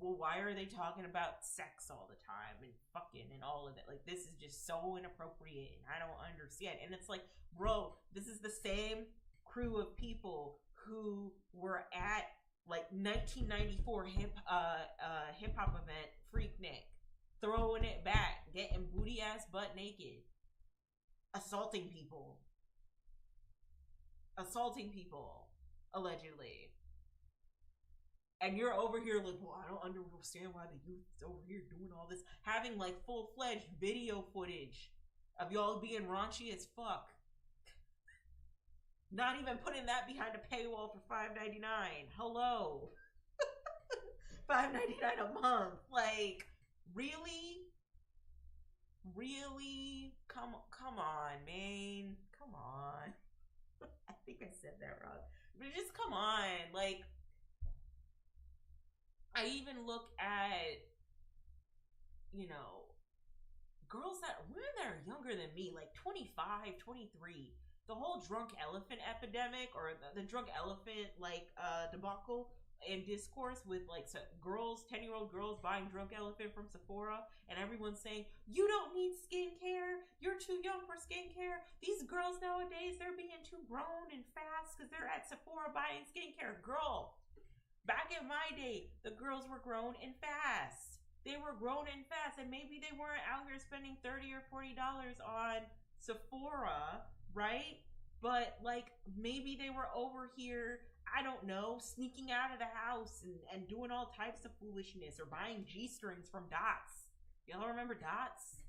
Well, why are they talking about sex all the time and fucking and all of that? Like, this is just so inappropriate and I don't understand. And it's like, bro, this is the same crew of people who were at like 1994 hip hop event Freaknik, throwing it back, getting booty ass butt naked, assaulting people, allegedly. And you're over here like, well, I don't understand why the youth is over here doing all this. Having like full-fledged video footage of y'all being raunchy as fuck. Not even putting that behind a paywall for $5.99. Hello. $5.99 a month. Like, really? Really? Come on, man. Come on. I think I said that wrong. But just come on. Like, I even look at, women that are younger than me, like 25, 23. The whole drunk elephant epidemic, or the drunk elephant, debacle and discourse with, like, girls, 10-year-old girls buying drunk elephant from Sephora, and everyone's saying, you don't need skincare, you're too young for skincare. These girls nowadays, they're being too grown and fast because they're at Sephora buying skincare. Girl, back in my day, the girls were grown and fast. They were grown and fast, and maybe they weren't out here spending $30 or $40 on Sephora, right? But like, maybe they were over here, I don't know, sneaking out of the house and doing all types of foolishness, or buying G-strings from Dots. Y'all remember Dots?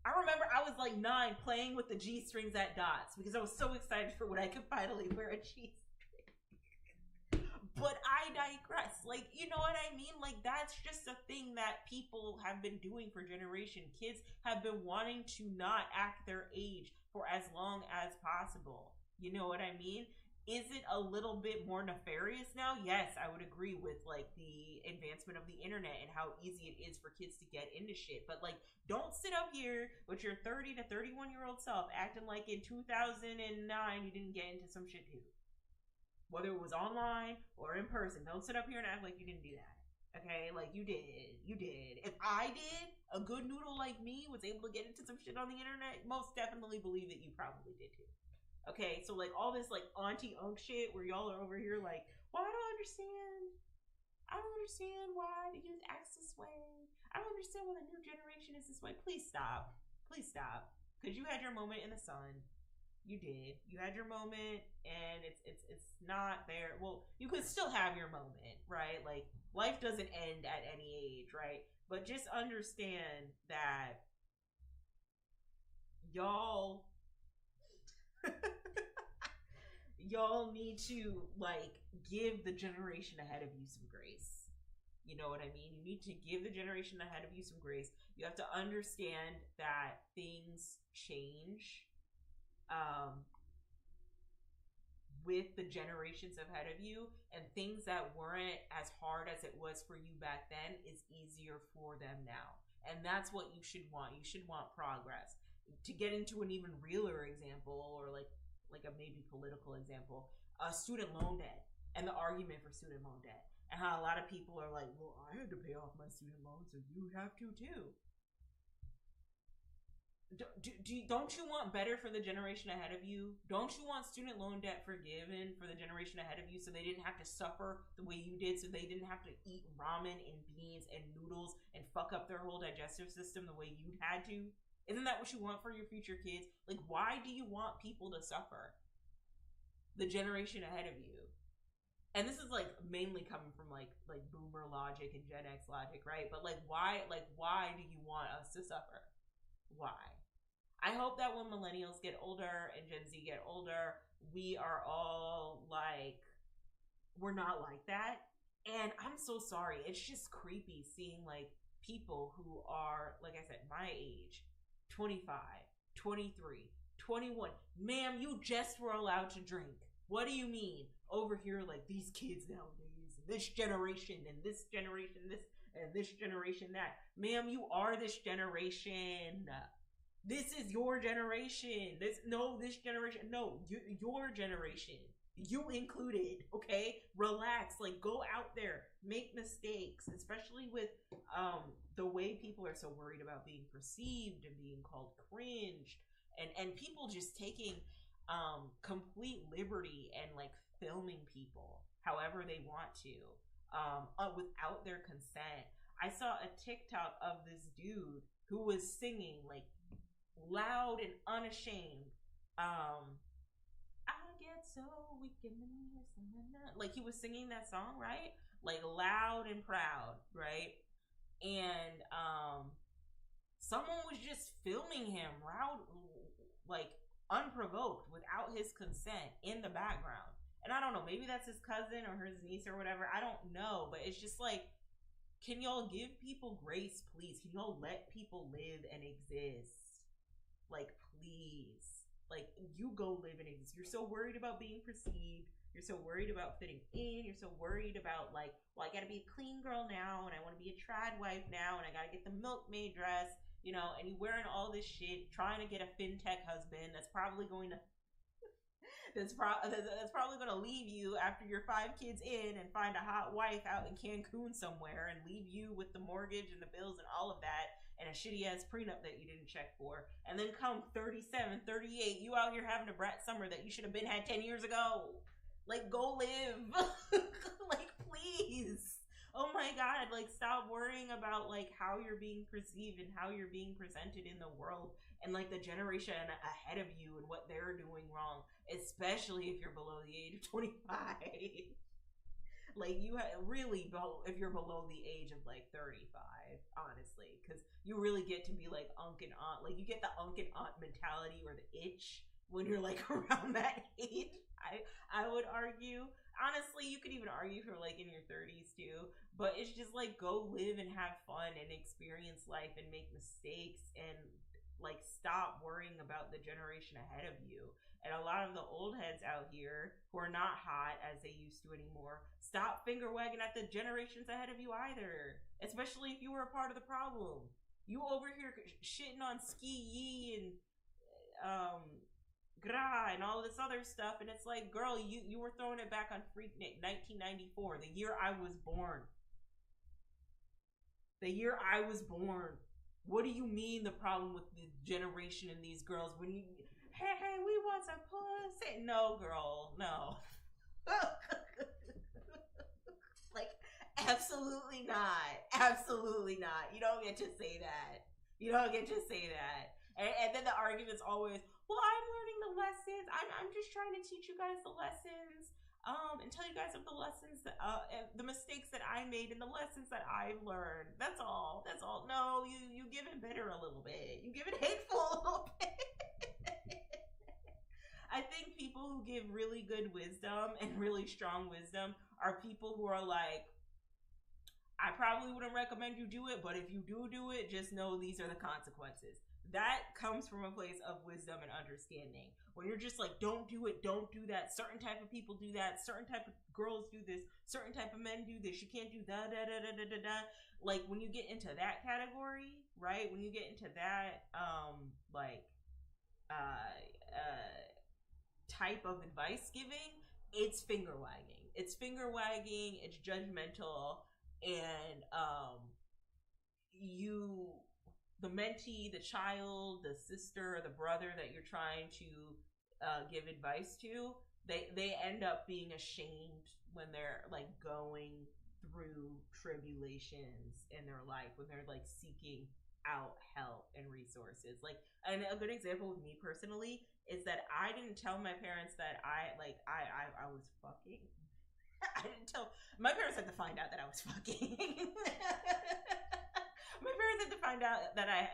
I remember I was like 9 playing with the G-strings at Dots because I was so excited for when I could finally wear a G-string. But I digress. Like, you know what I mean? Like, that's just a thing that people have been doing for generations. Kids have been wanting to not act their age for as long as possible. You know what I mean? Is it a little bit more nefarious now? Yes, I would agree with, like, the advancement of the internet and how easy it is for kids to get into shit. But, like, don't sit up here with your 30 to 31-year-old self acting like in 2009 you didn't get into some shit too. Whether it was online or in person, don't sit up here and act like you didn't do that. Okay? Like, you did. You did. If I did, a good noodle like me was able to get into some shit on the internet, most definitely believe that you probably did too. Okay? So, like, all this, like, auntie unk shit where y'all are over here like, well, I don't understand. I don't understand why the youth acts this way. I don't understand why the new generation is this way. Please stop. Please stop. Because you had your moment in the sun. You did. You had your moment, and it's not there. Well, you could still have your moment, right? Like life doesn't end at any age, right? But just understand that y'all y'all need to like give the generation ahead of you some grace. You know what I mean? You need to give the generation ahead of you some grace. You have to understand that things change with the generations ahead of you, and things that weren't as hard as it was for you back then is easier for them now. And that's what you should want. You should want progress. To get into an even realer example, or like a maybe political example, student loan debt and the argument for student loan debt, and how a lot of people are like, well, I had to pay off my student loan, so you have to too. Don't you want better for the generation ahead of you? Don't you want student loan debt forgiven for the generation ahead of you, so they didn't have to suffer the way you did, so they didn't have to eat ramen and beans and noodles and fuck up their whole digestive system the way you had to? Isn't that what you want for your future kids? Like, why do you want people to suffer? The generation ahead of you. And this is like mainly coming from like boomer logic and Gen X logic, right? But like why do you want us to suffer? Why? I hope that when millennials get older and Gen Z get older, we are all like, we're not like that. And I'm so sorry. It's just creepy seeing like people who are, like I said, my age, 25, 23, 21. Ma'am, you just were allowed to drink. What do you mean? Over here, like these kids nowadays, this generation and this generation, this and this generation, that. Ma'am, you are this generation. This is your generation. This generation. No, your generation. You included, okay? Relax. Like, go out there. Make mistakes. Especially with the way people are so worried about being perceived and being called cringe. And people just taking complete liberty and, like, filming people however they want to without their consent. I saw a TikTok of this dude who was singing, like, loud and unashamed. I get so weak in the knees. Like, he was singing that song, right? Like, loud and proud, right? And someone was just filming him loud, like, unprovoked, without his consent, in the background. And I don't know, maybe that's his cousin or his niece or whatever. I don't know, but it's just like, can y'all give people grace, please? Can y'all let people live and exist? Like, please. Like, you go live and exist. You're so worried about being perceived. You're so worried about fitting in. You're so worried about, like, well, I gotta be a clean girl now, and I want to be a trad wife now, and I gotta get the milkmaid dress, you know, and you're wearing all this shit, trying to get a fintech husband that's probably going to that's probably going to leave you after you're 5 kids in, and find a hot wife out in Cancun somewhere and leave you with the mortgage and the bills and all of that, and a shitty ass prenup that you didn't check for. And then come 37, 38, you out here having a brat summer that you should have been had 10 years ago. Like, go live. Like, please. Oh my God, like, stop worrying about, like, how you're being perceived and how you're being presented in the world, and, like, the generation ahead of you and what they're doing wrong, especially if you're below the age of 25. Like, you really, if you're below the age of, like, 35, honestly, because you really get to be, like, unc and aunt. Like, you get the unc and aunt mentality, or the itch, when you're, like, around that age, I would argue. Honestly, you could even argue for, like, in your 30s too, but it's just like, go live and have fun and experience life and make mistakes, and, like, stop worrying about the generation ahead of you. And a lot of the old heads out here who are not hot as they used to anymore, stop finger wagging at the generations ahead of you either, especially if you were a part of the problem. You over here shitting on Ski Yee and Gra and all this other stuff, and it's like, girl, you were throwing it back on Freaknik 1994, the year I was born. The year I was born. What do you mean the problem with the generation and these girls? When you, hey, we want some pussy. No, girl, no. Like, Absolutely not. Absolutely not. You don't get to say that. You don't get to say that. And then the argument's always, well, I'm learning the lessons. I'm just trying to teach you guys the lessons. And tell you guys of the lessons that, and the mistakes that I made and the lessons that I've learned. That's all. That's all. No, you give it bitter a little bit. You give it hateful a little bit. I think people who give really good wisdom and really strong wisdom are people who are like, I probably wouldn't recommend you do it, but if you do it, just know these are the consequences. That comes from a place of wisdom and understanding. When you're just like, don't do it, don't do that. Certain type of people do that. Certain type of girls do this. Certain type of men do this. You can't do da da da da da da da. Like when you get into that category, right? When you get into that, type of advice giving, it's finger wagging. It's finger wagging. It's judgmental, and you, the mentee, the child, the sister, the brother that you're trying to give advice to, they end up being ashamed when they're like going through tribulations in their life, when they're like seeking out help and resources. Like, and a good example with me personally is that I didn't tell my parents that I was fucking. I didn't tell my parents had to find out that I was fucking. My parents had to find out that I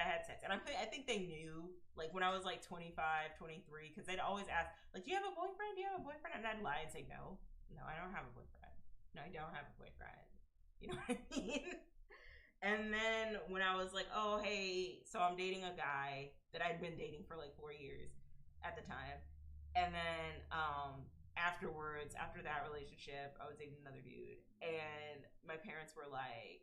had sex, and I think they knew, like when I was like 25, 23, because they'd always ask, like, do you have a boyfriend? Do you have a boyfriend? And I'd lie and say no, I don't have a boyfriend. No, I don't have a boyfriend. You know what I mean? And then when I was like, oh hey, so I'm dating a guy that I'd been dating for like 4 years at the time, and then afterwards, after that relationship, I was dating another dude, and my parents were like,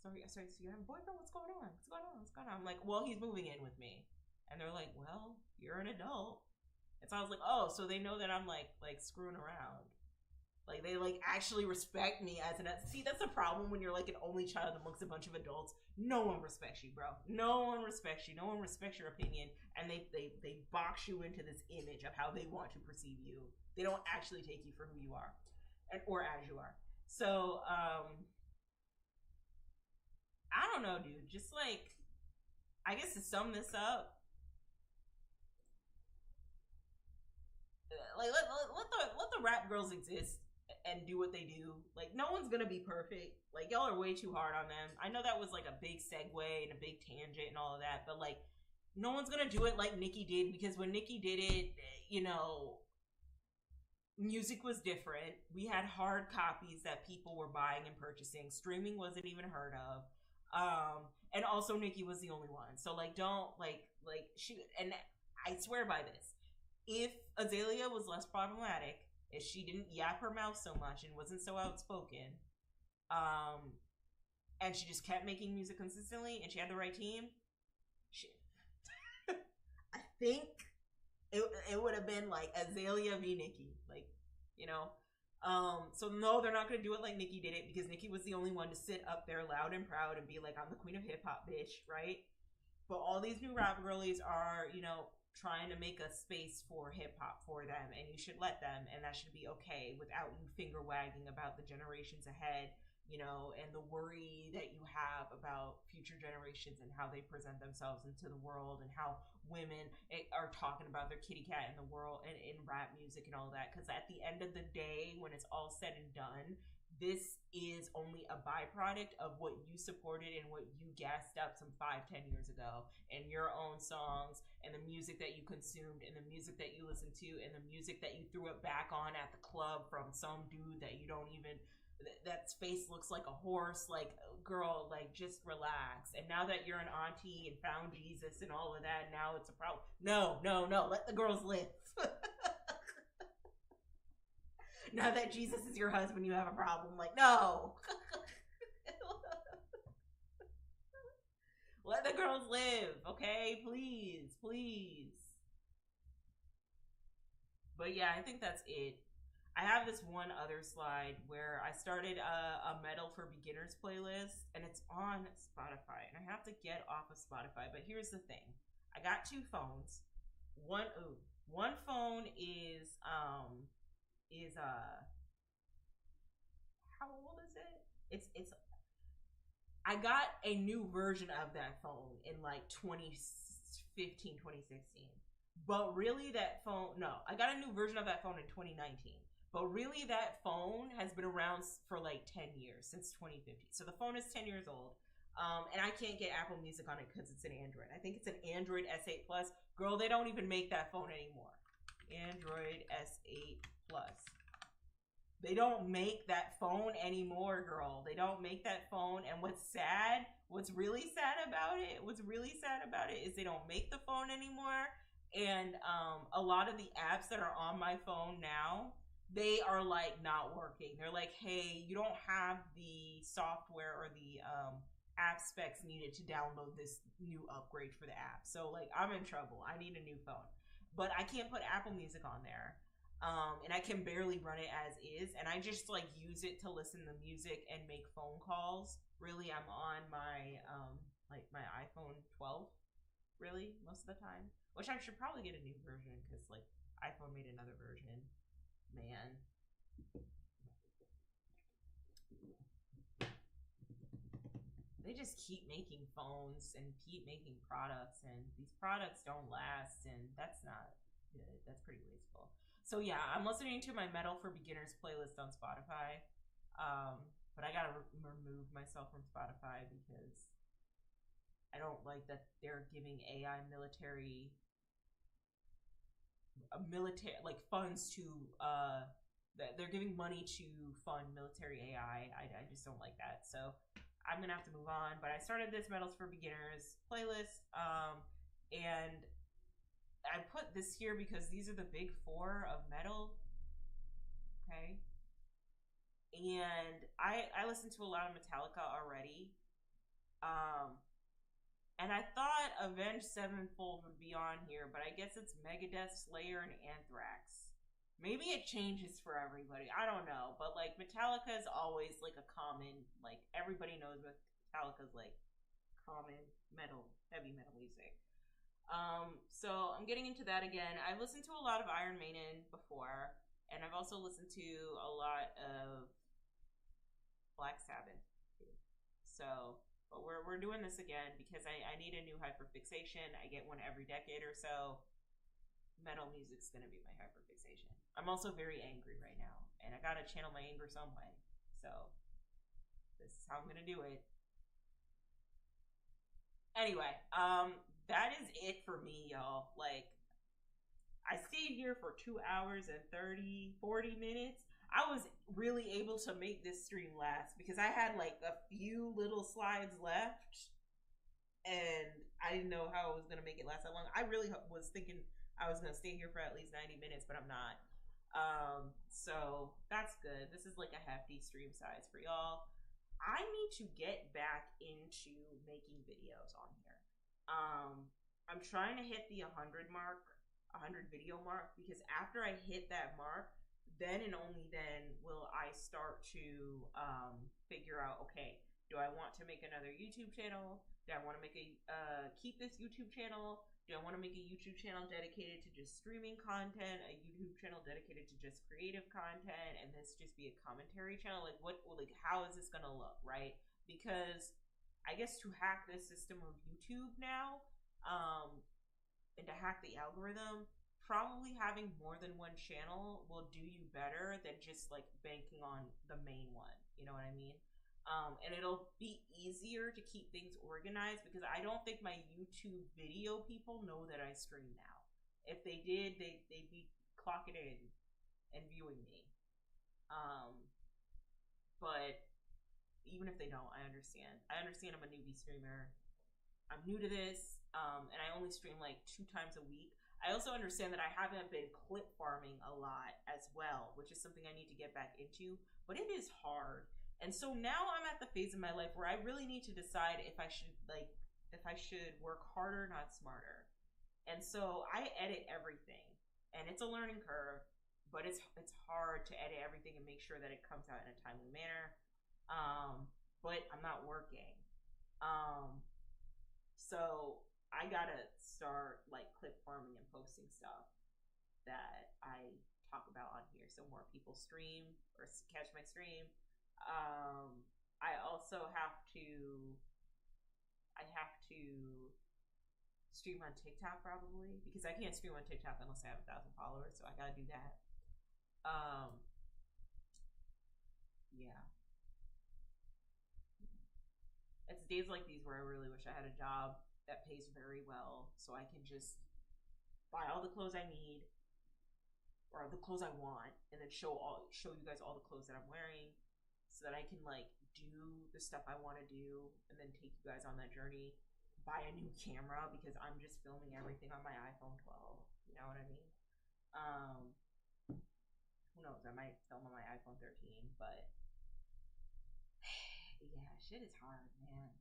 sorry, so you have a boyfriend? What's going on? What's going on? What's going on? I'm like, well, he's moving in with me. And they're like, well, you're an adult. And so I was like, oh, so they know that I'm like screwing around. Like they like actually respect me as an, see, that's the problem when you're like an only child amongst a bunch of adults. No one respects you, bro. No one respects you. No one respects your opinion. And they box you into this image of how they want to perceive you. They don't actually take you for who you are, or as you are. So, I don't know, dude. Just like, I guess to sum this up, like let the rap girls exist and do what they do. Like no one's gonna be perfect. Like y'all are way too hard on them. I know that was like a big segue and a big tangent and all of that, but like no one's gonna do it like Nicki did, because when Nicki did it, you know, music was different. We had hard copies that people were buying and purchasing. Streaming wasn't even heard of. And also Nicki was the only one. So like don't like she, and I swear by this. If Azalea was less problematic, if she didn't yap her mouth so much and wasn't so outspoken, and she just kept making music consistently and she had the right team, shit. I think it would have been like Azalea v Nicki. Like, you know? So no, they're not gonna do it like Nicki did it, because Nicki was the only one to sit up there loud and proud and be like, I'm the queen of hip hop, bitch, right? But all these new rap girlies are, you know, trying to make a space for hip hop for them, and you should let them, and that should be okay without you finger wagging about the generations ahead, you know, and the worry that you have about future generations and how they present themselves into the world, and how women are talking about their kitty cat in the world and in rap music and all that. Because at the end of the day, when it's all said and done, this is only a byproduct of what you supported and what you gassed up some 5-10 years ago, and your own songs and the music that you consumed and the music that you listened to and the music that you threw it back on at the club from some dude that you don't even, that face looks like a horse. Like, girl, like, just relax. And now that you're an auntie and found Jesus and all of that, now it's a problem. No, let the girls live. Now that Jesus is your husband, you have a problem. Like, no. Let the girls live, okay? Please. But yeah, I think that's it. I have this one other slide where I started a Metal for Beginners playlist, and it's on Spotify, and I have to get off of Spotify. But here's the thing. I got 2 phones. One phone is how old is it? It's I got a new version of that phone in like 2015, 2016. But really, that phone, no, I got a new version of that phone in 2019. But really, that phone has been around for like 10 years, since 2015. So the phone is 10 years old. And I can't get Apple Music on it because it's an Android. I think it's an Android S8 Plus. Girl, they don't even make that phone anymore. Android S8 Plus. They don't make that phone anymore, girl. They don't make that phone. And what's really sad about it is they don't make the phone anymore. And a lot of the apps that are on my phone now, they are like not working. They're like, hey, you don't have the software or the app specs needed to download this new upgrade for the app. So like, I'm in trouble. I need a new phone. But I can't put Apple Music on there. And I can barely run it as is, and I just like use it to listen to music and make phone calls. Really, I'm on my like my iPhone 12, really, most of the time. Which I should probably get a new version because like iPhone made another version. Man. They just keep making phones and keep making products, and these products don't last, and that's not good. That's pretty wasteful. So yeah, I'm listening to my Metal for Beginners playlist on Spotify, but I gotta remove myself from Spotify because I don't like that they're giving AI military like funds to that they're giving money to fund military AI. I just don't like that. So I'm gonna have to move on. But I started this Metals for Beginners playlist, and I put this here because these are the big four of metal. Okay. And I listened to a lot of Metallica already. And I thought Avenged Sevenfold would be on here, but I guess it's Megadeth, Slayer, and Anthrax. Maybe it changes for everybody. I don't know. But like Metallica is always like a common, like everybody knows Metallica's like common metal, heavy metal music. So I'm getting into that again. I've listened to a lot of Iron Maiden before, and I've also listened to a lot of Black Sabbath too. So, but we're doing this again because I need a new hyperfixation. I get one every decade or so. Metal music's gonna be my hyperfixation. I'm also very angry right now, and I gotta channel my anger some way. So this is how I'm gonna do it. Anyway, that is it for me, y'all. Like, I stayed here for 2 hours and 40 minutes. I was really able to make this stream last because I had like a few little slides left, and I didn't know how I was gonna make it last that long. I really was thinking I was gonna stay here for at least 90 minutes, but I'm not. So that's good. This is like a hefty stream size for y'all. I need to get back into making videos on here. I'm trying to hit the 100 video mark, because after I hit that mark, then and only then will I start to figure out, okay, do I want to make another YouTube channel? Do I want to make keep this YouTube channel? Do I want to make a YouTube channel dedicated to just streaming content, a YouTube channel dedicated to just creative content, and this just be a commentary channel? Like, how is this gonna look, right? Because I guess to hack this system of YouTube now, and to hack the algorithm, probably having more than one channel will do you better than just like banking on the main one. You know what I mean? And it'll be easier to keep things organized, because I don't think my YouTube video people know that I stream now. If they did, they'd be clocking in and viewing me. But even if they don't, I understand. I understand I'm a newbie streamer. I'm new to this, and I only stream like 2 times a week. I also understand that I haven't been clip farming a lot as well, which is something I need to get back into, but it is hard. And so now I'm at the phase in my life where I really need to decide if I should work harder, not smarter. And so I edit everything, and it's a learning curve, but it's hard to edit everything and make sure that it comes out in a timely manner. But I'm not working. So I gotta start like clip farming and posting stuff that I talk about on here, so more people stream or catch my stream. Um, I also have to stream on TikTok probably because I can't stream on TikTok unless I have 1,000 followers. So I gotta do that. Um, yeah, it's days like these where I really wish I had a job that pays very well, so I can just buy all the clothes I need or the clothes I want, and then show you guys all the clothes that I'm wearing, so that I can like do the stuff I want to do, and then take you guys on that journey. Buy a new camera because I'm just filming everything on my iPhone 12. You know what I mean? Um, who knows? I might film on my iPhone 13, but yeah, shit is hard, man.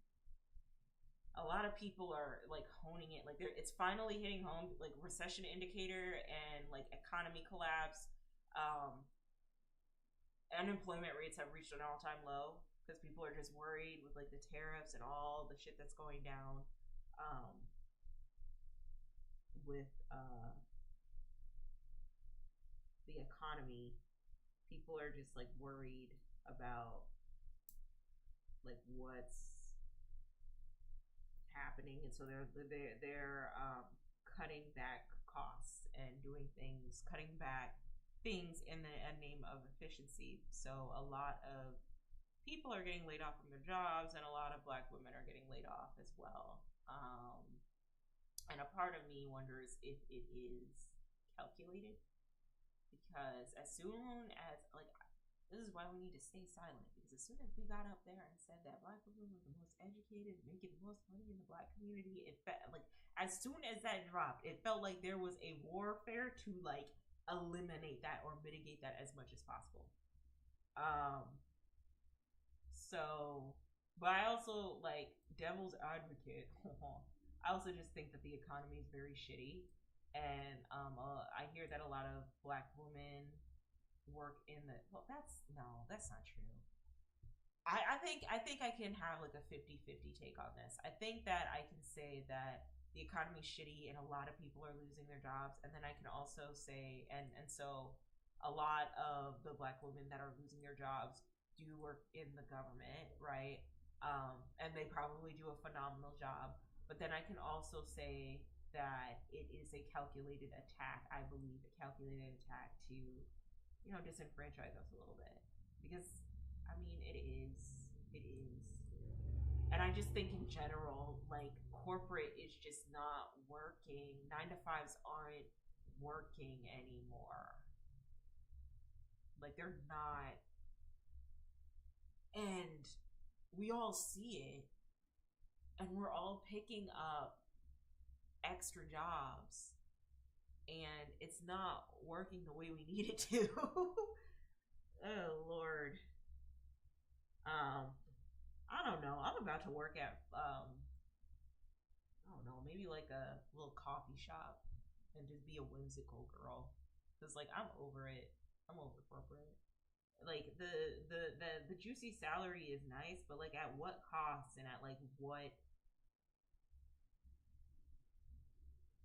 A lot of people are like honing it, like it's finally hitting home, like recession indicator and like economy collapse. Um, Unemployment rates have reached an all-time low because people are just worried with like the tariffs and all the shit that's going down um, with the economy. People are just like worried about like what's happening, and so they're cutting back costs and doing things, cutting back things in the name of efficiency. So a lot of people are getting laid off from their jobs, and a lot of Black women are getting laid off as well. And a part of me wonders if it is calculated, because as soon as like this is why we need to stay silent, because as soon as we got up there and said that Black women were the most educated, making the most money in the Black community, it felt like as soon as that dropped, it felt like there was a warfare to like eliminate that or mitigate that as much as possible. Um, so, but I also like devil's advocate. I also just think that the economy is very shitty, and I hear that a lot of Black women work in the. Well, that's not true. I think I can have like a 50-50 take on this. I think that I can say that the economy's shitty and a lot of people are losing their jobs, and then I can also say and so a lot of the Black women that are losing their jobs do work in the government, right? And they probably do a phenomenal job. But then I can also say that it is a calculated attack. I believe a calculated attack to disenfranchise us a little bit, because I mean it is, and I just think in general, like corporate is just not working. 9 to 5s aren't working anymore. Like they're not, and we all see it, and we're all picking up extra jobs, and it's not working the way we need it to. Oh Lord. Um, I don't know. I'm about to work at I don't know, maybe like a little coffee shop and just be a whimsical girl. Cause like I'm over it. I'm over corporate. Like the juicy salary is nice, but like at what cost and at like what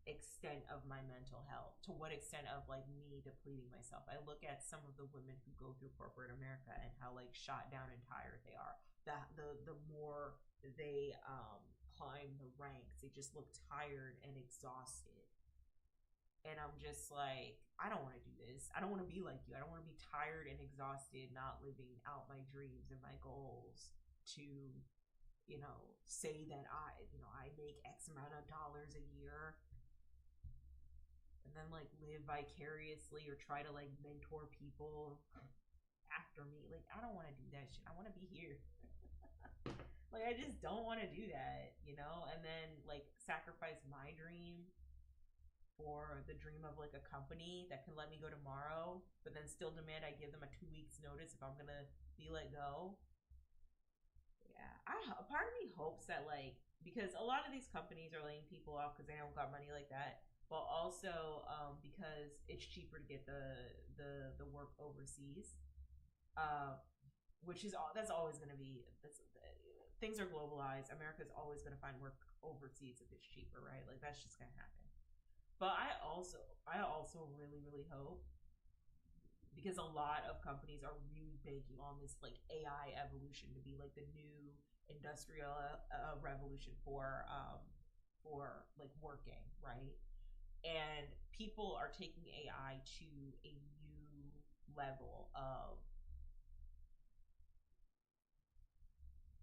extent of my mental health, to what extent of like me depleting myself. I look at some of the women who go through corporate America and how like shot down and tired they are. The more they climb the ranks, they just look tired and exhausted. And I'm just like, I don't want to do this. I don't want to be like you. I don't want to be tired and exhausted, not living out my dreams and my goals to, say that I make X amount of dollars a year, and then like live vicariously or try to like mentor people after me. Like I don't want to do that shit. I want to be here. Like I just don't want to do that. And then like sacrifice my dream for the dream of like a company that can let me go tomorrow, but then still demand I give them a 2 weeks notice if I'm gonna be let go. Yeah, part of me hopes that like, because a lot of these companies are laying people off because they don't got money like that, but also because it's cheaper to get the work overseas, uh, which is that's always going to be things are globalized. America's always going to find work overseas if it's cheaper, right? Like that's just going to happen. But I also really really hope because a lot of companies are really banking on this like AI evolution to be like the new industrial revolution for like working, right? And people are taking AI to a new level of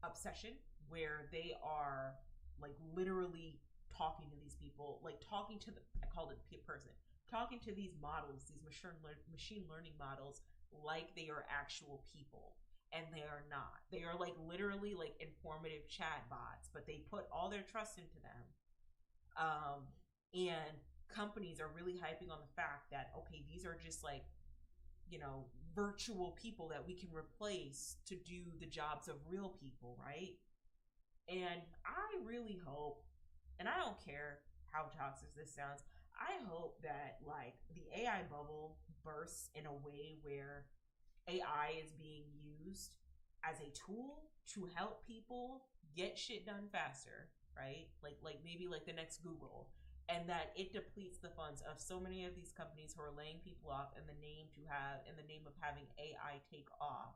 obsession where they are like literally talking to these people, like talking to the, I called it person, talking to these models, these machine learning models, like they are actual people. And they are not. They are like literally like informative chat bots, but they put all their trust into them. And companies are really hyping on the fact that, okay, these are just like, you know, virtual people that we can replace to do the jobs of real people, right? And I really hope, and I don't care how toxic this sounds, I hope that like the AI bubble bursts in a way where AI is being used as a tool to help people get shit done faster, right? Like maybe like the next Google, and that it depletes the funds of so many of these companies who are laying people off in the name of having AI take off,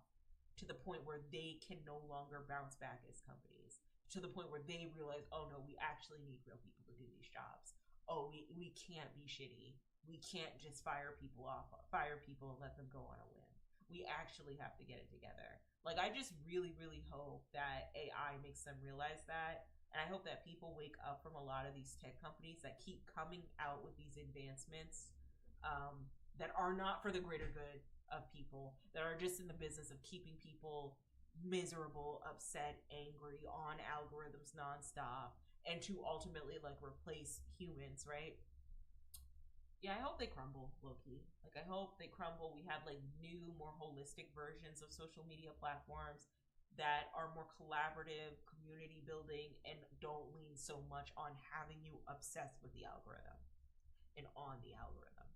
to the point where they can no longer bounce back as companies, to the point where they realize, oh no, we actually need real people to do these jobs. Oh, we can't be shitty. We can't just fire people and let them go on a whim. We actually have to get it together. Like, I just really, really hope that AI makes them realize that. And I hope that people wake up from a lot of these tech companies that keep coming out with these advancements that are not for the greater good of people, that are just in the business of keeping people miserable, upset, angry, on algorithms nonstop, and to ultimately like replace humans, right? Yeah, I hope they crumble, low-key. Like, I hope they crumble. We have like new, more holistic versions of social media platforms that are more collaborative, community building, and don't lean so much on having you obsessed with the algorithm and on the algorithm.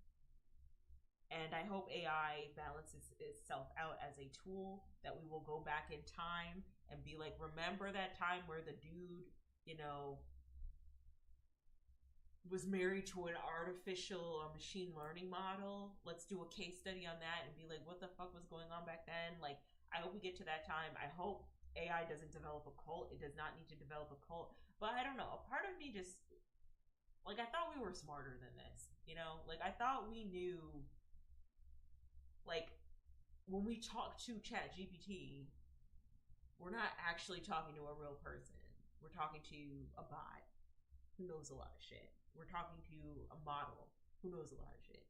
And I hope AI balances itself out as a tool that we will go back in time and be like, remember that time where the dude, you know, was married to an artificial machine learning model? Let's do a case study on that and be like, what the fuck was going on back then? Like, I hope we get to that time. I hope AI doesn't develop a cult. It does not need to develop a cult. But I don't know. A part of me just, like, I thought we were smarter than this. You know? Like, I thought we knew, like, when we talk to ChatGPT, we're not actually talking to a real person. We're talking to a bot who knows a lot of shit. We're talking to a model who knows a lot of shit.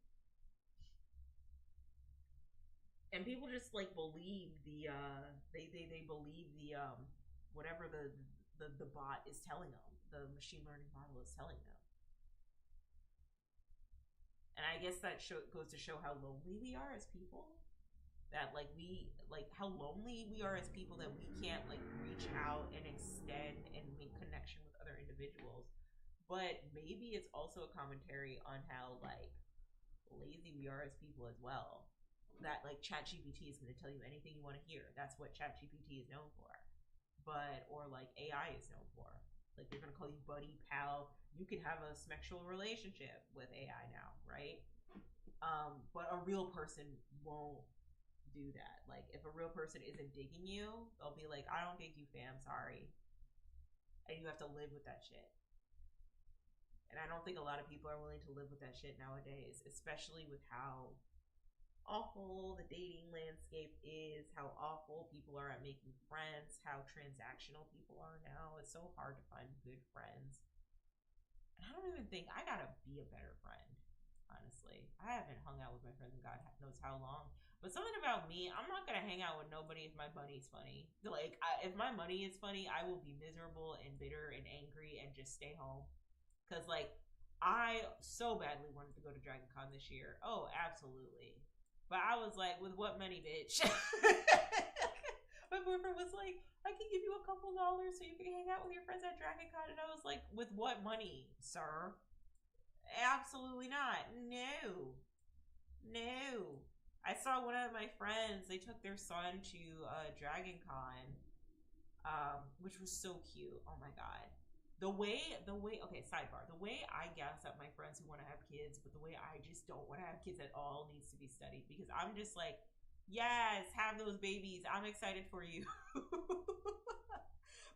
And people just like believe the they believe the whatever the bot is telling them, the machine learning model is telling them. And I guess that goes to show how lonely we are as people. That like how lonely we are as people, that we can't like reach out and extend and make connection with other individuals. But maybe it's also a commentary on how like lazy we are as people as well. That like ChatGPT is going to tell you anything you want to hear. That's what ChatGPT is known for. But or like AI is known for. Like they're going to call you buddy, pal. You can have a sexual relationship with AI now, right? But a real person won't do that. Like if a real person isn't digging you, they'll be like, I don't dig you, fam, sorry. And you have to live with that shit. And I don't think a lot of people are willing to live with that shit nowadays, especially with how awful the dating landscape is, how awful people are at making friends, how transactional people are now. It's so hard to find good friends. And I don't even think I gotta be a better friend, honestly. I haven't hung out with my friends in God knows how long. But something about me, I'm not gonna hang out with nobody if my money's funny. Like, if my money is funny, I will be miserable and bitter and angry and just stay home. Because, like, I so badly wanted to go to Dragon Con this year. Oh, absolutely. But I was like, with what money, bitch? My boyfriend was like, I can give you a couple dollars so you can hang out with your friends at Dragon Con. And I was like, with what money, sir? Absolutely not. No. No. I saw one of my friends, they took their son to Dragon Con, which was so cute. Oh my God. okay, sidebar, the way I gas up my friends who want to have kids, but the way I just don't want to have kids at all needs to be studied, because I'm just like, yes, have those babies, I'm excited for you.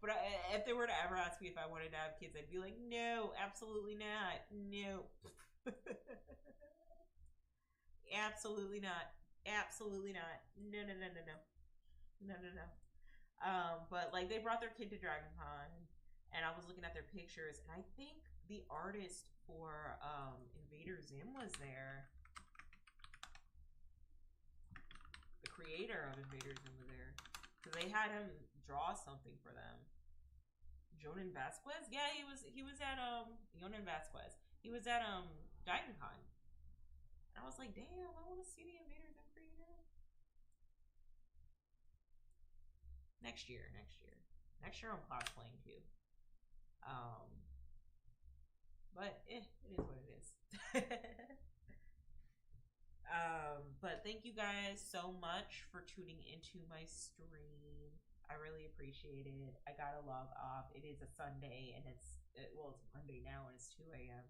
But if they were to ever ask me if I wanted to have kids, I'd be like, no, absolutely not, no. Absolutely not, absolutely not, no, no, no, no, no, no, no, no. But like they brought their kid to DragonCon, and I was looking at their pictures, and I think the artist for Invader Zim was there. The creator of Invader Zim was there, so they had him draw something for them. Jonan Vasquez, yeah, he was at Jonan Vasquez. He was at DragonCon, and I was like, damn, I want to see the Invader Zim creator. Next year. Next year I'm cosplaying too. Um, but it is what it is. But thank you guys so much for tuning into my stream. I really appreciate it. I gotta log off. It is a Sunday, and it's Monday now, and it's 2 a.m.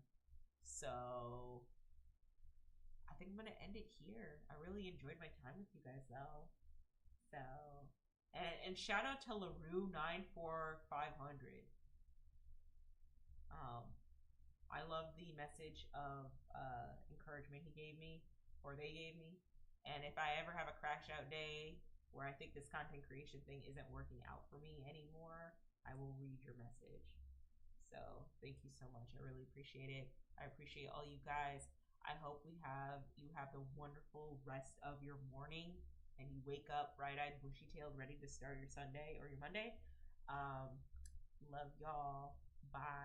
So I think I'm gonna end it here. I really enjoyed my time with you guys though. So and shout out to LaRue 94500. I love the message of encouragement he gave me, or they gave me. And if I ever have a crash out day where I think this content creation thing isn't working out for me anymore, I will read your message. So thank you so much. I really appreciate it. I appreciate all you guys. I hope you have the wonderful rest of your morning, and you wake up bright-eyed, bushy-tailed, ready to start your Sunday or your Monday. Love y'all. Bye.